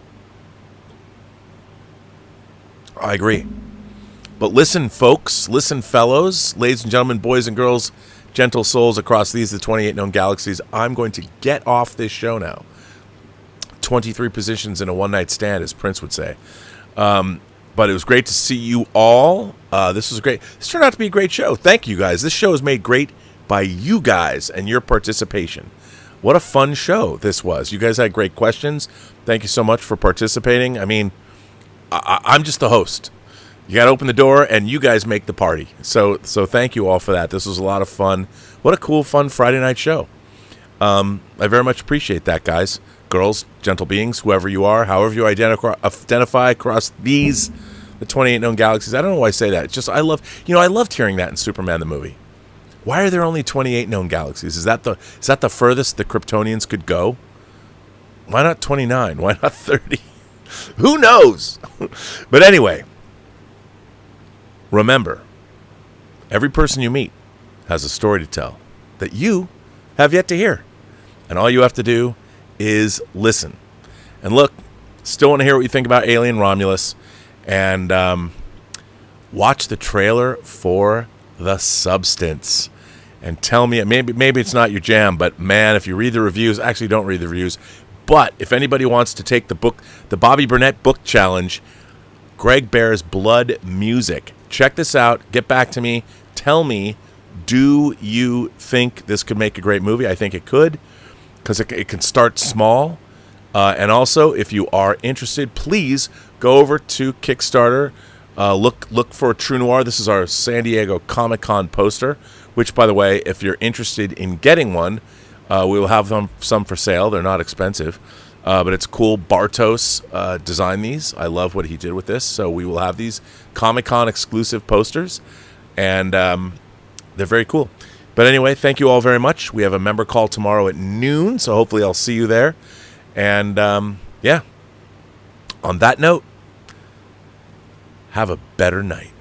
But listen, folks, listen, fellows, ladies and gentlemen, boys and girls, gentle souls across these, the 28 known galaxies. I'm going to get off this show now. 23 positions in a one-night stand, as Prince would say. But it was great to see you all. This was great. This turned out to be a great show. Thank you, guys. This show is made great by you guys and your participation. What a fun show this was. You guys had great questions. Thank you so much for participating. I mean, I'm just the host. You got to open the door, and you guys make the party. So thank you all for that. This was a lot of fun. What a cool, fun Friday night show. I very much appreciate that, guys, girls, gentle beings, whoever you are, however you identify across the 28 known galaxies. I don't know why I say that. It's just I loved hearing that in Superman the movie. Why are there only 28 known galaxies? Is that the furthest the Kryptonians could go? Why not 29? Why not 30? Who knows? But anyway, remember, every person you meet has a story to tell that you have yet to hear. And all you have to do is listen. And look, still want to hear what you think about Alien Romulus. And watch the trailer for The Substance. And tell me, maybe it's not your jam, but man, if you read the reviews, actually don't read the reviews. But if anybody wants to take the Bobby Burnett book challenge, Greg Bear's Blood Music. Check this out. Get back to me. Tell me, do you think this could make a great movie? I think it could, because it can start small. And also, if you are interested, please go over to Kickstarter. Look for True Noir. This is our San Diego Comic-Con poster, which, by the way, if you're interested in getting one, we will have some for sale. They're not expensive, but it's cool. Bartos designed these. I love what he did with this. So we will have these Comic-Con exclusive posters, and they're very cool. But anyway, thank you all very much. We have a member call tomorrow at noon, so hopefully I'll see you there. And yeah, on that note, have a better night.